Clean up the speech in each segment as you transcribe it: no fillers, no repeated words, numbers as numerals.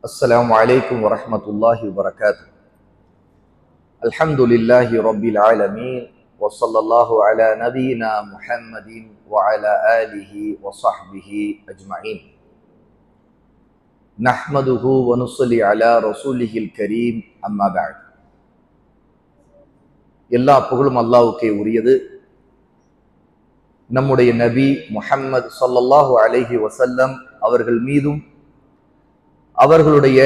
السلام عليكم ورحمة الله وبركاته. الحمد لله رب العالمين وصلى الله على نبينا محمد وعلى آله وصحبه أجمعين. نحمده ونصلي على رسوله الكريم أما بعد. எல்லா புகழும் அல்லாஹ்வுக்கே உரியது. நம்முடைய நபி முஹம்மது ஸல்லல்லாஹு அலைஹி வஸல்லம் அவர்கள் மீதும் அவர்களுடைய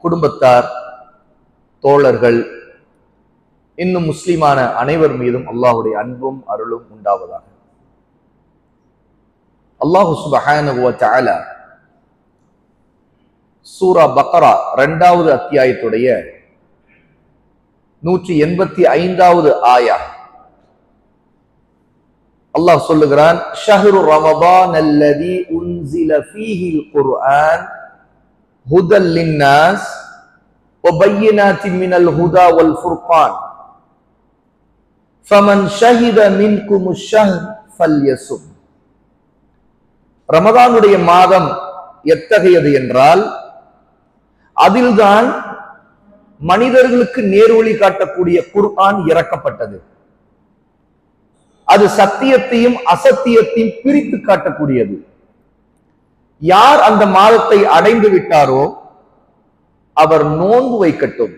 குடும்பத்தார், தோழர்கள், இன்னும் முஸ்லிமான அனைவர் மீதும் அல்லாஹுடைய அன்பும் அருளும் உண்டாவதாக. அல்லாஹு சுப்ஹானஹு வ தஆலா சூரா பக்ரா 2வது அத்தியாயத்துடைய 185வது ஆயா அல்லாஹ் சொல்லுகிறான், ஷஹ்ரு ரமதான் அல்லதி உன்சில ஃபீஹில் குர்ஆன் ஹுதல் லின்னாஸ் வ பய்யினாத்தின் மினல் ஹுதா வல் ஃபுர்கான் ஃபமன் ஷஹித மின்குமுஷ் ஷஹ்ர் ஃபல்யஸும். ரமதானுடைய மாதம் எத்தகையது என்றால், அதில்தான் மனிதர்களுக்கு நேர்வழி காட்டக்கூடிய குர்ஆன் இறக்கப்பட்டது. அது சத்தியத்தையும் அசத்தியத்தையும் பிரித்து காட்டக்கூடியது. யார் அந்த மாதத்தை அடைந்து விட்டாரோ அவர் நோன்பு வைக்கட்டும்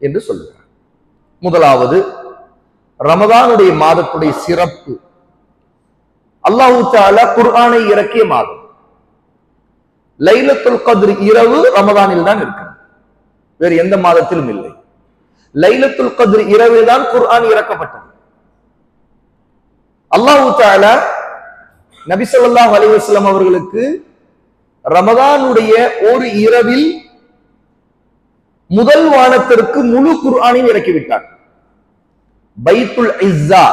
என்று சொல்லுகிறார். முதலாவது, ரமதானுடைய மாதத்துடைய சிறப்பு. அல்லாஹ் தஆலா குர்ஆனை இறக்கிய மாதம். லைலத்துல் கத்ர் இரவு ரமதானில் தான் இருக்கிறது, வேறு எந்த மாதத்திலும் இல்லை. லைலத்துல் கத்ர் இரவில் தான் குர்ஆன் இறக்கப்பட்டது. அல்லாஹ் தஆலா நபி ஸல்லல்லாஹு அலைஹி வஸல்லம் அவர்களுக்கு ரமதானுடைய ஒரு இரவில் முதல் வானத்திற்கு முழு குர்ஆனையும் இறக்கிவிட்டார். பைத்துல் இஸ்ஸா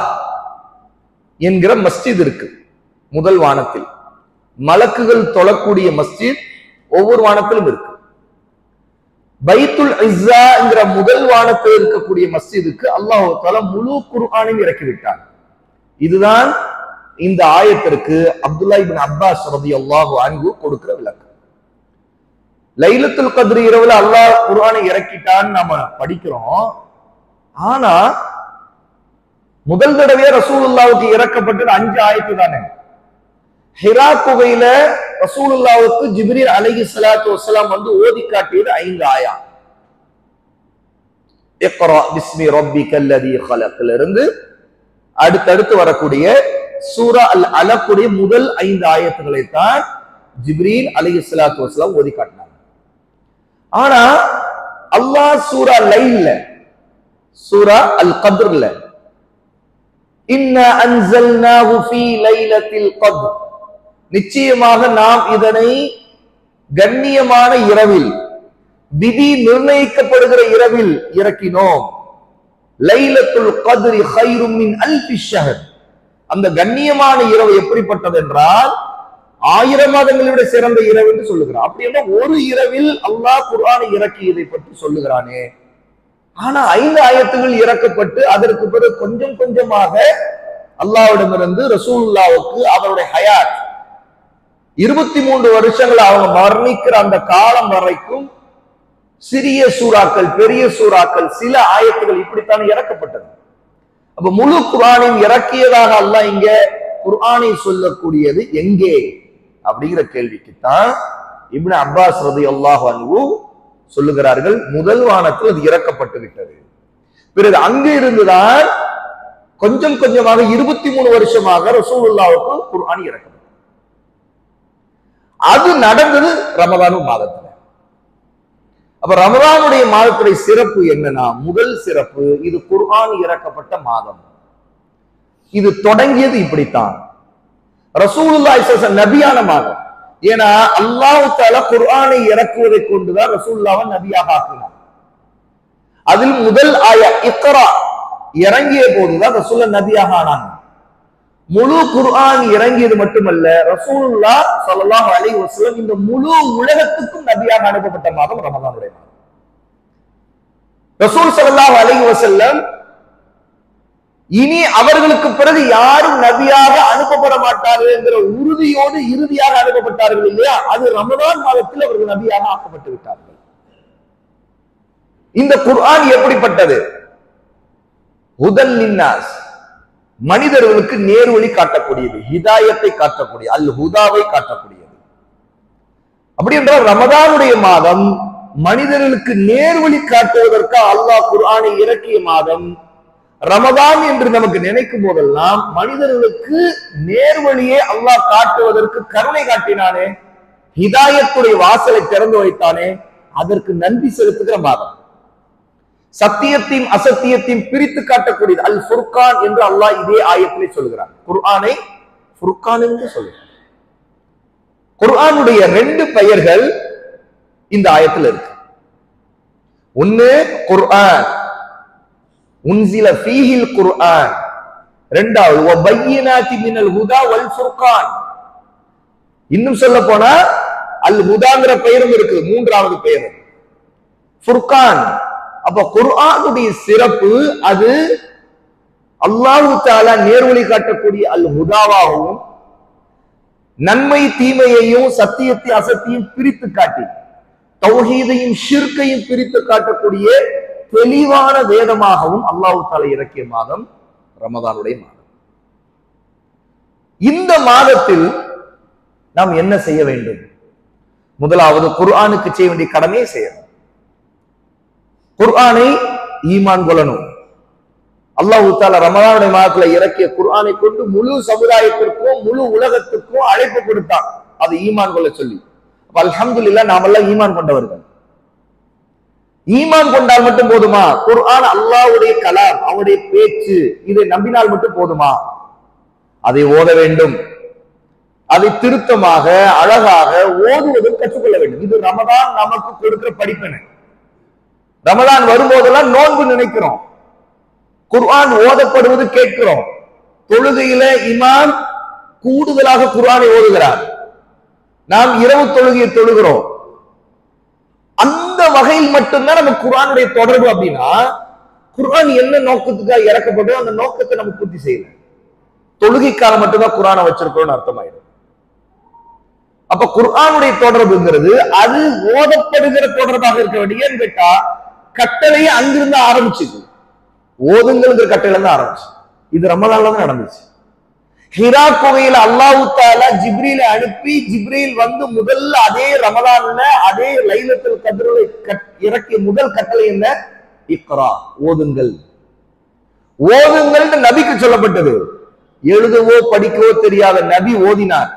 என்கிற மஸ்ஜித் இருக்கு முதல் வானத்தில். மலக்குகள் தொழக்கூடிய மஸ்ஜித் ஒவ்வொரு வானத்திலும் இருக்கு. பைத்துல் இஸ்ஸா என்கிற முதல் வானத்தில் இருக்கக்கூடிய மஸ்ஜிதுக்கு அல்லாஹ் தஆலா முழு குர்ஆனையும் இறக்கிவிட்டார். இதுதான் இந்த ஆயத்திற்கு அப்துல்லாஹ் இப்னு அப்பாஸ் ரலியல்லாஹு அன்ஹு கொடுக்கிற விளக்கம். லைலத்துல் கத்ர் இரவுல அல்லாஹ் குர்ஆனை இறக்கிட்டான்னு நாம படிக்கிறோம். ஆனா முதல் தடவையா ரசூலுல்லாஹ்வுக்கு இறக்கப்பட்டது 5 ஆயத்து தானே. ஹிரா குகையில ரசூலுல்லாஹ்வுக்கு ஜிப்ரீல் அலைஹிஸ்ஸலாத்து வஸ்ஸலாம் வந்து ஓதி காட்டியது 5 ஆயா. இக்ரா பிஸ்மி ரப்பிக்கல்லதீ ஹலக்ல இருந்து அடுத்தடுத்து வரக்கூடிய சூரா அல் அலக்குடைய முதல் 5 ஆயத்துக்களை தான் ஜிப்ரீல் அலைஹிஸ்ஸலாத்து வஸ்ஸலாம் ஓதி காட்டினாங்க. ஆனா அல்லாஹ் சூரா லைல்ல, சூரா அல் கத்ர்ல இன்னா அன்ஸல்னாஹு ஃபீ லைலத்தில் கத்ர், நிச்சயமாக நாம் இதனை கண்ணியமான இரவில், விதி நிர்ணயிக்கப்படுகிற இரவில் இறக்கினோம். லைலத்துல் கத்ரி கைரும் மின் அல்ஃபி ஷஹர், அந்த கண்ணியமான இரவு எப்படிப்பட்டது என்றால் 1000 மாதங்களை விட சிறந்த இரவு என்று சொல்லுகிறான். அப்படி என்றால் ஒரு இரவில் அல்லாஹ் குர்ஆனை இறக்கியதை பற்றி சொல்லுகிறானே. ஆனா 5 ஆயத்துகள் இறக்கப்பட்டு அதற்கு பிறகு கொஞ்சம் கொஞ்சமாக அல்லாஹ்விடமிருந்து ரசூலுல்லாஹ்வுக்கு அவருடைய ஹயாத் 23 வருஷங்கள் அவங்க மரணிக்கிற அந்த காலம் வரைக்கும் சிறிய சூறாக்கள், பெரிய சூறாக்கள், சில ஆயத்துகள் இப்படித்தான் இறக்கப்பட்டது. அப்ப முழு குர்ஆனையும் இறக்கியதாக அல்லாஹ் இங்க குர்ஆனை சொல்லக்கூடியது எங்கே அப்படிங்கிற கேள்விக்குத்தான் இப்னு அப்பாஸ் ரலியல்லாஹு அன்ஹு சொல்லுகிறார்கள், முதல் வானத்தில் அது இறக்கப்பட்டு விட்டது. பிறகு அங்கு இருந்துதான் கொஞ்சம் கொஞ்சமாக 23 வருஷமாக ரசூலுல்லாஹ்வுக்கு குர்ஆன் இறக்கப்பட்டது. அது நடந்தது ரமதான் மாதத்துல. அப்ப ரமதானுடைய மாதத்துடைய சிறப்பு என்னன்னா, முதல் சிறப்பு இது குர்ஆன் இறக்கப்பட்ட மாதம். இது தொடங்கியது இப்படித்தான். ரசூலுல்லாஹி ஸல்லல்லாஹு அலைஹி வஸல்லம் நபியான மாதம். ஏன்னா அல்லாஹ் தஆலா குர்ஆனை இறக்குவதை கொண்டுதான் ரசூலுல்லாஹ்வை நபியாக ஆக்கினார். அதில் முதல் ஆயா இக்ரா இறங்கிய போதுதான் ரசூலுல்லாஹ் நபியாக ஆனாங்க. முழு குர்ஆன் இறங்கியது மட்டுமல்ல, ரசூலுல்லாஹ் ஸல்லல்லாஹு அலைஹி வஸல்லம் இந்த முழு உலகத்துக்கும் நபியாக அனுப்பப்பட்ட மாதம் ரமதானுடைய மாதம். ரசூல் ஸல்லல்லாஹு அலைஹி வஸல்லம் இனி அவர்களுக்கு பிறகு யாரும் நபியாக அனுப்பப்பட மாட்டார்கள் என்கிற உறுதியோடு இறுதியாக அனுப்பப்பட்டார்கள் இல்லையா, அது ரமதான் மாதத்தில் அவர்கள் நபியாக ஆக்கப்பட்டு விட்டார்கள். இந்த குர்ஆன் எப்படிப்பட்டது? ஹுதன் லின்னாஸ், மனிதர்களுக்கு நேர்வழி காட்டக்கூடியது, ஹிதாயத்தை காட்டக்கூடிய, அல் ஹுதாவை காட்டக்கூடியது. அப்படி என்றால் ரமதானுடைய மாதம் மனிதர்களுக்கு நேர்வழி காட்டுவதற்கு அல்லாஹ் குர்ஆனை இறக்கிய மாதம். ரமதான் என்று நமக்கு நினைக்கும் போதெல்லாம் மனிதர்களுக்கு நேர்வழியே அல்லாஹ் காட்டுவதற்கு கருணை காட்டினானே, ஹிதாயத்துடைய வாசலை திறந்து வைத்தானே, அதற்கு நன்றி செலுத்துகிற மாதம். சத்தியத்தையும் அசத்தியத்தையும் பிரித்து காட்டக்கூடியது அல் ஃபுர்கான் என்று அல்லாஹ் இதே ஆயத்திலே சொல்கிறார். குர்ஆனை ஃபுர்கான் என்று சொல்கிறார். குர்ஆனுடைய 2 பெயர்கள் இந்த ஆயத்தில் இருக்கு. ஒன்னு குர்ஆன், உன்சில ஃபீஹில் குர்ஆன். இரண்டாவது வபையினாத்தி மினல் ஹுதா வல் ஃபுர்கான். இன்னும் சொல்ல போனா அல் ஹுதாங்கிற பெயரும் இருக்கு, 3வது பெயர் ஃபுர்கான். அப்ப குர்ஆனுடைய சிறப்பு அது அல்லாஹ் தஆலா நேர்வழி காட்டக்கூடிய அல் ஹுதாவாகவும், நன்மை தீமையையும் சத்தியத்தை அசத்தியும் பிரித்து காட்டி தௌஹீதையும் ஷிர்கையும் பிரித்து காட்டக்கூடிய தெளிவான வேதமாகவும் அல்லாஹ் தஆலா இறக்கிய மாதம் ரமதானுடைய மாதம். இந்த மாதத்தில் நாம் என்ன செய்ய வேண்டும்? முதலாவது குர்ஆனுக்கு செய்ய வேண்டிய கடமையை செய்யணும். குர்ஆனை ஈமான் கொள்ளணும். அல்லாஹ் தஆலா ரமதானுடைய மாதத்துல இறக்கிய குர்ஆனை கொண்டு முழு சமுதாயத்திற்கும் முழு உலகத்துக்கும் அழைப்பு கொடுத்தான், அது ஈமான் கொள்ள சொல்லி. அல்ஹம்துலில்லாஹ் நாமெல்லாம் ஈமான் கொண்டவர்கள். ஈமான் கொண்டால் மட்டும் போதுமா? குர்ஆன் அல்லாஹ்வுடைய கலாம், அவருடைய பேச்சு, இதை நம்பினால் மட்டும் போதுமா? அதை ஓத வேண்டும், அதை திருத்தமாக அழகாக ஓதுவதை கற்றுக்கொள்ள வேண்டும். இது ரமதான் நமக்கு கொடுக்கிற படிப்பினை. ரமதான் வரும்போதெல்லாம் நோன்பு நினைக்கிறோம், குர்ஆன் ஓதப்படுவது கேட்கிறோம். தொழுகையில இமாம் கூடுதலாக குர்ஆனை ஓதுகிறார், நாம் இரவு தொழுகையை தொழுகிறோம். அந்த வகையில் மட்டும்தான் நம்ம குர்ஆனுடைய தொடர்பு. அப்படின்னா குர்ஆன் என்ன நோக்கத்துக்காக இறக்கப்பட்டதோ அந்த நோக்கத்தை நம்ம பூர்த்தி செய்யல, தொழுகைக்காக மட்டும்தான் குர்ஆனை வச்சிருக்கோம்னு அர்த்தமாயிடும். அப்ப குர்ஆனுடைய தொடர்புங்கிறது அது ஓதப்படுகிற தொடர்பாக இருக்க வேண்டிய. ஏன்னு கேட்டா கட்டளையே அங்கிருந்து ஆரம்பிச்சுது, ஓதுங்கிற கட்டளை இருந்து ஆரம்பிச்சு. இது ரமதான்ல தான் நடந்துச்சு. ஹிரா குகையில அல்லாஹ் தஆலா ஜிப்ரீலை அனுப்பி, ஜிப்ரீல் வந்து முதல்ல அதே ரமதான்ல அதே லைலத்துல் கத்ரில் இறக்கிய முதல் கட்டளை என்ன? இக்ரா, ஓதுங்கள். ஓதுங்கள் நபிக்கு சொல்லப்பட்டது. எழுதவோ படிக்கவோ தெரியாத நபி ஓதினார்.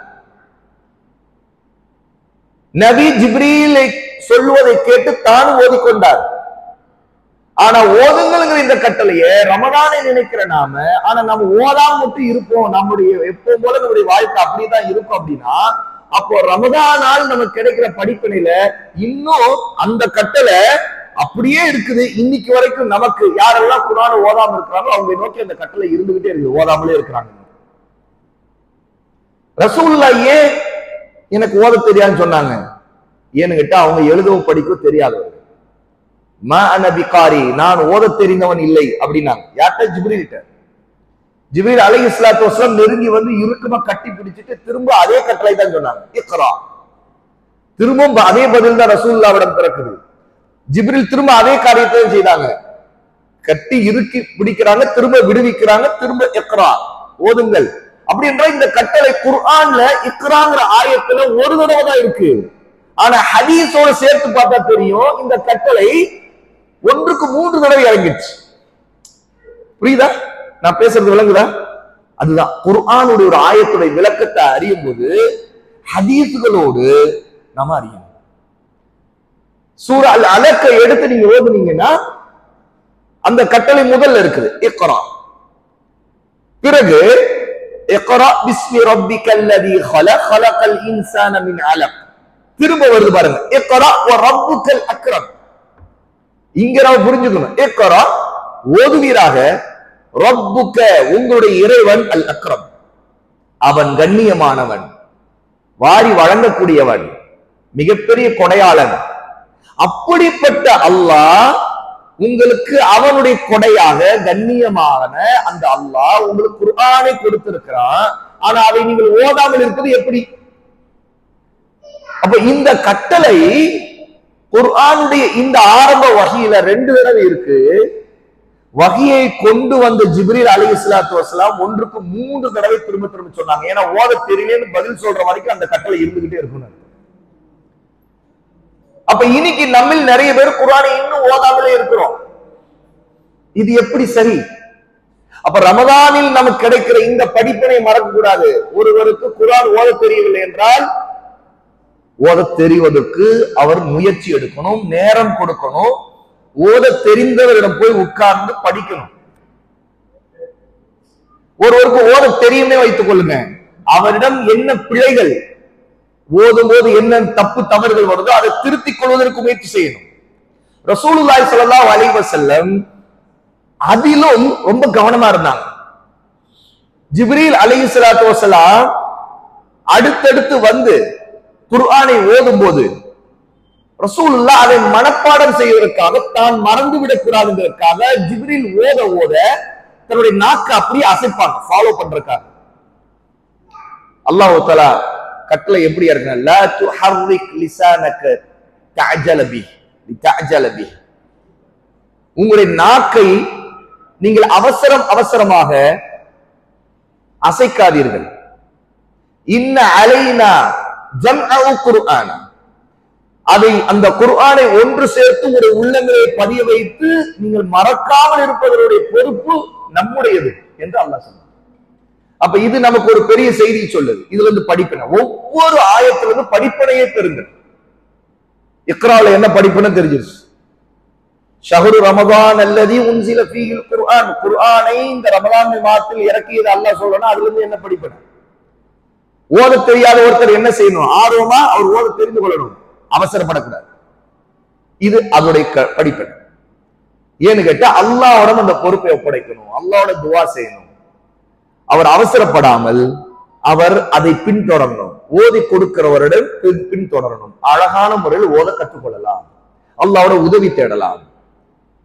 நபி ஜிப்ரீலை சொல்லுவதை கேட்டு தானும் ஓதிக்கொண்டார். ஆனா ஓதுங்கிற இந்த கட்டளையை ரமதானை நினைக்கிற நாம, ஆனா நம்ம ஓதாம மட்டும் இருப்போம், நம்முடைய எப்பவும் போல நம்முடைய வாழ்க்கை அப்படிதான் இருக்கும். அப்படின்னா அப்போ ரமதானால் நமக்கு கிடைக்கிற படிப்பினையில இன்னும் அந்த கட்டளை அப்படியே இருக்குது. இன்னைக்கு வரைக்கும் நமக்கு யாரெல்லாம் குர்ஆனை ஓதாம இருக்கிறாங்களோ அவங்க நோக்கி அந்த கட்டளை இருந்துகிட்டே இருக்கு, ஓதாமலே இருக்கிறாங்க. ரசூலுல்லாஹ் ஏன் எனக்கு ஓத தெரியாதுன்னு சொன்னாங்க? ஏன்னு கேட்டா அவங்க எழுதவும் படிக்கவும் தெரியாதவர்கள். நான் ஓத தெரிந்தவன் இல்லை அப்படின்னாங்க. யார்கிட்ட? ஜிப்ரீல்கிட்ட. ஜிப்ரீல் அலைஹிஸ்ஸலாத்து வஸலாம் நெருங்கி வந்து இறுக்கமா கட்டி பிடிச்சிட்டு திரும்ப அதே கட்டளை தான் சொன்னாங்க, இக்ரா. திரும்ப அதே பதில் தான் ரசூலுல்லாஹ்விடம் பிறக்குது. ஜிப்ரீல் திரும்ப அதே காரியத்தை செய்தாங்க, கட்டி இறுக்கி பிடிக்கிறாங்க, திரும்ப விடுவிக்கிறாங்க, திரும்ப இக்ரா, ஓதுங்கள். அப்படி என்றால் இந்த கட்டளை குர்ஆன்ல இக்ராங்கிற ஆயத்துல ஒரு தடவை தான் இருக்கு. ஆனா ஹதீஸோட சேர்த்து பார்த்தா தெரியும் இந்த கட்டளை ஒன்றுக்கு 3 தடவை இறங்கிடுச்சு. புரியுதா? நான் பேசுறது விளங்குதா? அதுதான் குர்ஆனுடைய ஒரு ஆயத்துடைய விளக்கத்தை அறியும் போது ஹதீஸ்களோடு நம்ம அறியணும். சூரா அல் அலக்க எடுத்து நீங்க ஓதுனீங்கன்னா அந்த கட்டளை முதல்ல இருக்குது, இக்ரா. பிறகு இக்ரா பிஸ்மி ரப்பிக்கல்லதீ ஹலக் ஹலக்கல் இன்சான மின் அலக். திரும்ப வருது பாருங்க, இக்ரா வ ரப்புக்கல் அக்ரம். இங்க நம்ம புரிஞ்சுக்கணும், இக்ரா ஓதுவீராக, ரப்புக்க உங்களுடைய இறைவன், அல் அக்ரம் அவன் கண்ணியமானவன், வாரி வழங்கக்கூடியவன், மிகப்பெரிய கொடையாளன். அப்படிப்பட்ட அல்லாஹ் உங்களுக்கு அவனுடைய கொடையாக கண்ணியமான அந்த அல்லாஹ் உங்களுக்கு குர்ஆனை கொடுத்திருக்கிறான். ஆனா அதை நீங்கள் ஓதாமல் இருப்பது எப்படி? அப்ப இந்த கட்டளை குர்ஆனுடைய இந்த ஆரம்ப வஹீல 2 தடவை இருக்கு. வஹியை கொண்டு வந்த ஜிப்ரீல் அலைஹிஸ்ஸலாத்து வஸலாம் ஒன்றுக்கு 3 தடவை திரும்ப திரும்ப சொன்னாங்க. ஏன்னா ஓத தெரியலன்னு பதில் சொல்ற வரைக்கும் அந்த கட்டளை இருந்துகிட்டே இருக்கணும். அப்ப இன்னைக்கு நம்மில் நிறைய பேர் குர்ஆனை இன்னும் ஓதாமலே இருக்கிறோம். இது எப்படி சரி? அப்ப ரமதானில் நமக்கு கிடைக்கிற இந்த படிப்பினை மறக்க கூடாது. ஒருவருக்கு குர்ஆன் ஓத தெரியவில்லை என்றால் ஓத தெரிவதற்கு அவர் முயற்சி எடுக்கணும், நேரம் கொடுக்கணும். ஓத தெரிந்தவரிடம் போய் உட்கார்ந்து படிக்கணும். ஒருவருக்கு ஓத தெரியுமே வைத்துக் கொள்ளுங்க, அவரிடம் என்ன பிழைகள், ஓதும் போது என்ன தப்பு தவறுகள் வருதோ அதை திருத்திக் கொள்வதற்கு முயற்சி செய்யணும். ரசூலுல்லாஹி ஸல்லல்லாஹு அலைஹி வஸல்லம் அதிலும் ரொம்ப கவனமா இருந்தாங்க. ஜிப்ரீல் அலைஹிஸ்ஸலாத்து வஸலாம் அடுத்தடுத்து வந்து குர்ஆனை ஓதும் போது ரசூலுல்லாஹ் அதை மனப்பாடம் செய்வதற்காக, தான் மறந்து விடக் கூடாதுங்கிறதுக்காக ஜிப்ரீல் ஓத ஓத தன்னுடைய நாக்கு அப்படியே அசைப்பாங்க, ஃபாலோ பண்றதுக்காக. அல்லாஹ் தஆலா கட்டளை எப்படி இருக்குன்னா, லா துஹர்ரிக் லிசானக தஅஜல பிஹி லிதஅஜல பிஹி, உங்களுடைய நாக்கை நீங்கள் அவசரமாக அசைக்காதீர்கள். இன்ன அலைனா ஜம்அு குர்ஆன, அதை அந்த குர்ஆனை ஒன்று சேர்த்து ஒரு உள்ளங்களை பதிய வைத்து நீங்கள் மறக்காமல் இருப்பதனுடைய பொறுப்பு நம்முடையது என்று அல்லாஹ் சொன்னார். அப்ப இது நமக்கு ஒரு பெரிய செய்தி சொல்லுது. இதுல இருந்து படிப்பினை, ஒவ்வொரு ஆயத்திலிருந்து படிப்பினையே பெறுங்கள். இக்ரால என்ன படிப்புன்னு தெரிஞ்சிருச்சு. ஷஹ்ரு ரமதான் அல்லதி உன்சில ஃபீஹில் குர்ஆன், குர்ஆனை இந்த ரமதான் மாதத்தில் இறக்கியது அல்லாஹ் சொல்றனா, அதுல இருந்து என்ன படிப்பினை? ஓத தெரியாத ஒருத்தர் என்ன செய்யணும்? ஆர்வமா அவர் ஓத தெரிந்து கொள்ளணும், அவசரப்படக்கூடாது. இது அதோடைய படிப்பினை. ஏன்னு கேட்டா அல்லாஹ்வோட அந்த பொறுப்பை ஒப்படைக்கணும், அல்லாஹ்வோட துஆ செய்யணும். அவர் அவசரப்படாமல் அவர் அதை பின்தொடரணும், ஓதி கொடுக்கிறவரிடம் பின்தொடரணும். அழகான முறையில் ஓத கற்றுக்கொள்ளலாம், அல்லாஹ்வோட உதவி தேடலாம்.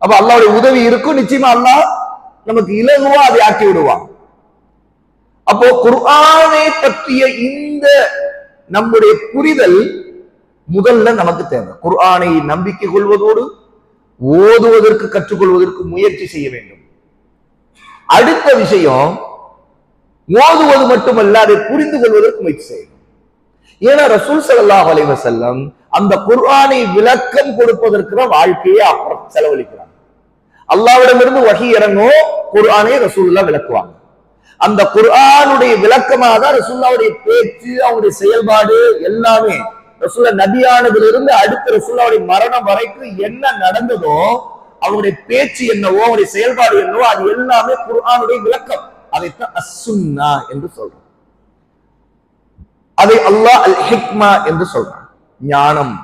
அப்ப அல்லாஹ்வுடைய உதவி இருக்கும், நிச்சயமா அல்லாஹ் நமக்கு இலகுவா அதை ஆக்கி விடுவான். அப்போ குர்ஆனை பற்றிய இந்த நம்முடைய புரிதல் முதல்ல நமக்கு தேவை. குர்ஆனை நம்பிக்கை கொள்வதோடு ஓதுவதற்கு கற்றுக்கொள்வதற்கு முயற்சி செய்ய வேண்டும். அடுத்த விஷயம், ஓதுவது மட்டுமல்ல, அதை புரிந்து கொள்வதற்கு முயற்சி செய்யணும். ஏன்னா ரசூல் ஸல்லல்லாஹு அலைஹி வஸல்லம் அந்த குர்ஆனை விளக்கம் கொடுப்பதற்கு தான் வாழ்க்கையை அப்புறம் செலவழிக்கிறாங்க. அல்லாஹ்விடமிருந்து வஹி இறங்கும், குர்ஆனை ரசூலுல்லாஹ் விளக்குவாங்க. அந்த குர்ஆனுடைய விளக்கமாக தான் ரசூலுல்லாஹ்வுடைய பேச்சு, அவருடைய செயல்பாடு எல்லாமே. ரசூலுல்லாஹ் நபியானதிலிருந்து அடுத்த ரசூலுல்லாஹ்வுடைய மரணம் வரைக்கும் என்ன நடந்ததோ, அவருடைய பேச்சு என்னவோ, அவருடைய செயல்பாடு என்னவோ, அது எல்லாமே குர்ஆனுடைய விளக்கம். அதைத்தான் அஸ்-சுன்னா என்று சொல்றோம். அதை அல்லாஹ் அல் ஹிக்மா என்று சொல்றான், ஞானம்.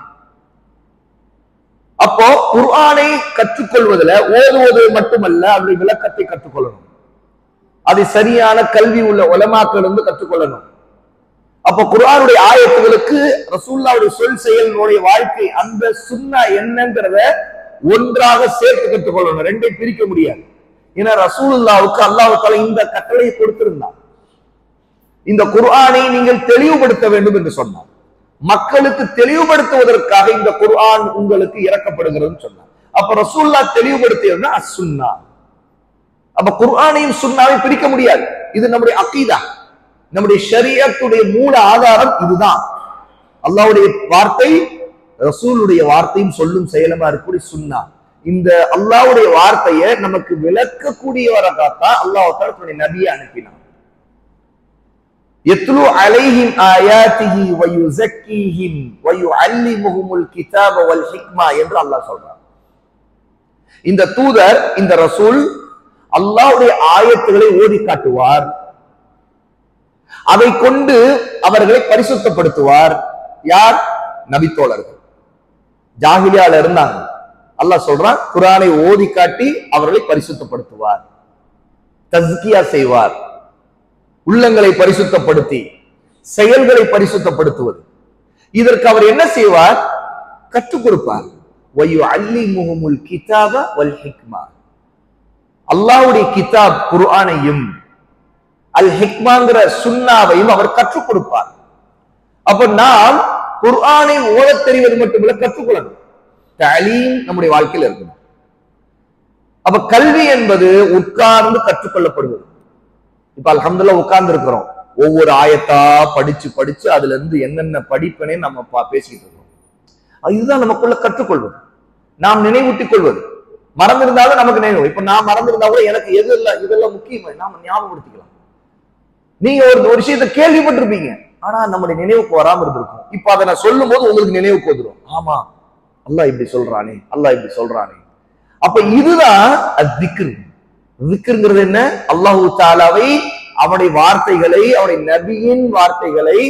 அப்போ குர்ஆனை கற்றுக்கொள்வதில் ஓதுவது மட்டுமல்ல, அதனுடைய விளக்கத்தை கற்றுக்கொள்ளணும். அதை சரியான கல்வி உள்ள உலமாக்கள் இருந்து கற்றுக்கொள்ளணும். அப்ப குர்ஆனுடைய ஆயத்துகளுக்கு ரசூலுல்லாஹ்வுடைய சொல் செயலுடைய வாழ்க்கை, அந்த சுன்னா என்னங்கிறத ஒன்றாக சேர்த்து கற்றுக்கொள்ளணும். ரெண்டை பிரிக்க முடியாது. ஏன்னா ரசூலுல்லாஹ்வுக்கு அல்லாஹ் தஆலா இந்த கட்டளையை கொடுத்திருந்தார், இந்த குர்ஆனை நீங்கள் தெளிவுபடுத்த வேண்டும் என்று சொன்னார். மக்களுக்கு தெளிவுபடுத்துவதற்காக இந்த குர்ஆன் உங்களுக்கு இறக்கப்படுகிறது சொன்னார். அப்ப ரசூலுல்லாஹ் தெளிவுபடுத்தியதுன்னா அஸ்-சுன்னா. அப்ப குர்ஆனையும் சுன்னாவையும் பிரிக்க முடியாது. இது நம்முடைய அகீதா, நம்முடைய ஷரியத்துடைய மூல ஆதாரம் இதுதான். அல்லாஹ்வுடைய வார்த்தை, ரசூலுடைய வார்த்தையும் சொல்லும் செயலுமா இருக்கக்கூடிய சுன்னா. இந்த அல்லாஹ்வுடைய வார்த்தையை நமக்கு விளக்கக்கூடியவராகத்தான் அல்லாஹ் தஆலா தன்னுடைய நபியை அனுப்பினார். யத்லு அலைஹிம் ஆயாத்திஹி வ யுஸக்கீஹிம் வ யுஅல்லிமுஹுமுல் கிதாப வல் ஹிக்மா என்று அல்லாஹ் சொல்றார். இந்த தூதர், இந்த ரசூல் அல்லாஹ்வுடைய ஆயத்துகளை ஓதி காட்டுவார், அதை கொண்டு அவர்களை பரிசுத்தப்படுத்துவார். யார்? நபித்தோழர்கள். ஜாஹிலியால இருந்தாங்க, அல்லாஹ் சொல்றான் குர்ஆனை ஓதி காட்டி அவர்களை பரிசுத்தப்படுத்துவார், தஸ்கியா செய்வார். உள்ளங்களை பரிசுத்தப்படுத்தி செயல்களை பரிசுத்தப்படுத்துவது. இதற்கு அவர் என்ன செய்வார்? கற்றுக் கொடுப்பார். வயுஅல்லிமுஹுமுல் கிதாப வல் ஹிக்மா. அல்லாஹ்வுடைய கிதாப் குர்ஆனையும் அல் ஹிக்மாங்கிற சுன்னாவையும் அவர் கற்றுக் கொடுப்பார். அப்ப நாம் குர்ஆனை ஓதத் தெரிவது மட்டுமல்ல, கற்றுக்கொள்ளணும். தலீம் நம்முடைய வாழ்க்கையில் இருக்கணும். அப்ப கல்வி என்பது உட்கார்ந்து கற்றுக்கொள்ளப்படுவது. இப்ப அல்ஹம்துலில்லாஹ் உட்கார்ந்து இருக்கிறோம், ஒவ்வொரு ஆயத்தா படிச்சு படிச்சு அதுல இருந்து என்னென்ன படிப்பனே நம்ம பேசிட்டு இருக்கோம். இதுதான் நமக்குள்ள கற்றுக்கொள்வது, நாம் நினைவூட்டிக் கொள்வது. மறந்திருந்தாலும் நமக்கு நினைவு. இப்ப நான் மறந்திருந்தா கூட எனக்கு எது இல்லை இதெல்லாம் முக்கியமா நாம ஞாபகப்படுத்திக்கலாம். நீங்க ஒரு விஷயத்தை கேள்விப்பட்டிருப்பீங்க, ஆனா நம்முடைய நினைவுக்கு வராம இருந்திருக்கும். இப்ப அதை நான் சொல்லும் போது உங்களுக்கு நினைவுக்கு வந்துடும். ஆமா, அல்லாஹ் இப்படி சொல்றானே, அல்லாஹ் இப்படி சொல்றானே. அப்ப இதுதான் திக்ர். திக்ருங்கிறது என்ன? அல்லாஹு தஆலாவை, அவனுடைய வார்த்தைகளை, அவனுடைய நபியின் வார்த்தைகளை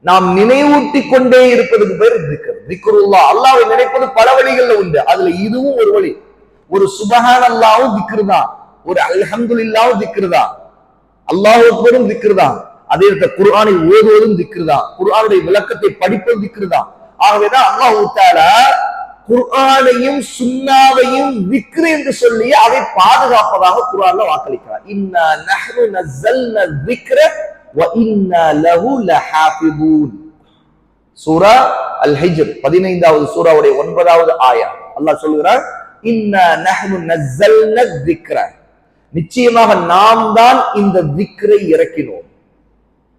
நாம் நினைவூட்டி கொண்டே இருப்பதுக்கு பேர் திக்ர். திக்ருல்லாஹ், அல்லாஹ்வை நினைப்பது பல வழிகள்ல உண்டு. அதுல இதுவும் ஒரு வழி. ஒரு சுப்ஹானல்லாஹ்வும் திக்ர் தான், ஒரு அல்ஹம்துலில்லாஹ்வும் திக்ர் தான், அல்லாஹ் அக்பரும் திக்ர் தான். அதே குர்ஆனை ஓதுவதும் திக்ர் தான், குர்ஆனுடைய விளக்கத்தை படிப்பது திக்ர் தான். ஆகவேதான் அல்லாஹ் தஆலா குர்ஆனையும் சுன்னாவையும் திக்ர் என்று சொல்லி அதை பாதுகாப்பதாக குர்ஆன்ல வாக்களிக்கிறார். இன்னா நஹ்னு நஸல்னா ذிக்ர வ இன்னா லஹு லஹாஃபிதூன். சூரா அல் ஹிஜ்ர் 15வது சூராவுடைய 9வது ஆயா அல்லாஹ் சொல்கிறார், இன்னா நஹ்னு நஸல்னா ذிக்ர, நிச்சயமாக நாம் தான் இந்த திக்ரை இறக்கினோம்.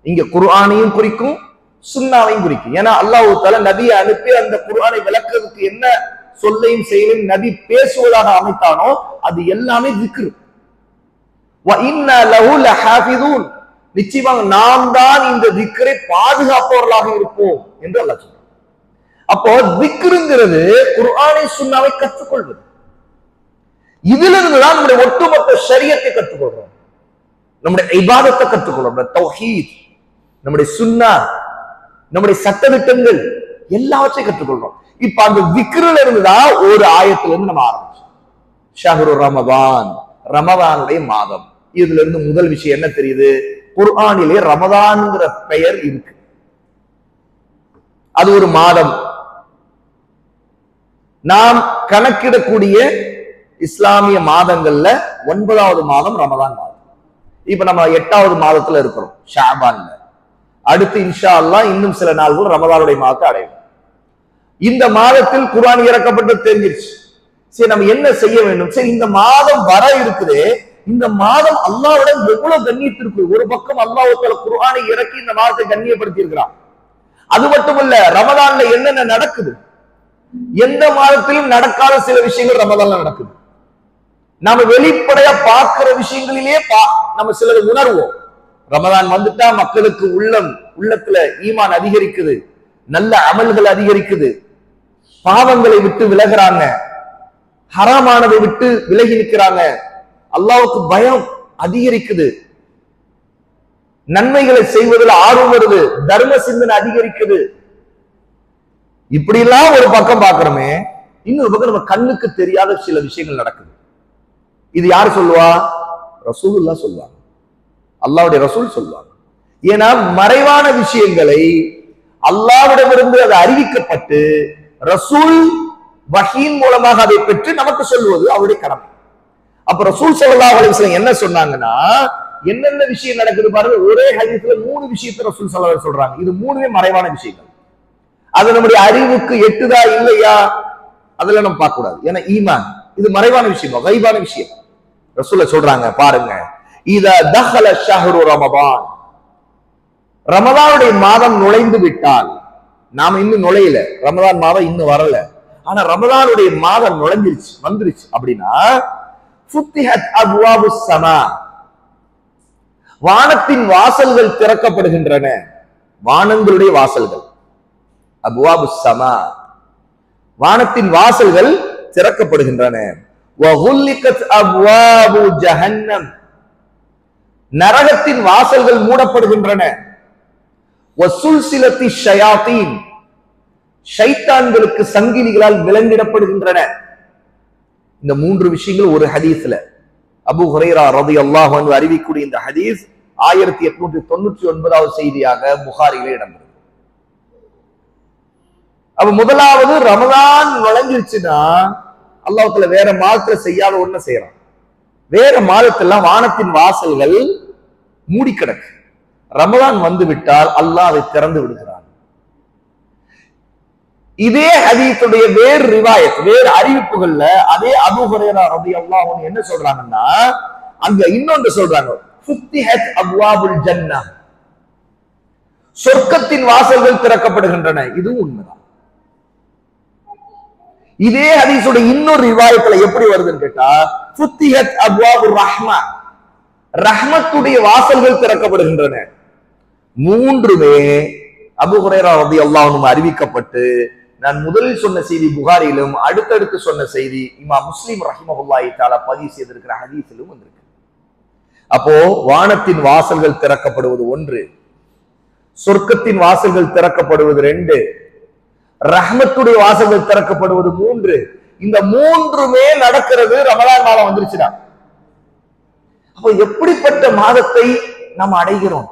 இங்க குர்ஆனையும் குறிக்கும், சுன்னாவையும் குறிக்கும். ஏன்னா அல்லாஹ் தஆலா நபியை அனுப்பி அந்த குர்ஆனை விளக்குறதுக்கு என்ன சொல்லையும் செயலையும் நபி பேசுவதாக அமைத்தானோ அது எல்லாமே திக்ர். வ இன்னா லஹு லஹாஃபிதூன், நிச்சயமாக நாம் தான் இந்த திக்ரை பாதுகாப்பவர்களாக இருப்போம் என்று அல்லாஹ் சொல்றார். அப்போ திக்ருங்கிறது குர்ஆனை சுன்னாவை கற்றுக்கொள்வது. இதுல இருந்துதான் நம்முடைய ஒட்டுமொத்த ஷரியத்தை கற்றுக்கொள்றோம், நம்முடைய இபாதத்தை கற்றுக்கொள்றோம், தௌஹீத், நம்முடைய சுன்னா, நம்முடைய சட்டதிட்டங்கள் எல்லாவற்றையும் கற்றுக்கொள்றோம். இப்ப அந்த திக்ருல இருந்துதான் ஒரு ஆயத்துல இருந்து நம்ம ஆரம்பிச்சோம். ஷஹ்ரு ரமதான், ரமதானுடைய மாதம். இதுல இருந்து முதல் விஷயம் என்ன தெரியுது? குர்ஆனிலே ரமதான்ங்கிற பெயர் இருக்கு. அது ஒரு மாதம். நாம் கணக்கிடக்கூடிய இஸ்லாமிய மாதங்கள்ல 9வது மாதம் ரமதான் மாதம். இப்ப நம்ம 8வது மாதத்துல இருக்கிறோம், ஷாபான்ல. அடுத்து இன்ஷா அல்லாஹ் இன்னும் சில நாள்கள் ரமதானுடைய மாதத்தை அடையும். இந்த மாதத்தில் குர்ஆன் இறக்கப்பட்டு தெரிஞ்சிருச்சு. சரி, நம்ம என்ன செய்ய வேண்டும்? சரி, இந்த மாதம் வர இருக்குது, இந்த மாதம் அல்லாஹ்விடம் எவ்வளவு கண்ணியத்திற்கு. ஒரு பக்கம் அல்லாஹ் தஆலா குர்ஆனை இறக்கி இந்த மாதத்தை கண்ணியப்படுத்தி இருக்கிறான். அது மட்டுமல்ல, ரமதான்ல என்னென்ன நடக்குது, எந்த மாதத்திலும் நடக்காத சில விஷயங்கள் ரமதான்ல நடக்குது. நாம வெளிப்படையா பார்க்கிற விஷயங்களிலே நம்ம சிலது உணர்வோம். ரமதான் வந்துட்டா மக்களுக்கு உள்ளத்துல ஈமான் அதிகரிக்குது, நல்ல அமல்கள் அதிகரிக்குது, பாவங்களை விட்டு விலகுறாங்க, ஹராமானதை விட்டு விலகி நிற்கிறாங்க, அல்லாஹ்வுக்கு பயம் அதிகரிக்குது, நன்மைகளை செய்வதில் ஆர்வம் வருது, தர்ம சிந்தனை அதிகரிக்குது. இப்படி எல்லாம் ஒரு பக்கம் பார்க்கிறோமே, இன்னொரு பக்கம் நம்ம கண்ணுக்கு தெரியாத சில விஷயங்கள் நடக்குது. இது யாரு சொல்லுவா? ரசூலுல்லாஹ் சொல்லுவாங்க, அல்லாஹ்வுடைய ரசூல் சொல்லுவாங்க. ஏன்னா மறைவான விஷயங்களை அல்லாஹ்விடமிருந்து அது அறிவிக்கப்பட்டு ரசூல் வஹீன் மூலமாக அதை பெற்று நமக்கு சொல்லுவது அவருடைய கடமை. அப்ப ரசூல் ஸல்லல்லாஹு அலைஹி வஸல்லம் என்ன சொன்னாங்கன்னா, என்னென்ன விஷயம் நடக்குது பாருங்க. ஒரே ஹதீஸ்ல 3 விஷயத்தை ரசூல் ஸல்லல்லாஹு அலைஹி வஸல்லம் சொல்றாங்க. இது 3மே மறைவான விஷயங்கள். அது நம்முடைய அறிவுக்கு எட்டுதா இல்லையா அதுல நம்ம பார்க்க கூடாது. ஏன்னா ஈமான் இது மறைவான விஷயம், கைபான விஷயம். ரசூலுல்லாஹ் சொல்றாங்க பாருங்க, இதா தஹல ஷஹ்ரு ரமதான், ரமதானுடைய மாதம் நுழைந்து விட்டால், நாம இன்னும் நுழையல, ரமதான் மாதம் இன்னும் வரல, ஆனா ரமதானுடைய மாதம் நுழைஞ்சிருச்சு, வந்துருச்சு அப்படின்னா, ஃபுத்திஹத் அப்வாபுஸ் ஸமா, வானத்தின் வாசல்கள் திறக்கப்படுகின்றன. வானங்களுடைய வாசல்கள், அப்வாபுஸ் ஸமா, வானத்தின் வாசல்கள் திறக்கப்படுகின்றன. வகுல்லிகத் அப்வாபு ஜஹன்னம், நரகத்தின் வாசல்கள் மூடப்படுகின்றன. வசுல்சிலத்தி ஷயாத்தீன், ஷைத்தான்களுக்கு சங்கிலிகளால் விலங்கிடப்படுகின்றன. இந்த 3 விஷயங்கள் ஒரு ஹதீஸ்ல அபூ ஹுரைரா ரலியல்லாஹு அன்ஹு அறிவிக்கக்கூடிய இந்த ஹதீஸ் 1899வது செய்தியாக புகாரியிலே இடம்பெறும். அப்ப முதலாவது ரமதான் நுழைஞ்சிருச்சுன்னா அல்லாஹ்வுல வேற மாதத்துல செய்யாத ஒண்ணு செய்யறான். வேற மாதத்தெல்லாம் வானத்தின் வாசல்கள் மூடி கிடக்கு. ரமதான் வந்து விட்டால் அல்லாஹ் அதை திறந்து விடுகிறான். இதே ஹதீஸுடைய வேறு ரிவாயத், வேறு அறிவிப்புகள்ல அதே அபூ ஹுரைரா ரலியல்லாஹு அன்ஹு என்ன சொல்றாங்கன்னா, அங்க இன்னொன்று சொல்றாங்க, ஃபுத்திஹத் அப்வாபுல் ஜன்னah, சொர்க்கத்தின் வாசல்கள் திறக்கப்படுகின்றன. இதுவும் உண்மைதான். இதே ஹதீஸுடைய இன்னொரு ரிவாயத்துல எப்படி வருதுன்னு கேட்டா, ஃபுத்திஹத் அப்வாபுர் ரஹ்மா, ரஹ்மத்துடைய வாசல்கள் திறக்கப்படுகின்றன. மூன்றுமே அபூ ஹுரைரா ரலியல்லாஹு அன்ஹு அறிவிக்கப்பட்டு, நான் முதலில் சொன்ன செய்தி புகாரியிலும் அடுத்தடுத்து சொன்ன செய்தி இமாம் முஸ்லிம் ரஹிமஹுல்லாஹி தஆலா பதிவு செய்திருக்கிற ஹதீஸிலும் வந்திருக்கு. அப்போ வானத்தின் வாசல்கள் திறக்கப்படுவது ஒன்று, சொர்க்கத்தின் வாசல்கள் திறக்கப்படுவது ரெண்டு, ரஹ்மத்துடைய வாசல்கள் திறக்கப்படுவது மூன்று. இந்த மூன்றுமே நடக்கிறது ரமலான் மாதம் வந்துருச்சுடா. அப்போ எப்படிப்பட்ட மாதத்தை நாம் அடைகிறோம்?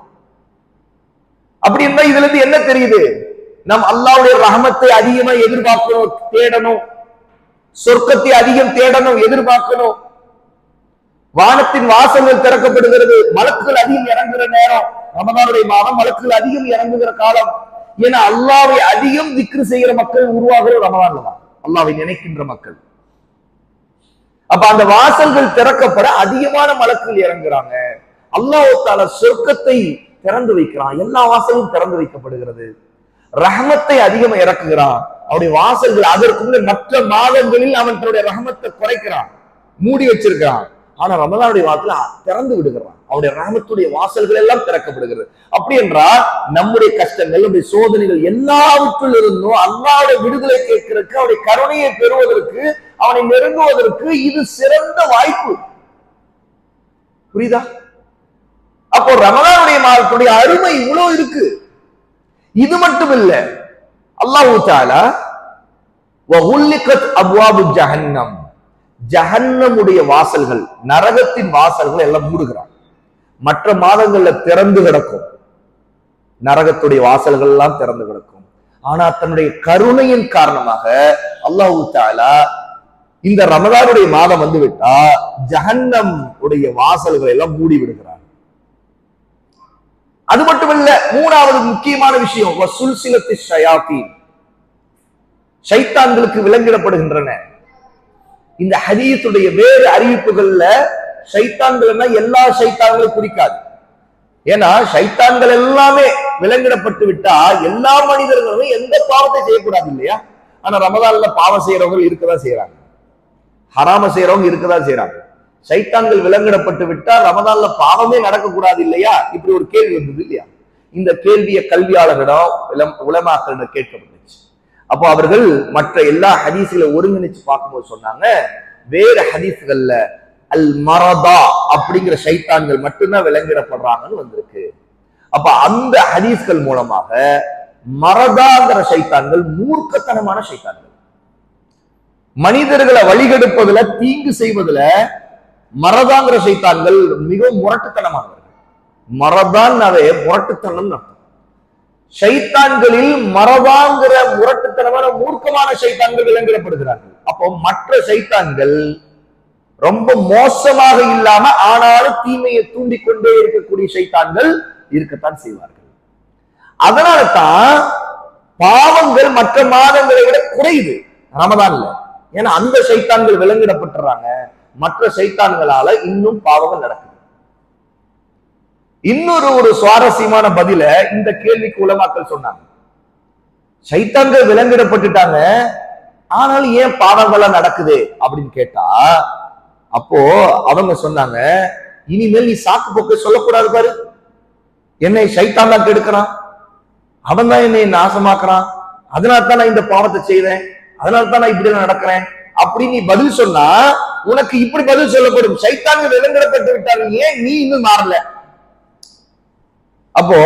அப்படி இருந்தா இதுல இருந்து என்ன தெரியுது? நம் அல்லாஹ்வுடைய ரஹமத்தை அதிகமா எதிர்பார்க்கணும், தேடணும், சொர்க்கத்தை அதிகம் தேடணும், எதிர்பார்க்கணும். வானத்தின் வாசல்கள் திறக்கப்படுகிறது, மலக்குகள் அதிகம் இறங்குகிற நேரம் ரமதானுடைய மாதம், மலக்குகள் அதிகம் இறங்குகிற காலம். ஏன்னா அல்லாஹ்வை அதிகம் திக்ர் செய்கிற மக்கள் உருவாகிற ரமதான்ல தான், அல்லாஹ்வை நினைக்கின்ற மக்கள். அப்ப அந்த வாசல்கள் திறக்கப்பட அதிகமான மலக்குகள் இறங்குறாங்க. அல்லாஹ் தஆலா சொர்க்கத்தை திறந்து வைக்கிறான், எல்லா வாசலும் திறந்து வைக்கப்படுகிறது. ரஹமத்தை அதிகமா இறக்குகிறான், அவருடைய வாசல்கள். அதற்கு முன்ன மற்ற மாதங்களில் அவன் தன்னுடைய ரஹமத்தை குறைக்கிறான், மூடி வச்சிருக்கிறான். ஆனா ரமதானுடைய வாசல திறந்து விடுகிறான், அவருடைய ரஹமத்துடைய வாசல்கள் எல்லாம் திறக்கப்படுகிறது. அப்படி என்றால் நம்முடைய கஷ்டங்கள், நம்முடைய சோதனைகள் எல்லாவற்றில் இருந்தும் அல்லாஹ்வுடைய விடுதலை கேட்கிறதுக்கு, அவருடைய கருணையை பெறுவதற்கு, அவனை நெருங்குவதற்கு இது சிறந்த வாய்ப்பு. புரியுதா? அப்போ ரமதானுடைய மாதத்துடைய அருமை இவ்வளவு இருக்கு. இது மட்டும் இல்ல, அல்லாஹ் தஆலா வஹுல்லிகத் அப்வாபு ஜஹன்னம், ஜஹன்னமுடைய வாசல்கள், நரகத்தின் வாசல்கள் எல்லாம் மூடுகிறான். மற்ற மாதங்கள்ல திறந்து கிடக்கும், நரகத்துடைய வாசல்கள் எல்லாம் திறந்து கிடக்கும். ஆனா தன்னுடைய கருணையின் காரணமாக அல்லாஹ் தஆலா இந்த ரமதானுடைய மாதம் வந்து விட்டா ஜஹன்னம் உடைய வாசல்களை எல்லாம் மூடி விடுகிறார். அது மட்டுமல்ல, மூணாவது முக்கியமான விஷயம், வசுல்சிலத்தி ஷயாத்தீன், ஷைத்தான்களுக்கு விலங்கிடப்படுகின்றன. இந்த ஹதீஸுடைய வேறு அறிவிப்புகள்ல ஷைத்தான்கள் எல்லா ஷைத்தான்களும் குறிக்காது. ஏன்னா ஷைத்தான்கள் எல்லாமே விலங்கிடப்பட்டு விட்டா எல்லா மனிதர்களும் எந்த பாவத்தை செய்யக்கூடாது இல்லையா? ஆனா ரமதான்ல பாவம் செய்யறவங்க இருக்கதான் செய்யறாங்க, ஹராம செய்யறவங்க இருக்கதான் செய்யறாங்க. சைத்தான்கள் விலங்கிடப்பட்டு விட்டா ரமதான்ல பாவமே நடக்கக்கூடாது இல்லையா? இப்படி ஒரு கேள்வி வந்தது இல்லையா? இந்த கேள்வியை கல்வியாளர்களிடம், உலமாக்களிடம் கேட்கப்பட்டுச்சு. அப்போ அவர்கள் மற்ற எல்லா ஹதீஸ்களை ஒருங்கிணைச்சு பார்க்கும்போது சொன்னாங்க, வேற ஹதீஸ்கள்ல அல் மரதா அப்படிங்கிற ஷைத்தான்கள் மட்டும்தான் விலங்கிடப்படுறாங்கன்னு வந்திருக்கு. அப்ப அந்த ஹதீஸ்கள் மூலமாக மரதாங்கிற ஷைத்தான்கள் மூர்க்கத்தனமான ஷைத்தான்கள், மனிதர்களை வழிகெடுப்பதுல, தீங்கு செய்வதுல மரதாங்கிற ஷைத்தான்கள் மிகவும் முரட்டுத்தனமானவர்கள். மரதான்னாவே முரட்டுத்தனம் அர்த்தம். ஷைத்தான்களில் மரதாங்கிற முரட்டுத்தனமான மூர்க்கமான ஷைத்தான்கள் விலங்கிடப்படுகிறார்கள். அப்போ மற்ற ஷைத்தான்கள் ரொம்ப மோசமாக இல்லாம ஆனாலும் தீமையை தூண்டிக்கொண்டே இருக்கக்கூடிய ஷைத்தான்கள் இருக்கத்தான் செய்வார்கள். அதனால தான் பாவங்கள் மற்ற மாதங்களை விட குறையுது ரமதான்ல. ஏன்னா அந்த ஷைத்தான்கள் விலங்கிடப்பட்டுறாங்க, மற்ற ஷைத்தான்களால இன்னும் பாவங்கள் நடக்குது. இன்னொரு சுவாரஸ்யமான பதில இந்த கேள்விக்கு உலமாக்கள் சொன்னாங்க. ஷைத்தான்கள் விலங்கிடப்பட்டுட்டாங்க, ஆனாலும் ஏன் பாவங்கள்லாம் நடக்குது அப்படின்னு கேட்டா, அப்போ அவங்க சொன்னாங்க, இனிமேல் நீ சாக்கு போக்கு சொல்லக்கூடாது பாரு, என்னை ஷைத்தான் தான் கெடுக்கிறான், அவன் தான் என்னை நாசமாக்குறான், அதனால தான் நான் இந்த பாவத்தை செய்தேன், அதனால தான் நான் இப்படி நடக்கிறேன் அப்படின்னு நீ பதில் சொன்னா உனக்கு இப்படி பதில் சொல்லப்படும், ஷைத்தான்கள் விலங்கிடப்பட்டு விட்டாங்க, ஏன் நீ இன்னும் மாறல? அப்போ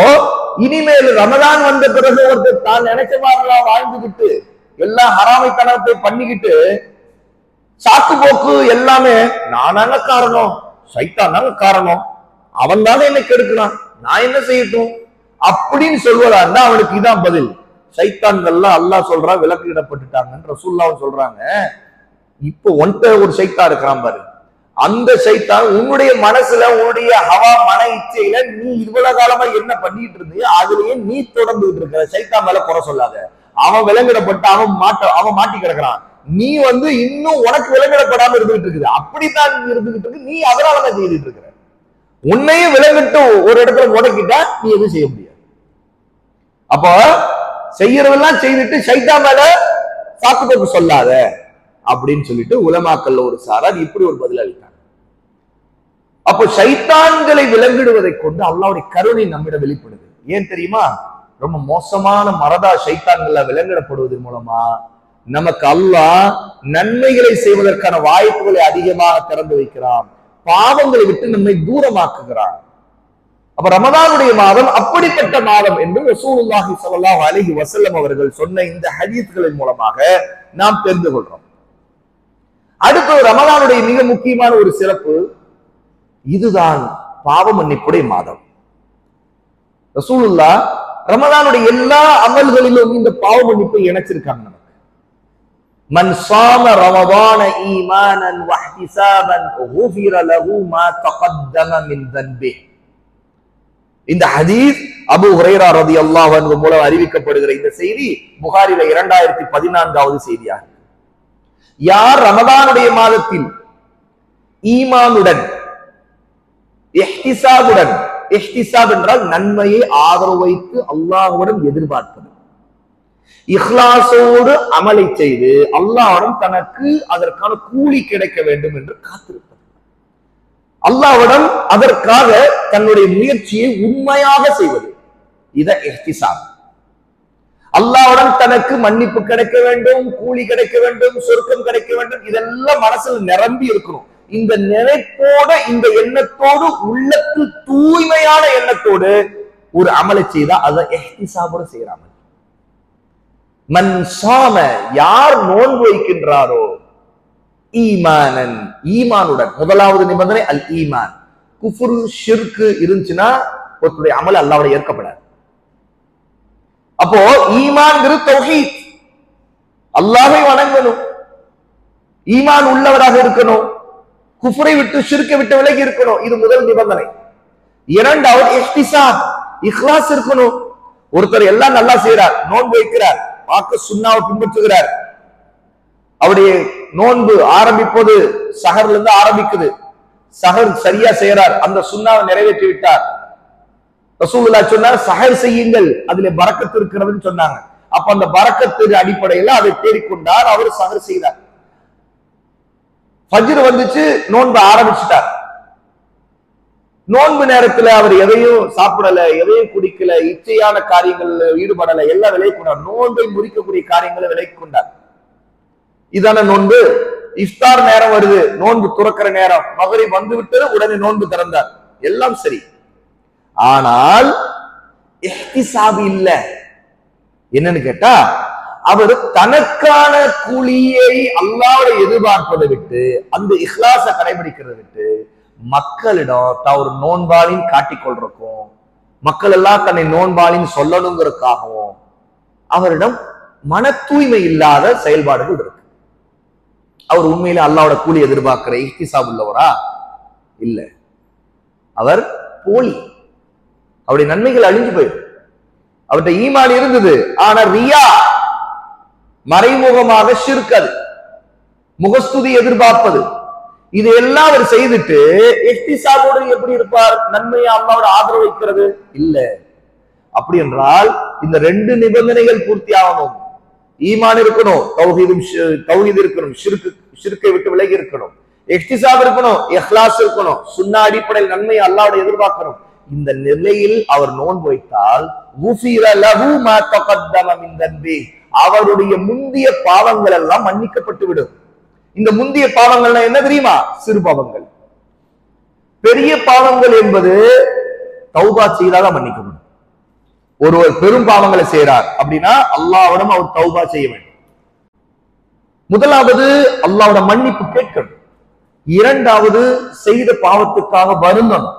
இனிமேல் ரமதான் வந்த பிறகு ஒருத்தர் தான் நினைச்ச மாதிரிலாம் வாழ்ந்துகிட்டு எல்லா ஹராமைத்தனத்தை பண்ணிக்கிட்டு சாக்கு போக்கு எல்லாமே நானாங்க காரணம், ஷைத்தானாங்க காரணம், அவன் தானே என்னை கெடுக்கிறான், நான் என்ன செய்யட்டும் அப்படின்னு சொல்வதா இருந்தா அவனுக்கு இதான் பதில், சைத்தான்கள்லாம் அல்லாஹ் சொல்றா விலக்கு இடப்பட்டுட்டாங்கன்னு ரசூலுல்லாஹ் சொல்றாங்க. இப்போ ஒன்ட்ட ஒரு சைத்தான் இருக்கிறான் பாரு, அந்த சைத்தான் உன்னுடைய மனசுல உன்னுடைய ஹவா மன இச்சையில நீ இவ்வளவு காலமா என்ன பண்ணிட்டு இருந்தியோ அதுலயே நீ தொடர்ந்துட்டு இருக்கிற. சைத்தான் மேல குறை சொல்லாத. அவன் விலங்கிடப்பட்டு அவன் மாட்டி கிடக்குறான். நீ இன்னும் உனக்கு விலங்கிடப்படாம இருந்துகிட்டு இருக்குது. அப்படித்தான் இருந்துகிட்டு இருக்கு. நீ அதனாலதான் செய்துட்டு இருக்கிற. உன்னையும் விலங்கிட்டு ஒரு இடத்துல முடக்கிட்டா நீ எதுவும் செய்ய முடியாது. அப்போ செய்யறதெல்லாம் செய்துட்டு சைத்தான் மேல சாக்குப்போக்கு சொல்லாத அப்படின்னு சொல்லிட்டு உலமாக்கல்ல ஒரு சாரார் இப்படி ஒரு பதில் அளித்தாங்க. அப்போ சைத்தான்களை விலங்கிடுவதை கொண்டு அல்லாஹ்வுடைய கருணை நம்மிடம் வெளிப்படுது. ஏன் தெரியுமா? ரொம்ப மோசமான மரதா சைத்தான்கள விலங்கிடப்படுவதன் மூலமா நமக்கு அல்லாஹ் நன்மைகளை செய்வதற்கான வாய்ப்புகளை அதிகமாக திறந்து வைக்கிறான். பாவங்களை விட்டு நம்மை தூரமாக்குகிறான். அப்ப ரமதானுடைய மாதம் அப்படிப்பட்ட மாதம் என்று ரசூலுல்லாஹி ஸல்லல்லாஹு அலைஹி வஸல்லம் அவர்கள் சொன்ன இந்த ஹதீஸ்களின் மூலமாக நாம் தெரிந்து கொள்றோம். அடுத்து ரமதானுடைய மிக முக்கியமான ஒரு சிறப்பு, இதுதான் பாவ மன்னிப்புடைய மாதம். ரசூலுல்லாஹ் ரமதானுடைய எல்லா அமல்களிலும் இந்த பாவ மன்னிப்பை இணைச்சிருக்காங்க. நமக்கு மன் ஸாம ரமதான ஈமானன் வஹ்திஸாபன் குஃபிர லஹு மா தகத்தம மின் தன்பிஹி. இந்த ஹதீஸ் அபூ ஹுரைரா ரலியல்லாஹு அன்ஹு மூலம் அறிவிக்கப்படுகிற இந்த செய்தி புகாரில 2014வது செய்தியாகும். யார் ரமதானுடைய மாதத்தில் ஈமானுடன் இஹ்திசாபுடன், இஹ்திசாப் என்றால் நன்மையை ஆதரவு வைத்து அல்லாஹ்விடம் எதிர்பார்ப்பது, இஹ்லாஸோடு அமலை செய்து அல்லாஹ்விடம் தனக்கு அதற்கான கூலி கிடைக்க வேண்டும் என்று காத்திருப்பது, அல்லாஹ்விடம் அதற்காக தன்னுடைய முயற்சியை உண்மையாக செய்வது, இத இஹ்திசாப். அல்லாஹ்விடம் தனக்கு மன்னிப்பு கிடைக்க வேண்டும், கூலி கிடைக்க வேண்டும், சொர்க்கம் கிடைக்க வேண்டும், இதெல்லாம் மனசுல நிரம்பி இருக்கணும். இந்த நினைப்போட, இந்த எண்ணத்தோடு, உள்ளத்தில் தூய்மையான எண்ணத்தோடு ஒரு அமலை செய்தா அதை இஹ்திசாபோட செய்யறாங்க. மன் ஸாம, யார் நோன்பு வைக்கின்றாரோ, ஈமானன், ஈமானுடன். முதலாவது நிபந்தனை அல் ஈமான். குஃப்ரு ஷிர்க் இருந்துச்சுன்னா ஒருத்தருடைய அமல் அல்லாஹ்வோட ஏற்கப்படாது. அப்போ ஈமான்ங்கிறது தௌஹீத், அல்லாஹ்வை வணங்கணும், ஈமான் உள்ளவராக இருக்கணும், குஃப்ரை விட்டு ஷிர்க்கை விட்டு விலகி இருக்கணும். இது முதல் நிபந்தனை. இரண்டாவது இஹ்திசாப், இஹ்லாஸ் இருக்கணும். ஒருத்தர் எல்லாம் நல்லா செய்யறார், நோன்பு வைக்கிறார், வாக்கு சுன்னாவை பின்பற்றுகிறார், அவருடைய நோன்பு ஆரம்பிப்பது சஹர்ல இருந்து ஆரம்பிக்குது, சஹர் சரியா செய்யறார், அந்த சுன்னாவை நிறைவேற்றி விட்டார். ரசூலுல்லாஹ் சொன்னார் சஹர் செய்யுங்கள், அதிலே பரக்கத்து இருக்கிறதுன்னு சொன்னாங்க. அப்ப அந்த பரக்கத்து அடிப்படையில் அதை தேடிக்கொண்டார், அவர் சஹர் செய்தார். ஃபஜ்ர் வந்துச்சு, நோன்பு ஆரம்பிச்சுட்டார். நோன்பு நேரத்துல அவர் எதையும் சாப்பிடல, எதையும் குடிக்கல, இச்சையான காரியங்கள்ல ஈடுபடல, எல்லாம் விலகி கொண்டார். நோன்பை முறிக்கக்கூடிய காரியங்களை விலகி கொண்டார். இதான நோன்பு. இஃப்தார் நேரம் வருது, நோன்பு துறக்கிற நேரம், மகரிப் வந்து விட்டது, உடனே நோன்பு திறந்தார், எல்லாம் சரி. ஆனால் இஹ்திசாப் இல்ல. என்னன்னு கேட்டா, அவர் தனக்கான கூலியை அல்லாஹ்வை எதிர்பார்ப்பதை விட்டு, அந்த இஹ்லாஸை கடைபிடிக்கிறதை விட்டு, மக்களிடம் ஒரு நோன்பாளின் காட்டிக்கொள்றக்கும், மக்கள் எல்லாம் தன்னை நோன்பாளின் சொல்லணுங்கிறதுக்காகவும் அவரிடம் மன தூய்மை இல்லாத செயல்பாடுகள் இருக்கு. அவர் உண்மையில அல்லாஹ்வோட கூலி எதிர்பார்க்கிற இஹ்திசாப் உள்ளவரா? இல்ல, அவர் போலி. அவருடைய நன்மைகள் அழிஞ்சு போயிடும். அவருடைய ஈமான் இருந்தது, ஆனா ரியா, மறைமுகமாக ஷிர்க், அது முகஸ்துதி எதிர்பார்ப்பது, இதையெல்லாம் அவர் செய்துட்டு இஹ்திசாபோடு எப்படி இருப்பார்? நன்மையை அல்லாஹ்வோட ஆதரவு வைக்கிறது இல்ல. அப்படி என்றால் இந்த ரெண்டு நிபந்தனைகள் பூர்த்தி ஆகணும். ஈமான் இருக்கணும், தௌஹீத் இருக்கணும், ஷிர்க்கை விட்டு விலகி இருக்கணும், இஹ்திசாப் இருக்கணும், இஹ்லாஸ் இருக்கணும், சுன்னா அடிப்படையில் நன்மையை அல்லாஹ்வோட எதிர்பார்க்கணும். இந்த நிலையில் அவர் நோன்பு வைத்தால் அவருடைய முந்திய பாவங்கள் எல்லாம் மன்னிக்கப்பட்டு விடும். இந்த முந்திய பாவங்கள்னா என்ன தெரியுமா? சிறு பாவங்கள். பெரிய பாவங்கள் என்பது தௌபா செய்தாதான் மன்னிக்கப்படும். ஒருவர் பெரும் பாவங்களை செய்யறார் அப்படின்னா அல்லாஹ்விடம் அவர் தௌபா செய்ய வேண்டும். முதலாவது அல்லாஹ்வோட மன்னிப்பு கேட்கணும். இரண்டாவது செய்த பாவத்துக்காக வருந்தணும்.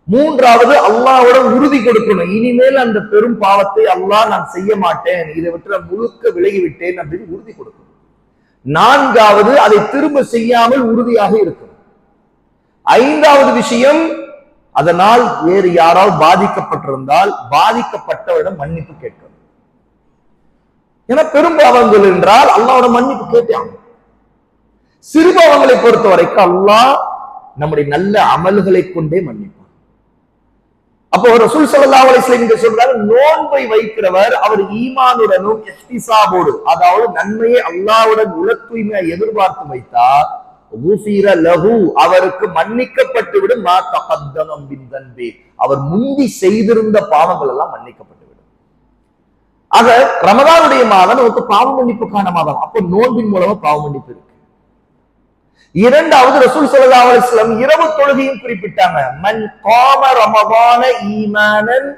மூன்றாவது அல்லாஹ்வுடன் உறுதி கொடுக்கணும், இனிமேல் அந்த பெரும் பாவத்தை அல்லாஹ் நான் செய்ய மாட்டேன், இதை விட்டு நான் முழுக்க விலகி விட்டேன் அப்படின்னு உறுதி கொடுக்கணும். நான்காவது அதை திரும்ப செய்யாமல் உறுதியாக இருக்கணும். ஐந்தாவது விஷயம், அதனால் வேறு யாரால் பாதிக்கப்பட்டிருந்தால் பாதிக்கப்பட்டவரிடம் மன்னிப்பு கேட்கணும். ஏன்னா பெரும்பாவங்கள் என்றால் அல்லாஹ்வோட மன்னிப்பு கேட்டாங்க. சிறுபாவங்களை பொறுத்த வரைக்கும் அல்லாஹ் நம்முடைய நல்ல அமல்களை கொண்டே மன்னிப்பான். அப்போ ரசூல் ஸல்லல்லாஹு அலைஹி வஸல்லம் இங்க சொல்றாரு, நோன்பை வைக்கிறவர் அவர் ஈமானுடனும் இஹ்திசாபோடு, அதாவது நன்மையை அல்லாஹ்வுடன் உள தூய்மையை எதிர்பார்த்து வைத்தார், அவருக்கு மன்னிக்கப்பட்டு விடும், அவர் முந்தி செய்திருந்த பாவங்கள் எல்லாம் மன்னிக்கப்பட்டு விடும். ஆக ரமதானுடைய மாதம் நமக்கு பாவ மன்னிப்புக்கான மாதம். அப்போ நோன்பின் மூலமா பாவ மன்னிப்பு இருக்கு. இரண்டாவது, ரசூல் ஸல்லல்லாஹு அலைஹி வஸல்லம் இரவு தொழுகையும் குறிப்பிட்டாங்க. மன் காம ரமதான ஈமானன்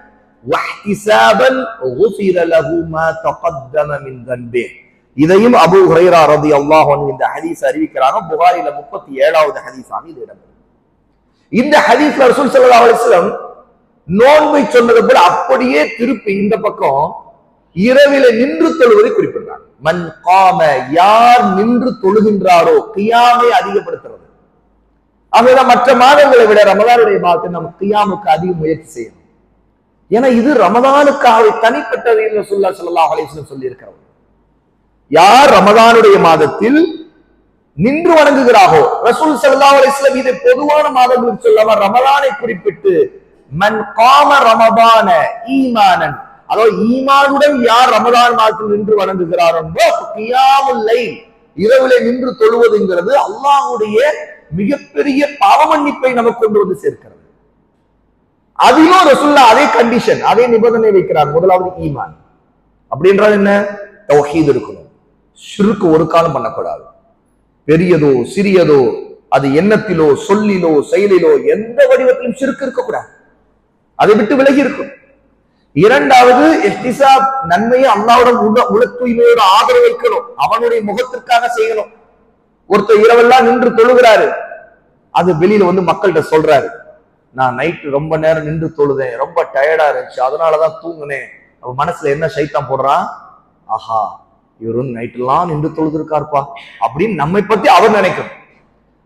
வஹ்திசாபன் குஃபிர லஹு மா தகத்தம மின் தன்பிஹ். இதையும் அபூ ஹுரைரா ரலியல்லாஹு அன்ஹு இந்த ஹதீஸ் அறிவிக்கிறாங்க. புகாரில 37வது ஹதீஸாக இது இடம்பெறும். இந்த ஹதீஸ்ல ரசூல் ஸல்லல்லாஹு அலைஹி வஸல்லம் நோன்பை சொன்னது போல அப்படியே திருப்பி இந்த பக்கம் இரவில நின்று தொழுவதை குறிப்பிடுறாங்க. மன் காம, யார் நின்று தொழுகின்றாரோ, கியாமை அதிகப்படுத்துறது. ஆகவே மற்ற மாதங்களை விட ரமதானுடைய மாதத்தை நம்ம கியாமுக்கு அதிக முயற்சி செய்யணும். ஏன்னா இது ரமதானுக்காக தனிப்பட்டது ரசூலுல்லாஹி ஸல்லல்லாஹு அலைஹி வஸல்லம் சொல்லி இருக்கிறார். யார் ரமதானுடைய மாதத்தில் நின்று வணங்குகிறாரோ, ரசூல் ஸல்லல்லாஹு அலைஹி வஸல்லம் இதை பொதுவான மாதங்களுக்கு சொல்லாம ரமதானை குறிப்பிட்டு மன் காம ரமதான ஈமானன், அதாவது ஈமானுடன் யார் ரமதான் மாதத்தில் நின்று வணங்குகிறாரோ, கியாமுல் லைல், இரவிலே நின்று தொழுவதுங்கிறது அல்லாஹ்வுடைய மிகப்பெரிய பாவ மன்னிப்பை நமக்கு கொண்டு வந்து சேர்க்கிறது. அதிலும் ரசூலுல்லாஹ் அதே கண்டிஷன், அதே நிபந்தனை வைக்கிறார். முதலாவது ஈமான் அப்படின்றது என்ன? தௌஹீத் இருக்கணும். ஷிர்க் ஒரு காலம் பண்ணக்கூடாது. பெரியதோ சிறியதோ, அது எண்ணத்திலோ சொல்லிலோ செயலிலோ எந்த வடிவத்திலும் ஷிர்க் இருக்கக்கூடாது. அதை விட்டு விலகி இருக்கும். இரண்டாவது இஹ்திசாப், நன்மையை அல்லாஹ்வுடன் உள தூய்மையோடு ஆதரவு வைக்கணும், அவனுடைய முகத்திற்காக செய்யணும். ஒருத்தர் இரவெல்லாம் நின்று தொழுகிறாரு, அது வெளியில வந்து மக்கள்கிட்ட சொல்றாரு, நான் நைட்டு ரொம்ப நேரம் நின்று தொழுதேன், ரொம்ப டயர்டா இருந்துச்சு, அதனாலதான் தூங்குனேன். அவன் மனசுல என்ன சைத்தான் போடுறான், ஆஹா இவரும் நைட்டெல்லாம் நின்று தொழுதுருக்காருப்பா அப்படின்னு நம்மை பத்தி அவர் நினைக்கணும்.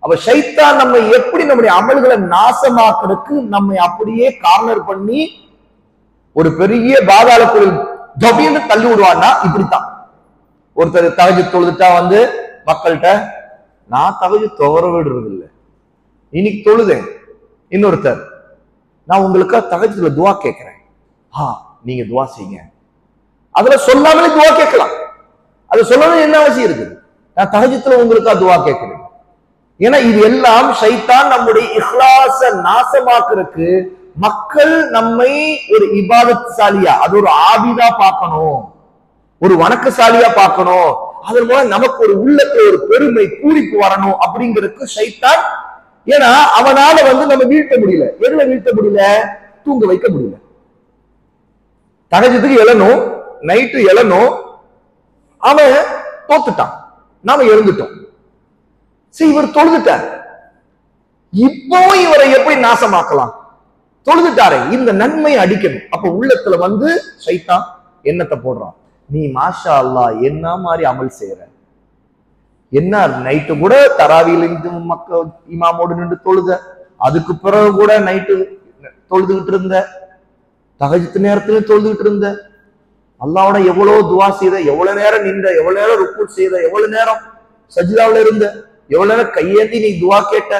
அப்ப ஷைத்தான் நம்ம எப்படி நம்முடைய அமல்களை நாசமாக்குறதுக்கு நம்மை அப்படியே கார்னர் பண்ணி ஒரு பெரிய பாதாளக்குள் ஜபின்னு தள்ளி விடுவான்னா இப்படித்தான். ஒருத்தர் தஹஜ்ஜுத் தொழுதுட்டா வந்து மக்கள்கிட்ட, நான் தஹஜ்ஜுத் தொழ விடுறது இல்லை, இன்னைக்கு தொழுதேன். இன்னொருத்தர், நான் உங்களுக்கு தஹஜ்ஜுத்ல துவா கேட்கிறேன், நீங்க துவா செய்யுங்க. அதுல சொல்லாமலே துவா கேட்கலாம். அது சொல்லணும் என்ன அவசியம் இருக்குது? நான் தஹஜ்ஜுத்ல உங்களுக்கா துவா கேட்கிறேன். ஏன்னா இது எல்லாம் ஷைத்தான் நம்முடைய இஹ்லாஸ நாசமாக்குறதுக்கு, மக்கள் நம்மை ஒரு இபாதத்சாலியா, அது ஒரு ஆபிதா பார்க்கணும், ஒரு வணக்கசாலியா பார்க்கணும், அதன் மூலம் நமக்கு ஒரு உள்ளத்துல ஒரு பெருமை பூரிப்பு வரணும் அப்படிங்கிறதுக்கு ஷைத்தான். ஏன்னா அவனால வந்து நம்ம வீழ்த்த முடியல. எதுல வீழ்த்த முடியல? தூங்க வைக்க முடியல. தஹஜ்ஜுதுக்கு எழணும், நைட்டு எழணும், அவன் தோத்துட்டான், நாம எழுந்துட்டோம். சரி, இவர் தொழுதுட்டார், இப்போ இவரை எப்படி நாசமாக்கலாம்? தொழுதுட்டாரே, இந்த நன்மை அடிக்கணும். அப்ப உள்ளத்துல வந்து ஷைத்தான் எண்ணத்தை போடுறான், நீ மாஷா அல்லாஹ் என்ன மாதிரி அமல் செய்யற, என்ன நைட்டு கூட தராவியிலிருந்து மக்கள் இமாமோடு நின்று தொழுத, அதுக்கு பிறகு கூட நைட்டு தொழுதுகிட்டு இருந்த, தஹஜ்ஜுத் நேரத்துல தொழுதுகிட்டு இருந்த, அல்லாஹ்வோட எவ்வளவு துவா செய்த, எவ்வளவு நேரம் நின்ற, எவ்வளவு நேரம் ருக்கு செய்த, எவ்வளவு நேரம் சஜ்தாவுல இருந்த, எவ்வளவு நேரம் கையேந்தி நீ துவா கேட்ட.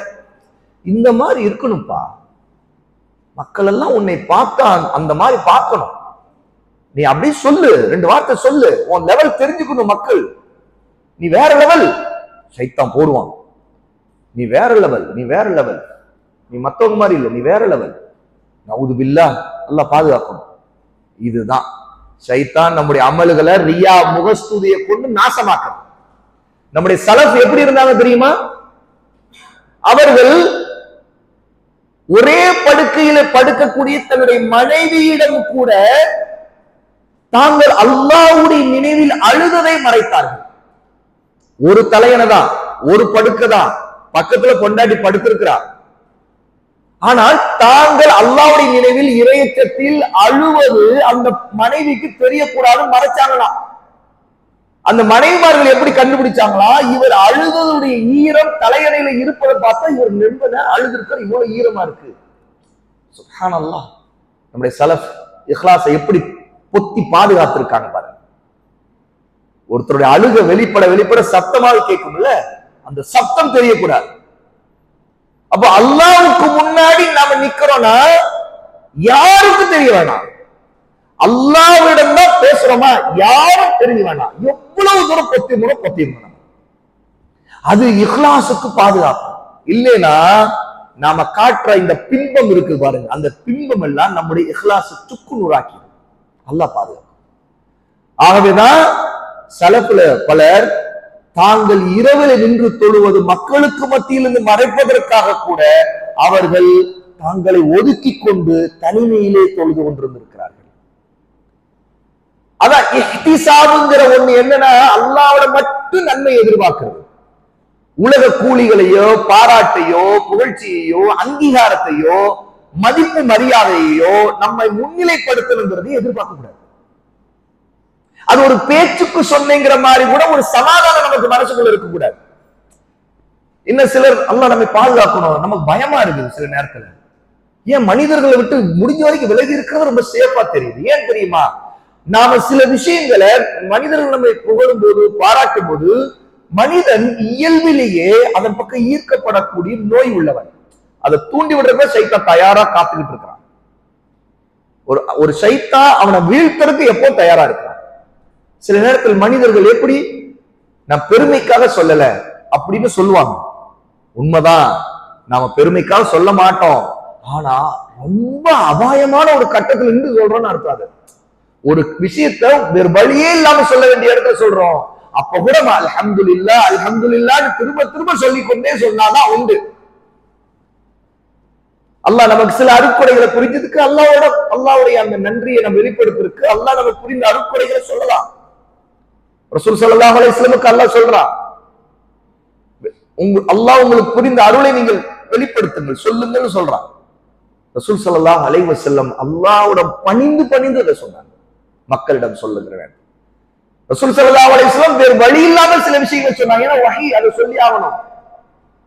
இந்த மாதிரி இருக்கணும்ப்பா. மக்கள் எல்லாம் உன்னை பார்த்தா அந்த மாதிரி பார்க்கணும். நீ அப்படி சொல்லு, ரெண்டு வார்த்தை சொல்லு, உன் லெவல் தெரிஞ்சுக்கணும் மக்கள். நீ வேற லெவல், சைத்தான் போடுவான். நீ வேற லெவல், நீ வேற லெவல், நீ மத்தவங்க மாதிரி இல்லை, நீ வேற லெவல். நவுது பில்லாஹ், அல்லாஹ் பாதுகாக்கணும். இதுதான் ஷைத்தான் நம்முடைய அமல்களை ரியா முகஸ்துதியை கொண்டு நாசமாக்கணும். நம்முடைய சலஃப் எப்படி இருந்தாங்க தெரியுமா? அவர்கள் ஒரே படுக்கையில படுக்கக்கூடிய தன்னுடைய மனைவியிடம் கூட தாங்கள் அல்லாஹ்வுடைய நினைவில் அழுததை மறைத்தார்கள். ஒரு தலையணை தான், ஒரு படுக்கை தான், பக்கத்துல பொண்டாட்டி படுத்திருக்கிறா, ஆனால் தாங்கள் அல்லாஹ்வுடைய நினைவில் இறையச்சத்தில் அழுவது அந்த மனைவிக்கு தெரியக்கூடாது மறைச்சாங்களாம். அந்த மனைவிமார்கள் எப்படி கண்டுபிடிச்சாங்களா, இவர் அழுததுடைய ஈரம் தலையணையில இருப்பதை பார்த்தா இவர் நெம்பன அழுதுருக்கிற இவ்வளவு ஈரமா இருக்கு. சுப்ஹானல்லாஹ். நம்முடைய சலஃப் இஹ்லாஸை எப்படி பொத்தி பாதுகாத்திருக்காங்க பாருங்க. ஒருத்தருடைய அழுக வெளிப்பட சத்தமாக கேட்கும்ல, அந்த சத்தம் தெரியக்கூடாது. அப்ப அல்லாஹ்வுக்கு முன்னாடி நாம நிக்கிறோம்னா யாருக்கும் தெரிய வேணாம், அல்லாஹ்விடம் தான் பேசுறோமா யாரும் தெரிய வேணாம். எவ்வளவு தூரம் பொத்திடணும். அது இஹ்லாஸுக்கு பாதுகாப்பு. இல்லைன்னா நாம காட்டுற இந்த பின்பம் இருக்கு பாருங்க, அந்த பின்பம் எல்லாம் நம்முடைய இஹ்லாஸை சுக்கு நூறாக்கி அல்லாஹ் பாதுகாப்பு. ஆகவேதான் சலஃப்ல பலர் தாங்கள் இரவில் நின்று தொழுவது மக்களுக்கு மத்தியிலிருந்து மறைப்பதற்காக கூட அவர்கள் தாங்களை ஒதுக்கி கொண்டு தனிமையிலே தொழுது கொண்டிருந்திருக்கிறார்கள். அதான் இஹ்திசாபுங்கிற ஒண்ணு என்னன்னா, அல்லாஹ்வோட மட்டும் நன்மை எதிர்பார்க்கிறது. உலக கூலிகளையோ பாராட்டையோ புகழ்ச்சியையோ அங்கீகாரத்தையோ மதிப்பு மரியாதையோ நம்மை முன்னிலைப்படுத்தணுங்கிறது எதிர்பார்க்க கூடாது. அது ஒரு பேச்சுக்கு சொன்னேங்கிற மாதிரி கூட ஒரு சமாதானம் நமக்கு மனசுக்குள்ள இருக்க கூடாது. இன்னும் சிலர் அல்லாஹ் நம்மை பாதுகாக்கணும், நமக்கு பயமா இருக்குது சில நேரத்துல. ஏன் மனிதர்களை விட்டு முடிஞ்ச வரைக்கும் விலகி இருக்கிறது ரொம்ப சேஃபா தெரியுது. ஏன் தெரியுமா, நாம சில விஷயங்களை மனிதர்கள் நம்மை புகழும் போது பாராட்டும் போது மனிதன் இயல்பிலேயே அதன் பக்கம் ஈர்க்கப்படக்கூடிய நோய் உள்ளவன். அதை தூண்டி விடுறப்ப சைத்தான் தயாரா காத்துக்கிட்டு இருக்கிறான். ஒரு சைத்தான் அவனை வீழ்த்தறதுக்கு எப்போ தயாரா இருக்கிறான். சில நேரத்தில் மனிதர்கள் எப்படி, நான் பெருமைக்காக சொல்லல அப்படின்னு சொல்லுவாங்க. உண்மைதான், நாம பெருமைக்காக சொல்ல மாட்டோம். ஆனா ரொம்ப அபாயமான ஒரு கட்டத்தில் இருந்து சொல்றோம்னு அர்த்தம். ஒரு விஷயத்தை வேறு வழியே இல்லாம சொல்ல வேண்டிய இடத்துல சொல்றோம். அப்ப கூட அல்ஹம்துலில்லாஹ் அல்ஹம்துலில்லாஹ்னு திரும்ப சொல்லிக்கொண்டே சொன்னாதான் உண்டு. அல்லாஹ் நமக்கு சில அருட்கொடைகளை புரிஞ்சதுக்கு அல்லாஹ்வுடைய அந்த நன்றியை நம்ம வெளிப்படுத்திருக்கு. அல்லாஹ் நமக்கு புரிந்த அருட்கொடைகளை சொல்லலாம். ரசூல் ஸல்லல்லாஹு அலைஹி வஸல்லம் அல்லாஹ் சொல்றான், அல்லாஹ் உங்களுக்கு புரிந்த அருளை நீங்கள் வெளிப்படுத்துங்கள், சொல்லுங்கள்னு சொல்றான். ரசூல் ஸல்லல்லாஹு அலைஹி வஸல்லம் அல்லாஹ்வுடன் பணிந்து அதை சொன்னாங்க, மக்களிடம் சொல்லுகிறேன். ரசூல் ஸல்லல்லாஹு அலைஹி வஸல்லம் வேறு வழி இல்லாமல் சில விஷயங்கள் சொன்னாங்க. ஏன்னா வஹி, அதை சொல்லி ஆகணும்.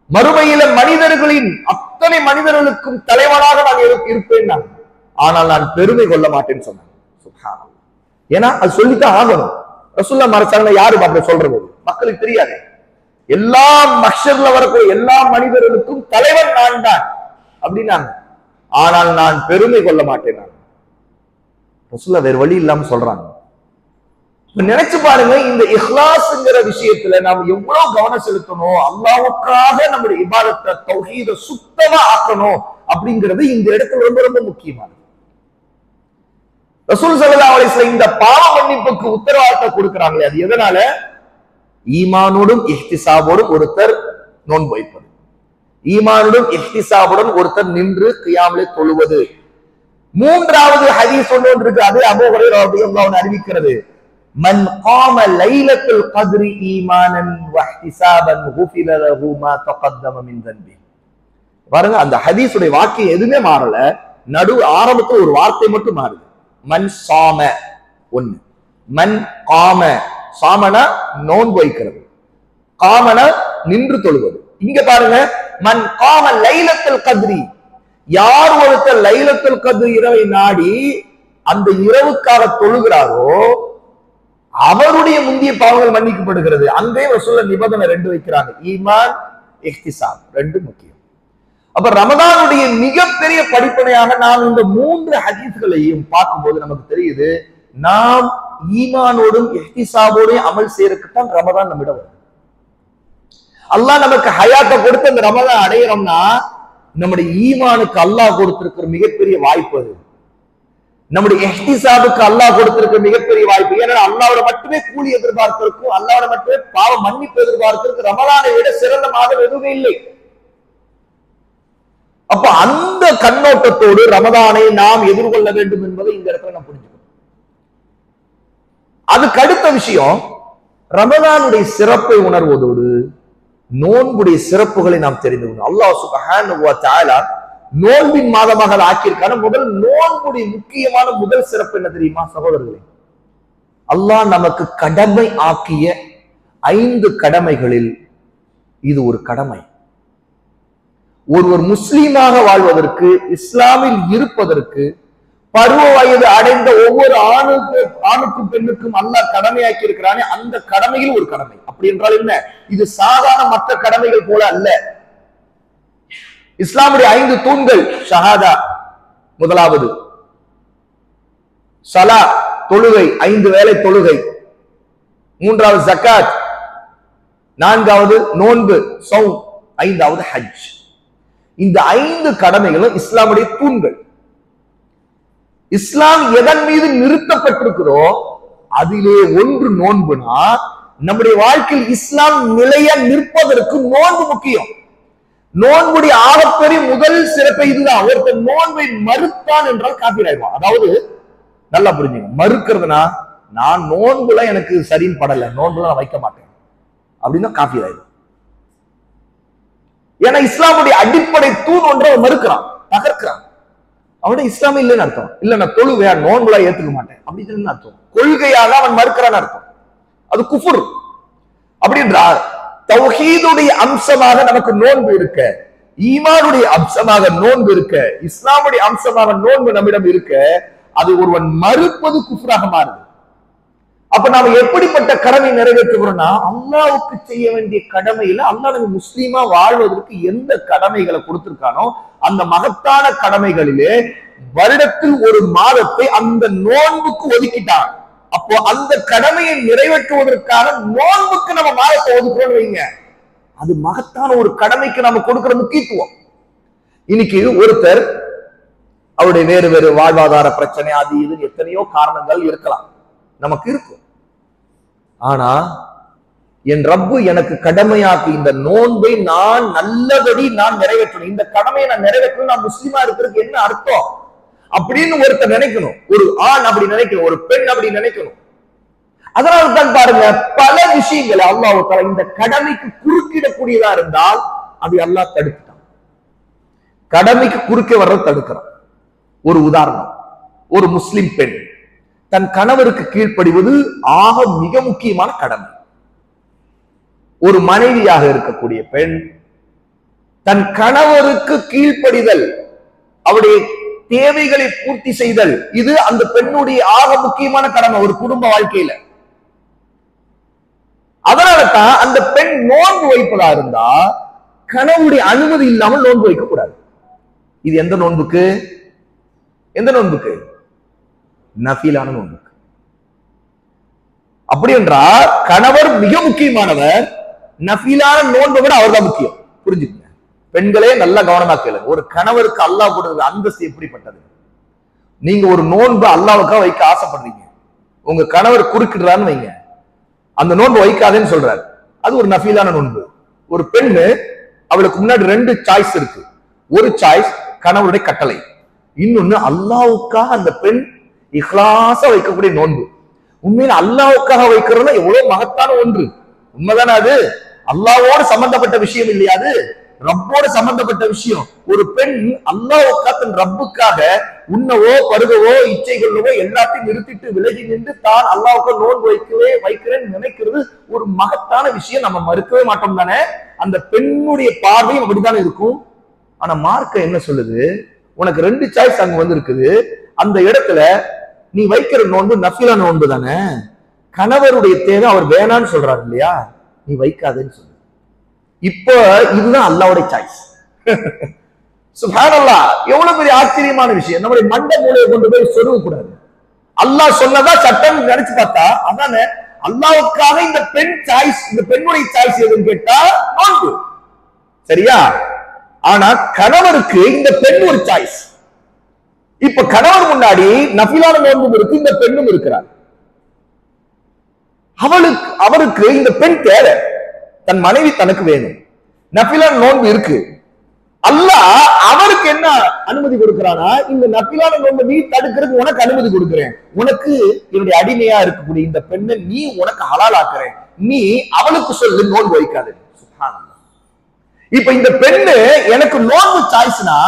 மறுமையில மனிதர்களின் அத்தனை மனிதர்களுக்கும் தலைவனாக நான் இருப்பேன், ஆனால் நான் பெருமை கொள்ள மாட்டேன்னு சொன்னாங்க. சுப்ஹானல்லாஹ். ஏன்னா அது சொல்லித்தான் ஆகணும். ரசூல்லா மறைச்சாங்கன்னா யாரு அப்படி சொல்றது, மக்களுக்கு தெரியாது. எல்லா மஹ்ஷர்ல வரக்கூடிய எல்லா மனிதர்களுக்கும் தலைவன் நான் தான் அப்படின்னாங்க. ஆனால் நான் பெருமை கொள்ள மாட்டேன். ரசூல்லா வேறு வழி இல்லாம சொல்றாங்க. நினைச்சு பாருங்க, இந்த இஹ்லாஸ்ங்கிற விஷயத்துல நாம எவ்வளவு கவனம் செலுத்தணும். அல்லாஹ்வுக்காக நம்முடைய இபாதத்தை தௌஹீத சுத்தமா ஆக்கணும் அப்படிங்கிறது இந்த இடத்துல ரொம்ப ரொம்ப முக்கியமானது. ரசூல் ஸல்லல்லாஹு அலைஹி வஸல்லம் இந்த பாவ மன்னிப்புக்கு உத்தரவாதத்தை கொடுக்கிறாங்களே, அது எதனால? ஈமானோடும் இஹ்திசாபோடும் ஒருத்தர் நோன்பு வைப்பது, ஈமானோடும் இஹ்திசாபுடன் ஒருத்தர் நின்று கியாமிலே தொழுவது. மூன்றாவது ஹதீஸ் ஒன்று இருக்கு, அது அபூ ஹுரைரா ரலியல்லாஹு அன்ஹு அறிவிக்கிறது, மன் காம லைலத்துல் கத்ரி ஈமானன் வஹ்திசாபன் குஃபிர லஹு மா தகத்தம மின் தன்பி. பாருங்க, அந்த ஹதீஸுடைய வாக்கியம் எதுவுமே மாறல, ஆரம்பத்துல ஒரு வார்த்தை மட்டும் மாறுது. மன் சாம ஒன்னு, மன் காம, சாமனா நோன்பு வைக்கிறது, காமனா நின்று தொழுவது. இங்க பாருங்க, மன் காம லைலத்துல் கத்ரி, யார் ஒருத்தர் லைலத்துல் கத்ர் இரவை நாடி அந்த இரவுக்காக தொழுகிறாரோ அவருடைய முந்திய பாவங்கள் மன்னிக்கப்படுகிறது. அங்கே ரசூலுல்லாஹ் நிபந்தனை ரெண்டு வைக்கிறாங்க, ஈமான் இஹ்திசாப், ரெண்டு முக்கியம். அப்ப ரமதானுடைய மிகப்பெரிய படிப்பனையாக நாம் இந்த மூன்று ஹதீஸ்களையும் பார்க்கும்போது நமக்கு தெரியுது, நாம் ஈமானோடும் இஹ்திசாபோடும் அமல் செய்யறதுக்குத்தான் ரமதான் நம்மிடம் வருது. அல்லாஹ் நமக்கு ஹயாத்தை கொடுத்து அந்த ரமதான் அடையிறோம்னா நம்முடைய ஈமானுக்கு அல்லாஹ் கொடுத்திருக்கிற மிகப்பெரிய வாய்ப்பு அது. நம்முடைய இஹ்திசாபுக்கு அல்லாஹ் கொடுத்திருக்கிற மிகப்பெரிய வாய்ப்பு. ஏன்னா அல்லாஹ்வோட மட்டுமே கூலி எதிர்பார்த்திருக்கும், அல்லாஹ்வோட மட்டுமே பாவ மன்னிப்பு எதிர்பார்த்திருக்கு. ரமதானை விட சிறந்த மாதம் எதுவுமே இல்லை. அப்ப அந்த கண்ணோட்டத்தோடு ரமதானை நாம் எதிர்கொள்ள வேண்டும் என்பதை இந்த இடத்துல நாம் புரிஞ்சுக்கணும். அதுக்கு அடுத்த விஷயம், ரமதானுடைய சிறப்பை உணர்வதோடு நோன்புடைய சிறப்புகளை நாம் தெரிந்து கொள்ளணும். அல்லாஹ் சுப்ஹானஹு வ தஆலா நோன்பின் மாதமாக அதை ஆக்கியிருக்கான. முதல் நோன்புடைய முக்கியமான முதல் சிறப்பு என்ன தெரியுமா சகோதரர்களே? அல்லாஹ் நமக்கு கடமை ஆக்கிய 5 கடமைகளில் இது ஒரு கடமை. ஒருவர் முஸ்லீமாக வாழ்வதற்கு, இஸ்லாமில் இருப்பதற்கு, பருவ வயது அடைந்த ஒவ்வொரு ஆணுக்கும் பெண்ணுக்கும் அல்லாஹ் கடமையாக்கி இருக்கிறானே, அந்த கடமையில் ஒரு கடமை. அப்படி என்றால் என்ன? இது சாதாரண மற்ற கடமைகள் போல அல்ல. இஸ்லாமுடைய 5 தூண்கள் ஷஹாதா முதலாவது, ஸலா தொழுகை, 5 வேளை தொழுகை, 3வது ஜகாத், 4வது நோன்பு சௌம், 5வது ஹஜ். இந்த 5 கடமைகளும் இஸ்லாமுடைய தூண்கள். இஸ்லாம் எதன் மீது நிறுத்தப்பட்டிருக்கிறோ அதிலே ஒன்று நோன்புனா, நம்முடைய வாழ்க்கையில் இஸ்லாம் நிலைய நிற்பதற்கு நோன்பு முக்கியம். நோன்புடைய ஆகப்பெரிய முதல் சிறப்பை இதுதான். ஒருத்தர் நோன்பை மறுத்தான் என்றால் காபீர் ஆயிடுவான். அதாவது நல்லா புரிஞ்சுங்க, மறுக்கிறதுனா நான் நோன்புல எனக்கு சரின்னு படல, நோன்புல நான் வைக்க மாட்டேன் அப்படின்னா காபீர் ஆயிடும். ஏன்னா இஸ்லாமுடைய அடிப்படை தூண் ஒன்றை மறுக்கிறான், தகர்க்கிறான். அவனோட இஸ்லாமே இல்லைன்னு அர்த்தம். இல்ல நான் தொழுவேன், நோன்புல ஏத்துக்க மாட்டேன் அப்படின்னு அர்த்தம். கொள்கையாக அவன் மறுக்கிறான்னு அர்த்தம். அது குஃபுர். அப்படின்றார் தௌஹீதுடைய அம்சமாக நமக்கு நோன்பு இருக்க, ஈமானுடைய அம்சமாக நோன்பு இருக்க, இஸ்லாமுடைய அம்சமாக நோன்பு நம்மிடம் இருக்க, அது ஒருவன் மறுப்பது குஃப்ராக மாறுது. அப்ப நாம எப்படிப்பட்ட கடமை நிறைவேற்றுகிறோம்னா, அல்லாஹ்வுக்கு செய்ய வேண்டிய கடமையில அல்லாஹ் நம்ம முஸ்லீமா வாழ்வதற்கு எந்த கடமைகளை கொடுத்திருக்கானோ அந்த மகத்தான கடமைகளிலே வருடத்தில் ஒரு மாதத்தை அந்த நோன்புக்கு ஒதுக்கிட்டான். அப்போ அந்த கடமையை நிறைவேற்றுவதற்கான நோன்புக்கு நம்ம மாதத்தை ஒதுக்குறோம் வைங்க, அது மகத்தான ஒரு கடமைக்கு நம்ம கொடுக்கிற முக்கியத்துவம். இன்னைக்கு ஒருத்தர் அவருடைய வேறு வேறு வாழ்வாதார பிரச்சனை, அது இது எத்தனையோ காரணங்கள் இருக்கலாம், நமக்கு இருக்கும். ஆனா என் ரப்பு எனக்கு கடமையாக்கி இந்த நோன்பை நான் நல்லபடி நான் நிறைவேற்றணும், இந்த கடமையை நான் நிறைவேற்றணும், நான் முஸ்லீமா இருக்கிறதுக்கு என்ன அர்த்தம் அப்படின்னு ஒருத்தர் நினைக்கணும். ஒரு ஆண் அப்படி நினைக்கணும், ஒரு பெண் அப்படி நினைக்கணும். அதனால தான் பாருங்க, பல விஷயங்களை அல்லாஹ் தஆலா இந்த கடமைக்கு குறுக்கிடக்கூடியதா இருந்தால் அது அல்லாஹ் தடுத்துட்டான். கடமைக்கு குறுக்கே வர்றத தடுக்கிறான். ஒரு உதாரணம், ஒரு முஸ்லிம் பெண் தன் கணவருக்கு கீழ்ப்படிவது ஆக மிக முக்கியமான கடமை. ஒரு மனைவியாக இருக்கக்கூடிய பெண் தன் கணவருக்கு கீழ்ப்படிதல், அவருடைய தேவைகளை பூர்த்தி செய்தல், இது அந்த பெண்ணுடைய ஆக முக்கியமான கடமை ஒரு குடும்ப வாழ்க்கையில. அதனாலதான் அந்த பெண் நோன்பு வைப்பதா இருந்தா கணவனுடைய அனுமதி இல்லாமல் நோன்பு வைக்க கூடாது. இது எந்த நோன்புக்கு? எந்த நோன்புக்கு? நஃபீலான நோன்புக்கு. அப்படி என்றால் கணவர் மிக முக்கியமானவர், நஃபீலான நோன்பை விட அவர் தான் முக்கியம். புரிஞ்சுக்கங்க பெண்களே, நல்லா கவனமா கேளுங்க. ஒரு கணவருக்கு அல்லாஹ் கொடுக்கிற அந்தஸ்து எப்படிப்பட்டது? நீங்க ஒரு நோன்பு அல்லாஹ்வுக்காக வைக்க ஆசைப்படுறீங்க, உங்க கணவர் குறுக்கிடுறான்னு வைங்க, அந்த நோன்பு வைக்காதேன்னு சொல்றாரு, அது ஒரு நஃபீலான நோன்பு. ஒரு பெண்ணு, அவளுக்கு முன்னாடி 2 சாய்ஸ் இருக்கு. ஒரு சாய்ஸ் கணவருடைய கட்டளை, இன்னொன்னு அல்லாஹ்வுக்காக அந்த பெண் இஹ்லாஸா வைக்கக்கூடிய நோன்பு. உண்மையில அல்லாஹ்வுக்காக வைக்கிறதுனா எவ்வளவு மகத்தான ஒன்று. உண்மைதானே? அது அல்லாஹ்வோடு சம்பந்தப்பட்ட விஷயம் இல்லையா? அது ரப்போடு சம்பந்தப்பட்ட விஷயம். ஒரு பெண் அல்லாஹ்வுக்காக தன் ரப்புக்காக உண்ணவோ பருகவோ இச்சைகளவோ எல்லாத்தையும் நிறுத்திட்டு விலகி நின்று தான் அல்லாஹ்வுக்கு நோன்பு வைக்கிறேன்னு நினைக்கிறது ஒரு மகத்தான விஷயம். நம்ம மறுக்கவே மாட்டோம் தானே? அந்த பெண்ணுடைய பார்வையும் அப்படித்தானே இருக்கும். ஆனா மார்க்கம் என்ன சொல்லுது? உனக்கு 2 சாய்ஸ் அங்க வந்து இருக்குது. அந்த இடத்துல நீ வைக்கிற நோன்பு நஃபீலா நோன்பு தானே, கணவருடைய தேவை அவர் வேணான்னு சொல்றாரு இல்லையா, நீ வைக்காதேன்னு சொல்லு. இப்போ இதுதான் அல்லாஹ்வுடைய சாய்ஸ். சுப்ஹானல்லாஹ், எவ்வளவு பெரிய ஆச்சரியமான விஷயம். நம்முடைய மண்ட மூளையை கொண்டு போய் சொருக கூடாது. அல்லாஹ் சொன்னதா சட்டம் நினைச்சு பார்த்தா அதானே. அல்லாஹ்வுக்காக இந்த பெண் சாய்ஸ், இந்த பெண்ணுடைய சாய்ஸ் எதுன்னு கேட்டா நோன்பு, சரியா? ஆனா கணவருக்கு இந்த பெண் ஒரு சாய்ஸ். இப்ப கணவர் முன்னாடி நஃபீலான நோன்பும் இருக்கு, இந்த பெண்ணும் இருக்கிறார். அவருக்கு இந்த பெண் தேவை, தன் மனைவி தனக்கு வேணும், நஃபீலான நோன்பு இருக்கு. அல்லாஹ் அவருக்கு என்ன அனுமதி கொடுக்கிறானா, இந்த நஃபீலான நோன்பை நீ தடுக்கிறதுக்கு உனக்கு அனுமதி கொடுக்கிறேன், உனக்கு என்னுடைய அடிமையா இருக்கக்கூடிய இந்த பெண்ணை நீ உனக்கு ஹலால் ஆக்குறேன், நீ அவளுக்கு சொல்லு நோன்பு வைக்காது. இப்ப இந்த பெண்ணு எனக்கு நோன்பு சாய்ஸ்னா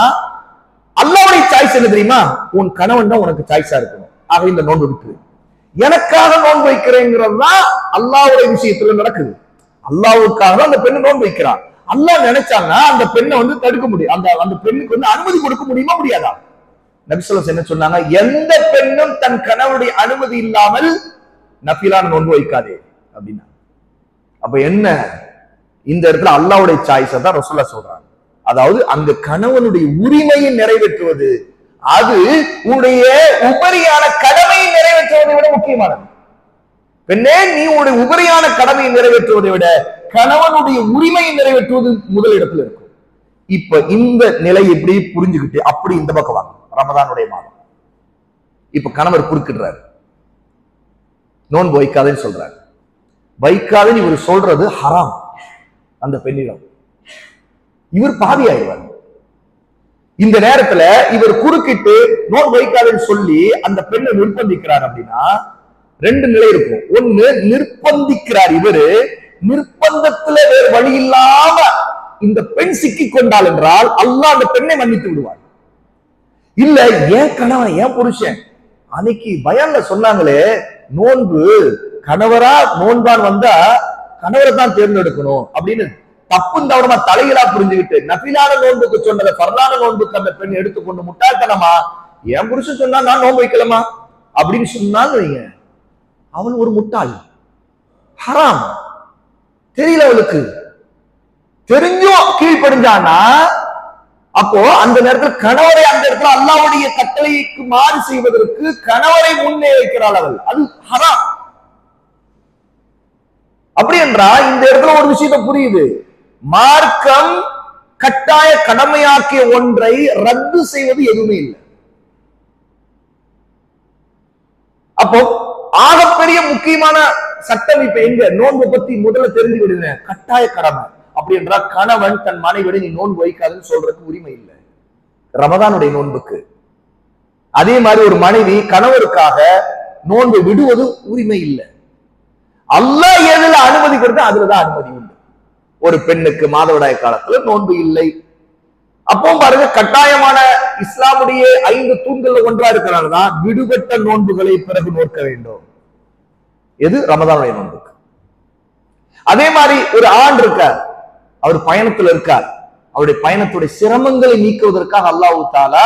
அல்லாஹ்வுடைய சாய்ஸ் என்ன தெரியுமா? உன் கணவன் தான் உனக்கு சாய்ஸா இருக்கணும். ஆக இந்த நோன்பு விட்டு எனக்காக நோன்பு வைக்கிறேங்கிறது தான் அல்லாஹ்வுடைய விஷயத்துல நடக்குது. அல்லாஹ்வுக்காக அந்த பெண்ணு நோன்பு வைக்கிறான். அல்லாஹ் நினைச்சாங்கன்னா அந்த பெண்ணை தடுக்க முடியும். அந்த பெண்ணுக்கு அனுமதி கொடுக்க முடியுமா முடியாதா? நபி ஸல்லல்லாஹு அலைஹி வஸல்லம் என்ன சொன்னாங்க? எந்த பெண்ணும் தன் கணவனுடைய அனுமதி இல்லாமல் நஃபிலான நோன்பு வைக்காதே அப்படின்னா. அப்ப என்ன, இந்த இடத்துல அல்லாஹ்வுடைய சாய்ஸை தான் ரசூலுல்லாஹ் சொல்றாங்க. அதாவது அங்க கணவனுடைய உரிமையை நிறைவேற்றுவது அது உன்னுடைய உபரியான கடமையை நிறைவேற்றுவதை விட முக்கியமானது. பெண்ணே, நீ உன்னுடைய உபரியான கடமையை நிறைவேற்றுவதை விட கணவனுடைய உரிமையை நிறைவேற்றுவது முதலிடத்தில் இருக்கும். இப்ப இந்த நிலை எப்படி புரிஞ்சுக்கிட்டு அப்படி இந்த பக்கம் வாங்க. ரமதானுடைய மாதம், இப்ப கணவர் குறுக்கிடுறாரு, நோன்பு வைக்காதேன்னு சொல்றாரு. வைக்காதேன்னு இவர் சொல்றது ஹராம். அந்த பெண்ணிடம் இவர் பாவி ஆயிடுவார். இந்த நேரத்துல இவர் குறுக்கிட்டு நோன்பு வைக்காதேன்னு சொல்லி அந்த பெண்ணை நிர்பந்திக்கிறார் அப்படின்னா ரெண்டு நிலை இருக்கும். ஒண்ணு, நிர்பந்திக்கிறார் இவரு, நிர்பந்தத்துல வேறு வழி இல்லாம இந்த பெண் சிக்கிக் கொண்டாள் என்றால் அல்லாஹ் அந்த பெண்ணை மன்னித்து விடுவார். இல்ல, ஏன் கணவன் ஏன் புருஷன் அன்னைக்கு பயான்ல சொன்னாங்களே, நோன்பு கணவரா நோன்பான் வந்தா கணவரை தான் தேர்ந்தெடுக்கணும் அப்படின்னு தப்பும் தவறமா தலைகளா புரிஞ்சுக்கிட்டு நஃபிலான நோன்புக்கு சொன்னதை ஃபர்லான நோன்புக்கு அந்த பெண் எடுத்துக்கொண்டு முட்டாள்தனமா என் புருஷன் சொன்னா நான் நோன்பு வைக்கலாமா அப்படின்னு சொன்னாங்க. அவள் ஒரு முட்டாள், ஹராம் தெரியல, அவளுக்கு தெரிஞ்சும் கீழ்ப்படிஞ்சானா அப்போ அந்த நேரத்தில் கணவரை அந்த இடத்துல அல்லாஹ்வுடைய கட்டளைக்கு மாறு செய்வதற்கு கணவரை முன்னே வைக்கிறாள் அவள், அது ஹராம். அப்படி என்றால் இந்த இடத்துல ஒரு விஷயத்தை புரியுது, மார்க்கம் கட்டாய கடமையாக்கிய ஒன்றை ரத்து செய்வது எதுவுமே இல்லை. அப்போ ஆகப்பெரிய முக்கியமான சட்டம் இப்ப எங்க, நோன்பு பத்தி முதல்ல தெரிஞ்சு விடுங்க. கட்டாய கடமை அப்படி என்றால் கணவன் தன் மனைவிட நீ நோன்பு வைக்காதுன்னு சொல்றதுக்கு உரிமை இல்லை ரமதானுடைய நோன்புக்கு. அதே மாதிரி ஒரு மனைவி கணவருக்காக நோன்பு விடுவது உரிமை இல்லை. அல்லாஹ் எதுல அனுமதி கொடுத்தா அதுலதான் அனுமதி உண்டு. ஒரு பெண்ணுக்கு மாதவிடாய் காலத்துல நோன்பு இல்லை, அப்போ பாருங்க கட்டாயமான இஸ்லாமுடைய 5 தூண்கள் ஒன்றா இருக்கிறனாலதான் விடுபட்ட நோன்புகளை பிறகு நோக்க வேண்டும். எது? ரமதானுடைய நோன்புக்கு. அதே மாதிரி ஒரு ஆண் இருக்கார், அவர் பயணத்துல இருக்கார், அவருடைய பயணத்துடைய சிரமங்களை நீக்குவதற்காக அல்லாஹ் தஆலா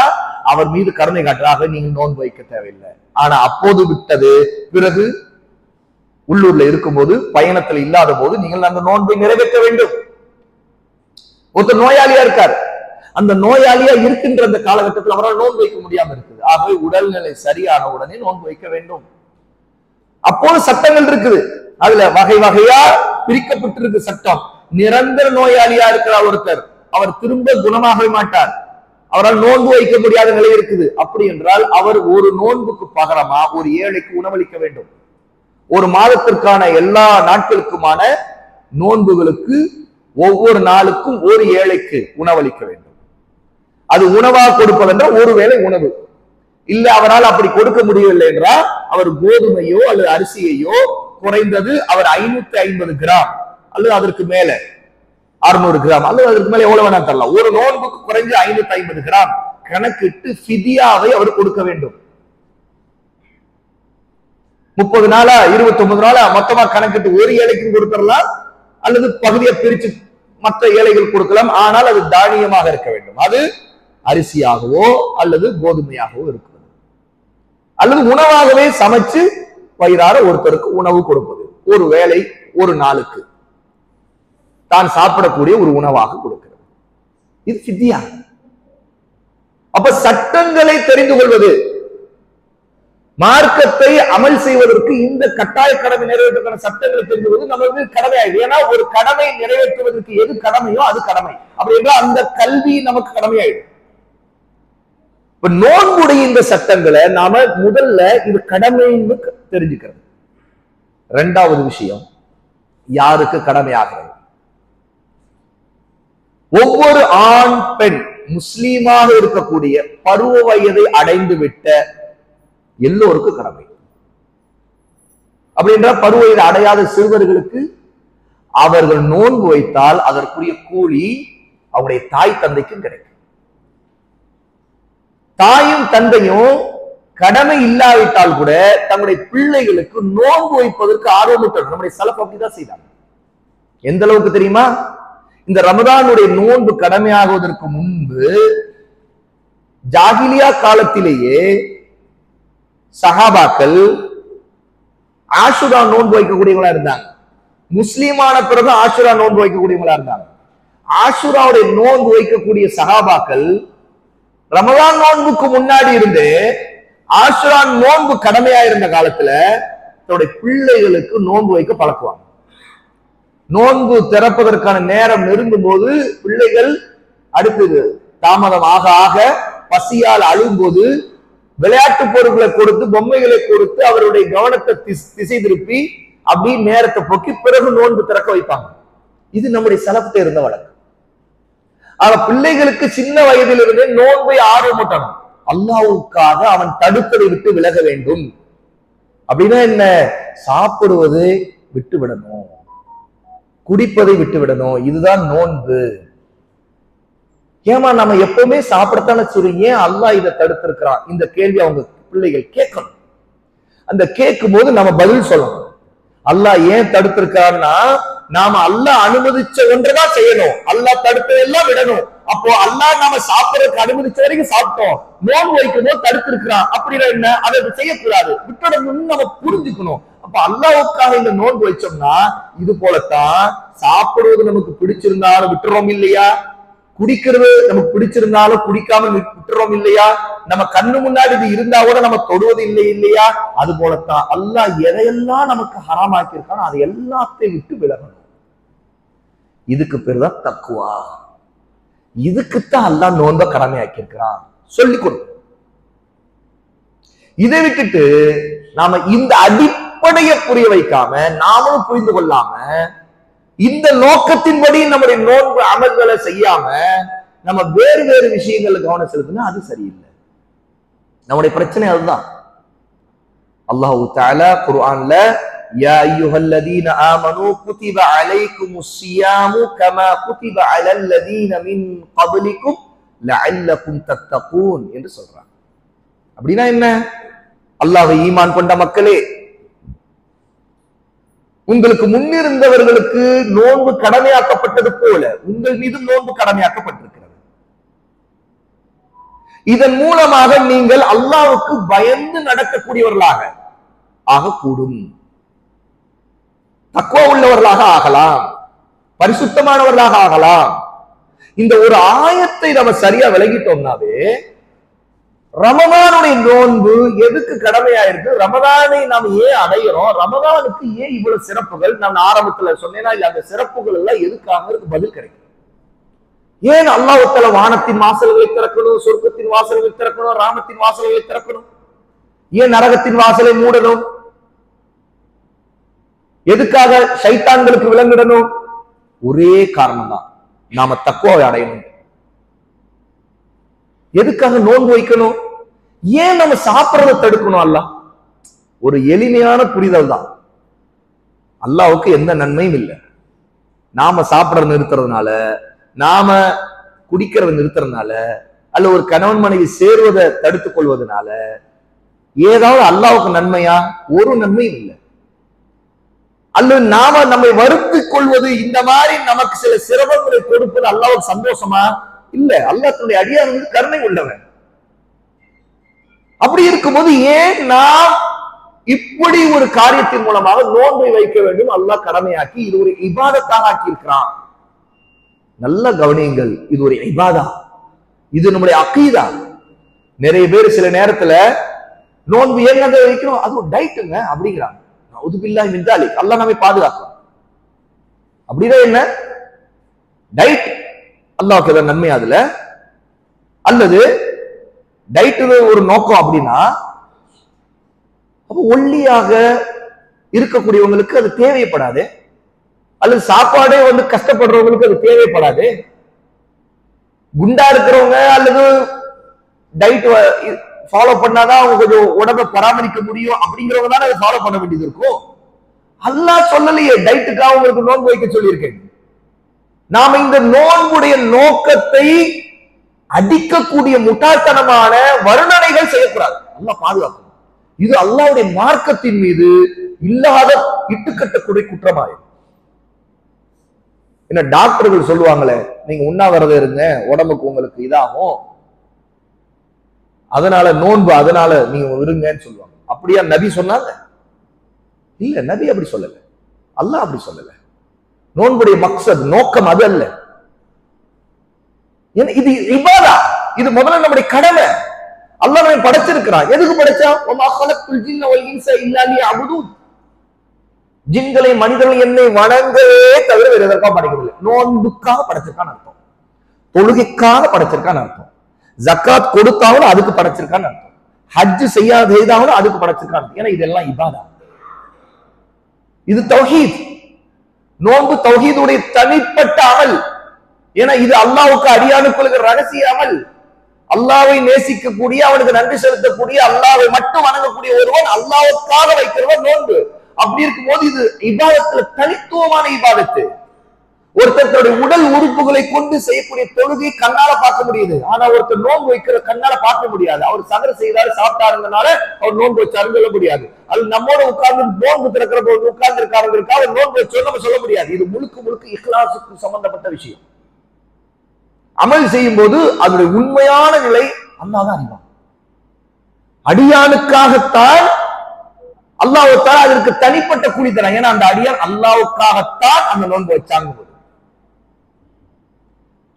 அவர் மீது கருணை காட்டுறாக நீங்க நோன்பு வைக்க தேவையில்லை. ஆனா அப்போது விட்டது பிறகு உள்ளூர்ல இருக்கும்போது பயணத்துல இல்லாத போது நீங்கள் அந்த நோன்பை நிறைவேற்ற வேண்டும். ஒருத்தர் நோயாளியா இருக்கார், அந்த நோயாளியா இருக்கின்ற அந்த காலகட்டத்தில் அவரால் நோன்பு வைக்க முடியாம இருக்குது. ஆகவே உடல்நிலை சரியான உடனே நோன்பு வைக்க வேண்டும். அப்போது சட்டங்கள் இருக்குது, அதுல வகை வகையா பிரிக்கப்பட்டிருக்கு சட்டம். நிரந்தர நோயாளியா இருக்கிற ஒருத்தர், அவர் திரும்ப குணமாகவே மாட்டார், அவரால் நோன்பு வைக்க முடியாத நிலை இருக்குது. அப்படி என்றால் அவர் ஒரு நோன்புக்கு பகரமா ஒரு ஏழைக்கு உணவளிக்க வேண்டும். ஒரு மாதத்திற்கான எல்லா நாட்களுக்குமான நோன்புகளுக்கு ஒவ்வொரு நாளுக்கும் ஒரு ஏழைக்கு உணவளிக்க வேண்டும். அது உணவாக கொடுப்பதென்றால் ஒருவேளை உணவு இல்ல, அவரால் அப்படி கொடுக்க முடியவில்லை என்றால் அவர் கோதுமையோ அல்லது அரிசியையோ குறைந்தது அவர் 550 கிராம் அல்லது அதற்கு மேல 600 கிராம் அல்லது அதற்கு மேல எவ்வளவு வேணா தரலாம். ஒரு நோன்புக்கு குறைஞ்ச 550 கிராம் கணக்கிட்டு ஃபிதியாவை அவர் கொடுக்க வேண்டும். 30 நாளா 29 நாளா மொத்தமா கணக்கிட்டு ஒரு ஏழைக்கு கொடுத்துடலாம் அல்லது பகுதியை பிரிச்சு மற்ற ஏழைகள் கொடுக்கலாம். ஆனால் அது தானியமாக இருக்க வேண்டும், அது அரிசியாகவோ அல்லது கோதுமையாகவோ இருக்கிறது, அல்லது உணவாகவே சமைச்சு வயிறார ஒருத்தருக்கு உணவு கொடுப்பது, ஒரு வேளை ஒரு நாளுக்கு தான் சாப்பிடக்கூடிய ஒரு உணவாக கொடுக்கிறது. இது ஃபித்யா. அப்ப சட்டங்களை தெரிந்து கொள்வது, மார்க்கத்தை அமல் செய்வதற்கு இந்த கட்டாய கடமை நிறைவேற்றுவதற்கான சட்டங்களை தெரிந்து கொள்வது நமக்கு கடமையாகும். ஏன்னா ஒரு கடமை நிறைவேற்றுவதற்கு எது கடமையோ அது கடமை. அப்படி என்றால் அந்த கல்வி நமக்கு கடமையாயிடும். இப்ப நோன்புடைய இந்த சட்டங்களை நாம முதல்ல இது கடமைன்னு தெரிஞ்சுக்கிறது. இரண்டாவது விஷயம், யாருக்கு கடமையாகிறது? ஒவ்வொரு ஆண் பெண் முஸ்லீமாக இருக்கக்கூடிய பருவ வயதை அடைந்து விட்ட எல்லோருக்கும் கடமை. அப்படின்ற பருவ வயது அடையாத சிறுவர்களுக்கு அவர்கள் நோன்பு வைத்தால் அதற்குரிய கூலி அவருடைய தாய் தந்தைக்கும் கிடைக்கும். தாயும் தந்தையும் கடமை இல்லாவிட்டால் கூட தங்களுடைய பிள்ளைகளுக்கு நோன்பு வைப்பதற்கு ஆர்வமூட்டணும். நம்முடைய சலஃப் அப்படிதான் செய்தாங்க. எந்த அளவுக்கு தெரியுமா? இந்த ரமதானுடைய நோன்பு கடமையாகுவதற்கு முன்பு ஜாகிலியா காலத்திலேயே சஹாபாக்கள் ஆஷுரா நோன்பு வைக்கக்கூடியவங்களா இருந்தாங்க. முஸ்லீமான பிறகு ஆஷுரா நோன்பு வைக்கக்கூடியவங்களா இருந்தாங்க. ஆஷுராவுடைய நோன்பு வைக்கக்கூடிய சஹாபாக்கள் ரமதான் நோன்புக்கு முன்னாடி இருந்து ஆஷுரா நோன்பு கடமையா இருந்த காலத்துல தன்னுடைய பிள்ளைகளுக்கு நோன்பு வைக்க பழக்குவாங்க. நோன்பு திறப்பதற்கான நேரம் நெருங்கும் போது பிள்ளைகள் அடுத்தது தாமதம் ஆக ஆக பசியால் அழும்போது விளையாட்டு பொருட்களை கொடுத்து பொம்மைகளை கொடுத்து அவருடைய கவனத்தை திசை திருப்பி அப்படி நேரத்தை போக்கி பிறகு நோன்பு திறக்க வைப்பாங்க. இது நம்முடைய சலஃப்ல இருந்த வழக்கம். ஆக பிள்ளைகளுக்கு சின்ன வயதிலிருந்தே நோன்பை ஆர்வமூட்டணும். அல்லாஹ்வுக்காக அவன் தடுப்பதை விட்டு விலக வேண்டும். அப்படின்னா என்ன? சாப்பிடுவதை விட்டு விடணும், குடிப்பதை விட்டு விடணும். இதுதான் நோன்பு. ஏமா நம்ம எப்பவுமே சாப்பிடத்தானே சொல்றோம், ஏன் அல்லாஹ் இதை தடுத்திருக்கிறான்? இந்த கேள்வி அவங்க பிள்ளைகள் கேட்கணும். அந்த கேட்கும் போது நம்ம பதில் சொல்லணும். அல்லாஹ் ஏன் தடுத்திருக்காருன்னா, நாம அல்லாஹ் அனுமதிச்ச ஒன்றைதான் செய்யணும், அல்லாஹ் தடுத்ததெல்லாம் விடணும். அப்போ அல்லாஹ் நாம சாப்பிடறதுக்கு அனுமதிச்ச வரைக்கும் சாப்பிட்டோம், நோன்பு வைக்கும் போது தடுத்திருக்கிறான் அப்படின்னா என்ன? அதை செய்யக்கூடாது, விட்டுடணும்னு நம்ம புரிஞ்சுக்கணும். அப்ப அல்லாஹ்வுக்காக இந்த நோன்பு வச்சோம்னா இது போலத்தான் சாப்பிடுவது நமக்கு பிடிச்சிருந்தாலும் விட்டுறோம் இல்லையா, குடிக்கிறது நமக்கு பிடிச்சிருந்தாலும் குடிக்காம விட்டுறோம் இல்லையா, நம்ம கண்ணு முன்னாடி இது இருந்தா கூட நம்ம தொடுவது இல்லை இல்லையா, அது போலத்தான் அல்லாஹ் எதையெல்லாம் நமக்கு ஹராமாக்கி இருக்கானோ அதை எல்லாத்தையும் விட்டு விலகணும். இதுக்கு பேர் தான் தக்குவா. இதுக்குத்தான் அல்லாஹ் நோன்ப கடமையாக்கி இருக்கிறான், சொல்லி கொடுக்கணும். இதை விட்டுட்டு நாம இந்த அடிப்படையை புரிய வைக்காம நாமளும் புரிந்து கொள்ளாம இந்த நோக்கத்தின்படி நம்முடைய நோன்பு அமல்களை செய்யாம நம்ம வேறு வேறு விஷயங்கள்ல கவனம் செலுத்தினா அது சரியில்லை. நம்முடைய பிரச்சனை அதுதான். அல்லாஹ் தஆலா குர்ஆன்ல யா அய்யுஹல்லதீன ஆமனூ குதிப அலைக்குமுஸ் ஸியாமு கமா குதிப அலல்லதீன மின் கப்லிக்கும் லஅல்லக்கும் தத்தகூன் என்று சொல்றாங்க. அப்படின்னா என்ன? அல்லாஹ்வை ஈமான் கொண்ட மக்களே, உங்களுக்கு முன்னிருந்தவர்களுக்கு நோன்பு கடமையாக்கப்பட்டது போல உங்கள் மீது நோன்பு கடமையாக்கப்பட்டிருக்கிறது. இதன் மூலமாக நீங்கள் அல்லாஹ்வுக்கு பயந்து நடக்கக்கூடியவர்களாக ஆகக்கூடும், தக்வா உள்ளவர்களாக ஆகலாம், பரிசுத்தமானவர்களாக ஆகலாம். இந்த ஒரு ஆயத்தை நம்ம சரியா விளங்கிட்டோம்னாவே ரமதானுடைய நோன்பு எதுக்கு கடமையாயிருக்கு, ரமதானை நாம் ஏன் அடைகிறோம், ரமதானுக்கு ஏன் இவ்வளவு சிறப்புகள், நான் ஆரம்பத்துல சொன்னேன்னா இல்ல அந்த சிறப்புகள் எல்லாம் எதுக்காக பதில் கிடைக்கும். ஏன் அல்லாஹ் தஆலா வானத்தின் வாசல்களை திறக்கணும், சொர்க்கத்தின் வாசல்களை திறக்கணும், ராமத்தின் வாசல்களை திறக்கணும், ஏன் நரகத்தின் வாசலை மூடணும், எதுக்காக ஷைத்தான்களுக்கு விலங்கிடணும்? ஒரே காரணம் தான், நாம தக்வாவை அடையணும். எதுக்காக நோன்பு வைக்கணும்? ஏன் நம்ம சாப்பிடறதை தடுக்கணும்? அல்லாஹ் ஒரு எளிமையான புரிதல் தான். அல்லாஹ்வுக்கு எந்த நன்மையும் இல்லை. நாம சாப்பிடறத நிறுத்துறதுனால, நாம குடிக்கிறத நிறுத்துறதுனால, அல்ல ஒரு கணவன் மனைவி சேர்வதை தடுத்துக் கொள்வதனால ஏதாவது அல்லாஹ்வுக்கு நன்மையா? ஒரு நன்மையும் இல்லை. அல்லது நாம நம்மை வருத்திக் கொள்வது, இந்த மாதிரி நமக்கு சில சிரமங்களை கொடுப்பது அல்லாஹ்வுக்கு சந்தோஷமா? இல்ல. அல்லாஹ் தன்னுடைய அடியார்களுக்கு கருணை உள்ளவன். அப்படி இருக்கும்போது ஏன் நாம் இப்படி ஒரு காரியத்தின் மூலமாக நோன்பை வைக்க வேண்டும் அல்லாஹ் கடமையாக்கி இது ஒரு இபாதத்தாக ஆக்கி இருக்கிறான். நல்ல கவனியுங்கள், இது ஒரு இபாதா, இது நம்முடைய அகீதா. நிறைய பேர் சில நேரத்துல நோன்பு ஏங்க வைக்கணும், அது ஒரு டைட்டுங்க அப்படிங்கிறாங்க. நஊது பில்லாஹி மின் தாலிக், அல்லாஹ் நம்மை பாதுகாக்கும். அப்படின்னா என்ன டைட்? அல்லாஹ்வுக்கு ஏதாவது நன்மை அதுல? அல்லது டைட்டு ஒரு நோக்கம் அப்படின்னா அப்ப ஒல்லியாக இருக்கக்கூடியவங்களுக்கு அது தேவைப்படாது, அல்லது சாப்பாடே கஷ்டப்படுறவங்களுக்கு அது தேவைப்படாது. குண்டா இருக்கிறவங்க அல்லது டைட் ஃபாலோ பண்ணாதான் அவங்க கொஞ்சம் உடம்பை பராமரிக்க முடியும் அப்படிங்கிறவங்க தானே அதை ஃபாலோ பண்ண வேண்டியது இருக்கும். அல்லாஹ் சொல்லலையே டைட்டுக்காக உங்களுக்கு நோன்பு வைக்க சொல்லியிருக்கேன். நாம இந்த நோன்புடைய நோக்கத்தை அடிக்கக்கூடிய முட்டாள்தனமான வர்ணனைகள் செய்யக்கூடாது. அல்லாஹ் பாதுகாக்கணும். இது அல்லாஹ்வுடைய மார்க்கத்தின் மீது இல்லாத இட்டுக்கட்டக்கூடிய குற்றமாயும். என்ன டாக்டர்கள் சொல்லுவாங்களே, நீங்க உண்ணாவிரதம் இருங்க, உடம்புக்கு உங்களுக்கு இதாகும், அதனால நோன்பு அதனால நீங்க இருங்கன்னு சொல்லுவாங்க. அப்படியா நபி சொன்னாங்க? இல்ல, நபி அப்படி சொல்லல, அல்லாஹ் அப்படி சொல்லல. நோன்புடைய மக்சத் நோக்கம் அது அல்ல. இது இபாதா, இது முதல்ல நம்முடைய கடமை. அல்லாஹ் நம்மை படைச்சிருக்கிறான். எதுக்கு படைச்சா? வமா கலக்துல் ஜின்ன வல் இன்ஸ இல்லா லியஅபுதூன். ஜின்களை மனிதர்கள் என்னை வணங்கவே தவிர வேற எதற்காக படைக்கவில்லை. நோன்புக்காக படைச்சிருக்கான்னு அர்த்தம், தொழுகைக்காக படைச்சிருக்கான்னு அர்த்தம், ஜக்காத் கொடுத்தாலும் அதுக்கு படைச்சிருக்கான்னு அர்த்தம், ஹஜ் செய்தாலும் அதுக்கு படைச்சிருக்கான்னு. ஏன்னா இதெல்லாம் இபாதா, இது தௌஹீத். நோன்பு தௌஹீதுடைய தனிப்பட்ட அமல். ஏன்னா இது அல்லாஹ்வுக்கு அடியானுக்குள்ள ரகசிய அமல். அல்லாஹ்வை நேசிக்கக்கூடிய, அவனுக்கு நன்றி செலுத்தக்கூடிய, அல்லாஹ்வை மட்டும் வணங்கக்கூடிய ஒருவன் அல்லாஹ்வுக்காக வைக்கிறவன் நோன்பு. அப்படி இருக்கும்போது இது இபாதத்துல தனித்துவமான இபாதத்து. ஒருத்தர் தன்னுடைய உடல் உறுப்புகளை கொண்டு செய்யக்கூடிய தொழுகை கண்ணால பார்க்க முடியுது. ஆனா ஒருத்தர் நோன்பு வைக்கிற கண்ணால பார்க்க முடியாது. அவர் சகர செய்தாரு, சாப்பிட்டாருங்கனால அவர் நோன்பு வச்சாருன்னு சொல்ல முடியாது. அது நம்மோட உட்கார்ந்து நோன்பு திறக்கிற போது உட்கார்ந்து இருக்காருங்கிறதுக்காக அவர் நோன்பு வச்சோம் நம்ம சொல்ல முடியாது. இது முழுக்க முழுக்க இஹ்லாஸுக்கு சம்பந்தப்பட்ட விஷயம். அமல் செய்யும் போது அதனுடைய உண்மையான நிலை அல்லாஹ் தான் அறிவான். அடியானுக்காகத்தான் அல்லாஹ்வுத்தாலா அதற்கு தனிப்பட்ட கூலி தரான். ஏன்னா அந்த அடியான் அல்லாஹ்வுக்காகத்தான் அந்த நோன்பு வச்சாங்க.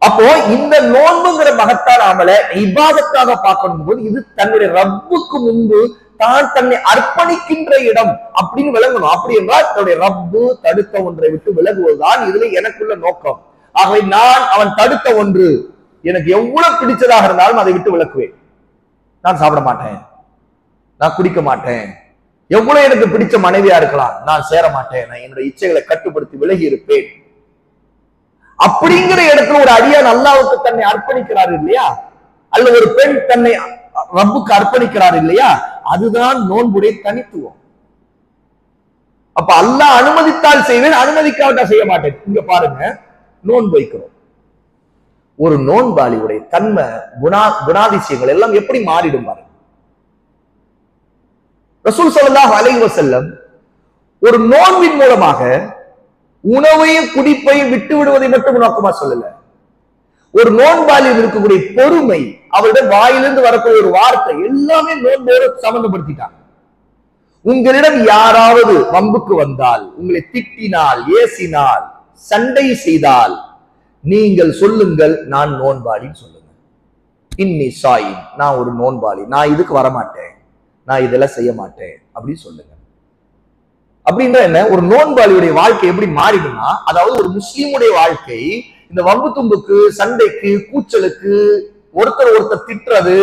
அப்போ இந்த நோன்புங்கிற மகத்தான அமலை இபாதத்தாக பார்க்கணும் போது இது தன்னுடைய ரப்புக்கு முன்பு தான் தன்னை அர்ப்பணிக்கின்ற இடம் அப்படின்னு விளங்கணும். அப்படி என்றால் தன்னுடைய ரப்பு தடுத்த ஒன்றை விட்டு விலகுவதுதான் இதுல எனக்குள்ள நோக்கம். ஆகவே நான் அவன் தடுத்த ஒன்று எனக்கு எவ்வளவு பிடிச்சதாக இருந்தாலும் அதை விட்டு விலக்குவேன். நான் சாப்பிட மாட்டேன், நான் குடிக்க மாட்டேன், எவ்வளவு எனக்கு பிடிச்ச மனைவியா இருக்கலாம், நான் சேர மாட்டேன், நான் என்னுடைய இச்சைகளை கட்டுப்படுத்தி விலகி இருப்பேன். அப்படிங்கிற இடத்துல ஒரு அடியான் அல்லாஹ்வுக்கு தன்னை அர்ப்பணிக்கிறார் இல்லையா, அல்லது ஒரு பெண் தன்னை ரப்புக்கு அர்ப்பணிக்கிறார் இல்லையா, அதுதான் நோன்புடைய தனித்துவம். அப்ப அல்லாஹ் அனுமதித்தால் செய்வேன், அனுமதிக்காவிட்டா செய்ய மாட்டேன். இங்க பாருங்க, நோன்பு வைக்கிறோம். ஒரு நோன்பாளியுடைய தன்மை குணாதிசயங்கள் எல்லாம் எப்படி மாறிடும் பாருங்க. ரசூல் ஸல்லல்லாஹு அலைஹி வஸல்லம் ஒரு நோன்பின் மூலமாக உணவையும் குடிப்பையும் விட்டு விடுவதை மட்டும் நோக்கமா சொல்லல. ஒரு நோன்பாளியில் இருக்கக்கூடிய பொறுமை, அவருடைய வாயிலிருந்து வரக்கூடிய ஒரு வார்த்தை எல்லாமே நோன்போடு சம்பந்தப்படுத்திட்டாங்க. உங்களிடம் யாராவது வம்புக்கு வந்தால், உங்களை திட்டினால், ஏசினால், சண்டை செய்தால் நீங்கள் சொல்லுங்கள், நான் நோன்பாளின்னு சொல்லுங்க. இன்னி சாயின், நான் ஒரு நோன்பாளி, நான் இதுக்கு வரமாட்டேன், நான் இதெல்லாம் செய்ய மாட்டேன் அப்படின்னு சொல்லுங்க. அப்படின்ற என்ன, ஒரு நோன்பாளியுடைய வாழ்க்கை எப்படி மாறிடும்னா, அதாவது ஒரு முஸ்லீமுடைய வாழ்க்கை இந்த வம்பு தும்புக்கு, சண்டைக்கு, கூச்சலுக்கு, ஒருத்தர் திட்டுறது,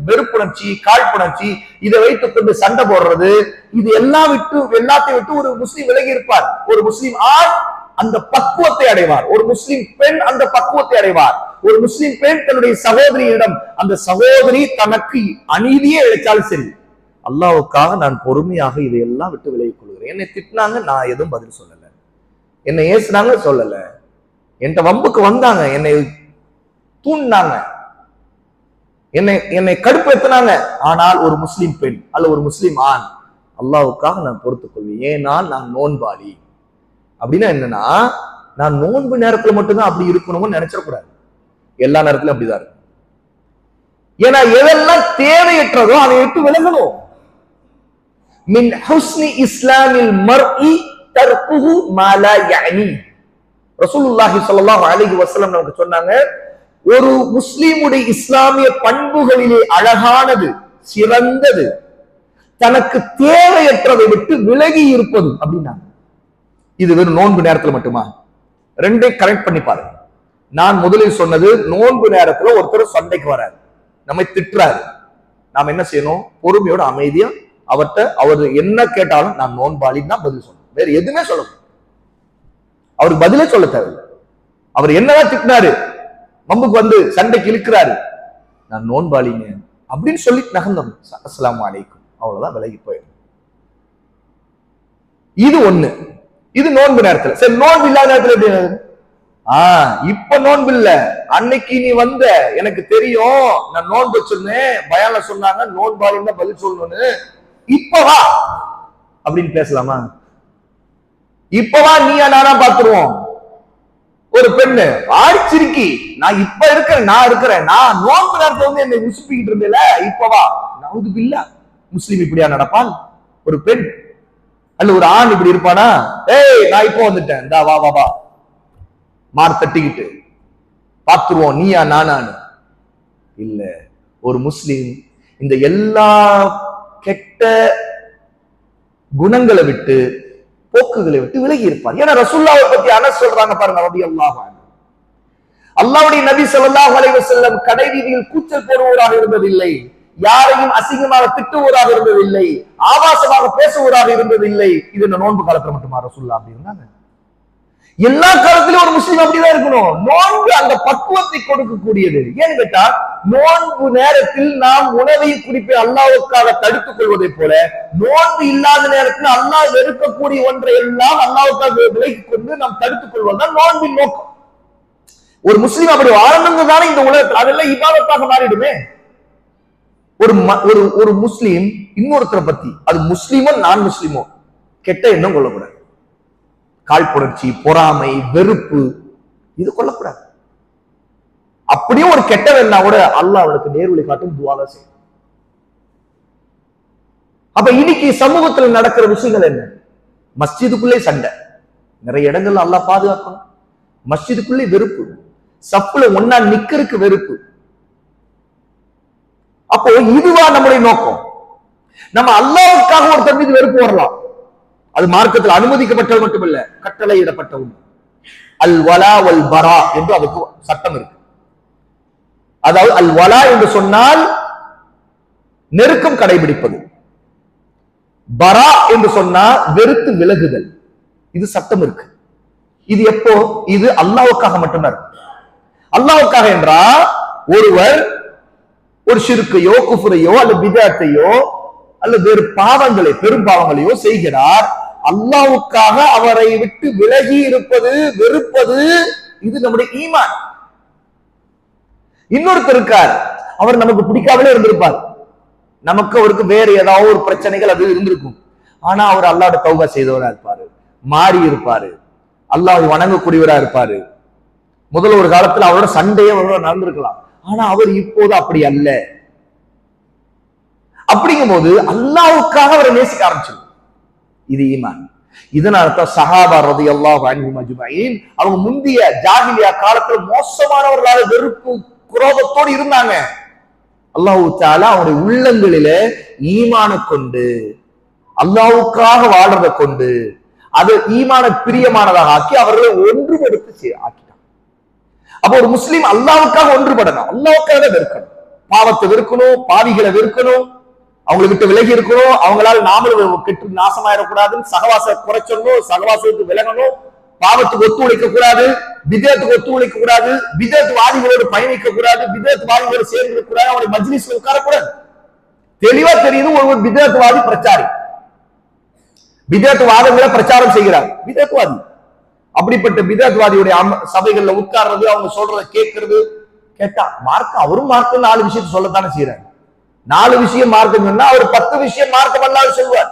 வெறுப்புணர்ச்சி, காழ்ப்புணர்ச்சி, இதை வைத்துக் கொண்டு சண்டை போடுறது, இது எல்லாத்தையும் விட்டு ஒரு முஸ்லீம் விலகி இருப்பார். ஒரு முஸ்லீம் ஆண் அந்த பக்குவத்தை அடைவார், ஒரு முஸ்லீம் பெண் அந்த பக்குவத்தை அடைவார். ஒரு முஸ்லீம் பெண் தன்னுடைய சகோதரியிடம், அந்த சகோதரி தனக்கு அநீதியே இழைச்சாலும் சரி, அல்லாஹ்வுக்காக நான் பொறுமையாக இதையெல்லாம் விட்டு விலகிக் கொள்கிறேன். என்னை திட்டினாங்க, நான் எதுவும் பதில் சொல்லல, என்னை ஏசுனாங்க சொல்லல, என்கிட்ட வம்புக்கு வந்தாங்க, என்னை தூண்டினாங்க, என்னை கடுப்பேத்தினாங்க, ஆனால் ஒரு முஸ்லீம் பெண் அல்ல ஒரு முஸ்லீம் ஆண் அல்லாஹ்வுக்காக நான் பொறுத்துக் கொள்வேன். ஏன்னா நான் நோன்பாளி. அப்படின்னா என்னன்னா, நான் நோன்பு நேரத்துல மட்டும்தான் அப்படி இருக்கணும்னு நினைச்சிடக்கூடாது. எல்லா நேரத்திலும் அப்படிதான் இருக்கும். ஏன்னா எதெல்லாம் தேவையற்றதோ அதை விட்டு விலகணும். மின் ஹுஸ்னி இஸ்லாமில் மர்இ தர்குஹு மா லா யஅனி. ரசூலுல்லாஹி ஸல்லல்லாஹு அலைஹி வஸல்லம் நமக்கு சொன்னாங்க, ஒரு முஸ்லிமுடைய இஸ்லாமிய பண்புகளிலே அழகானது, சிறந்தது, தனக்கு தேவையற்றதை விட்டு விலகி இருப்பது அப்படின்னாங்க. இது வெறும் நோன்பு நேரத்துல மட்டுமா? ரெண்டே கரெக்ட் பண்ணி பாருங்க. நான் முதலில் சொன்னது, நோன்பு நேரத்துல ஒருத்தர் சண்டைக்கு வராரு, நம்மை திட்டுறாரு, நாம் என்ன செய்யணும்? பொறுமையோட அமைதியா அவர் என்ன கேட்டாலும் நான் நோன்பாளின்னு தான் பதில் சொல்லணும், வேற எதுவுமே சொல்லணும். அவருக்கு பதிலே சொல்ல தேவையில்லை. அவர் என்னதான் திட்டினாரு, வம்புக்கு வந்து சண்டைக்கு இழுக்கிறாரு, நான் நோன்பாளிங்க அப்படின்னு சொல்லி நகர்ந்தோம், அஸ்ஸலாமு அலைக்கும், அவ்வளவுதான், விலகி போயிடும். இது ஒண்ணு. இது நோன்பு நேரத்துல. சரி, நோன்பு இல்லாத நேரத்துல எப்படி? இப்ப நோன்பு இல்ல, அன்னைக்கு நீ வந்த எனக்கு தெரியும், நான் நோன்பு சொன்னேன், பயான்ல சொன்னாங்க நோன்பாளின்னு பதில் சொல்லணும்னு, இப்பவா அப்படின்னு பேசலாமா? இப்பவா நீயா நானா பாத்துருவோம். ஒரு பெண்ணு ஆடிச்சிருக்கி, நான் இப்ப இருக்கிறேன், நான் நோன்பு நேரத்துல வந்து என்னை உசுப்பிக்கிட்டு இருந்தேல, இப்பவா? நவுது பில்லா. முஸ்லிம் இப்படியா நடப்பான்? ஒரு பெண் அல்ல ஒரு ஆண் இப்படி இருப்பானா? ஏய் நான் இப்போ வந்துட்டேன், இந்தா வா வா வா, மார் தட்டிக்கிட்டு பாத்துருவோம் நீயா நானான்னு இல்ல. ஒரு முஸ்லிம் இந்த எல்லா கெட்ட குணங்களை விட்டு, போக்குகளை விட்டு விலகி இருப்பார். ஏன்னா ரசூலுல்லாஹை பத்தி அனஸ் சொல்றாங்க பாருங்க, ரலியல்லாஹு அன்ஹு, அல்லாஹ்வுடைய நபி ஸல்லல்லாஹு அலைஹி வஸல்லம் கடை வீதியில் கூச்சல் போடுவோராக இருந்ததில்லை, யாரையும் அசிங்கமாக திட்டுவோராக இருந்ததில்லை, ஆபாசமாக பேசுவோராக இருந்ததில்லை. இது இந்த நோன்பு காலத்துல மட்டுமா ரசூலுல்லாஹ் அப்படி இருந்தாங்க? எல்லா காலத்திலும் ஒரு முஸ்லீம் அப்படிதான் இருக்கணும். நோன்பு அந்த பக்குவத்தை கொடுக்கக்கூடியது. ஏன்னு கேட்டா, நோன்பு நேரத்தில் நாம் உணவை குடிப்பை அல்லாஹ்வுக்காக தடுத்துக் கொள்வதை போல, நோன்பு இல்லாத நேரத்தில் அல்லாஹ் வெறுக்கக்கூடிய ஒன்றை எல்லாம் அல்லாஹ்வுக்காக விலக்கிக் கொண்டு நாம் தடுத்துக் கொள்வதுதான் நோன்பின் நோக்கம். ஒரு முஸ்லீம் அப்படி வாழணுங்க தானே இந்த உலகத்தில், அதெல்லாம் இபாதத்தாக மாறிடுமே. ஒரு முஸ்லீம் இன்னொருத்தரை பத்தி, அது முஸ்லீமோ நான் முஸ்லீமோ, கெட்ட எண்ணம் கொள்ளக்கூடாது. காழ்ப்புணர்ச்சி, பொறாமை, வெறுப்பு, இது கொள்ளக்கூடாது. அப்படியே ஒரு கெட்டவன்னா கூட அல்லாஹ் அவனுக்கு நேர்வழி காட்டும், துஆ செய்யும். அப்ப இன்னைக்கு சமூகத்துல நடக்கிற விஷயங்கள் என்ன? மஸ்ஜிதுக்குள்ளே சண்டை, நிறைய இடங்கள்ல அல்லாஹ் பாதுகாக்கணும். மஸ்ஜிதுக்குள்ளே வெறுப்பு, சப்புல ஒன்னா நிக்கிறதுக்கு வெறுப்பு. அப்போ இதுவா நம்முடைய நோக்கம்? நம்ம அல்லாஹ்வுக்காக ஒருத்தர் மீது வெறுப்பு வரலாம், அது மார்க்கத்தில் அனுமதிக்கப்பட்டது மட்டுமல்ல, கட்டளையிடப்பட்ட ஒன்று. அல் வலா வல் பரா என்று அதுக்கு சட்டம் இருக்கு. அதாவது அல் வலா என்று சொன்னால் நெருக்கம் கடைபிடிப்பது, பரா என்று சொன்னா வெறுத்து விலகுதல். இது சட்டம் இருக்கு. இது எப்போ? இது அல்லாஹ்வுக்காக மட்டும்தான். அல்லாஹ்வுக்காக என்றால் ஒருவர் ஒரு ஷிர்கையோ குஃப்ரையோ அல்லது பிதஅத்தையோ அல்லது வேறு பாவங்களை, பெரும் பாவங்களையோ செய்கிறார், அல்லாஹ்வுக்காக அவரை விட்டு விலகி இருப்பது, வெறுப்பது, இது நம்முடைய ஈமான். இன்னொருத்தர் இருக்கார், அவர் நமக்கு பிடிக்காமலே இருந்திருப்பார், நமக்கு அவருக்கு வேற ஏதாவது ஒரு பிரச்சனைகள் அது இருந்திருக்கும், ஆனா அவர் அல்லாஹ்வோட தௌபா செய்தவரா இருப்பாரு, மாறி இருப்பாரு, அல்லாஹ்வை வணங்கக்கூடியவரா இருப்பாரு. முதல்ல ஒரு காலத்துல அவரோட சண்டையே நடந்திருக்கலாம், ஆனா அவர் இப்போது அப்படி அல்ல. அப்படிங்கும் போது அல்லாஹ்வுக்காக அவரை நேசிக்க ஆரம்பிச்சிருக்கும். இது ஈமான். இதனால தான் சஹாபா ரலியல்லாஹு அன்ஹும் அஜ்மஈன் அவங்க முந்திய ஜாஹிலியா காலத்துல மோசமானவர்களாக வெறுப்பு குரோதத்தோடு இருந்தாங்க. அல்லாஹ் தஆலா அவருடைய உள்ளங்களிலே ஈமான கொண்டு, அல்லாஹ்வுக்காக வாழ்றதை கொண்டு, அது ஈமான பிரியமானதாக ஆக்கி அவர்களை ஒன்றுபடுத்தி ஆக்கிட்டாங்க. அப்ப ஒரு முஸ்லீம் அல்லாஹ்வுக்காக ஒன்றுபடணும், அல்லாஹ்வுக்காக வெறுக்கணும், பாவத்தை வெறுக்கணும், பாவிகளை வெறுக்கணும், அவங்களை விட்டு விலகி இருக்கணும், அவங்களால நாமளும் கெட்டு நாசமாயிடக்கூடாதுன்னு சகவாச குறைச்சணும், சகவாசத்துக்கு விலகணும், பாவத்துக்கு ஒத்துழைக்க கூடாது, பிதஅத்துக்கு ஒத்துழைக்க கூடாது, பிதஅத் வாதிகளோடு பயணிக்க கூடாது, பிதஅத் வாதிகளோடு சேர்ந்து கூடாது, அவருடைய மஜ்லிஸ்ல உட்காரக்கூடாது. தெளிவா தெரியுது ஒரு பிதஅத் வாதி பிரச்சாரி, பிதஅத் வாதங்களை பிரச்சாரம் செய்கிறார், பிதஅத் வாதி. அப்படிப்பட்ட பிதஅத் வாதியுடைய சபைகள்ல உட்கார்றது, அவங்க சொல்றதை கேட்கறது, கேட்டா மார்க்கம், அவரும் மார்க்கம் 4 விஷயத்தை சொல்லத்தானே செய்யறாரு. 4 விஷயம் மார்க்கம் சொன்னா அவர் 10 விஷயம் மார்க்கம் அல்லாஹ் சொல்வார்.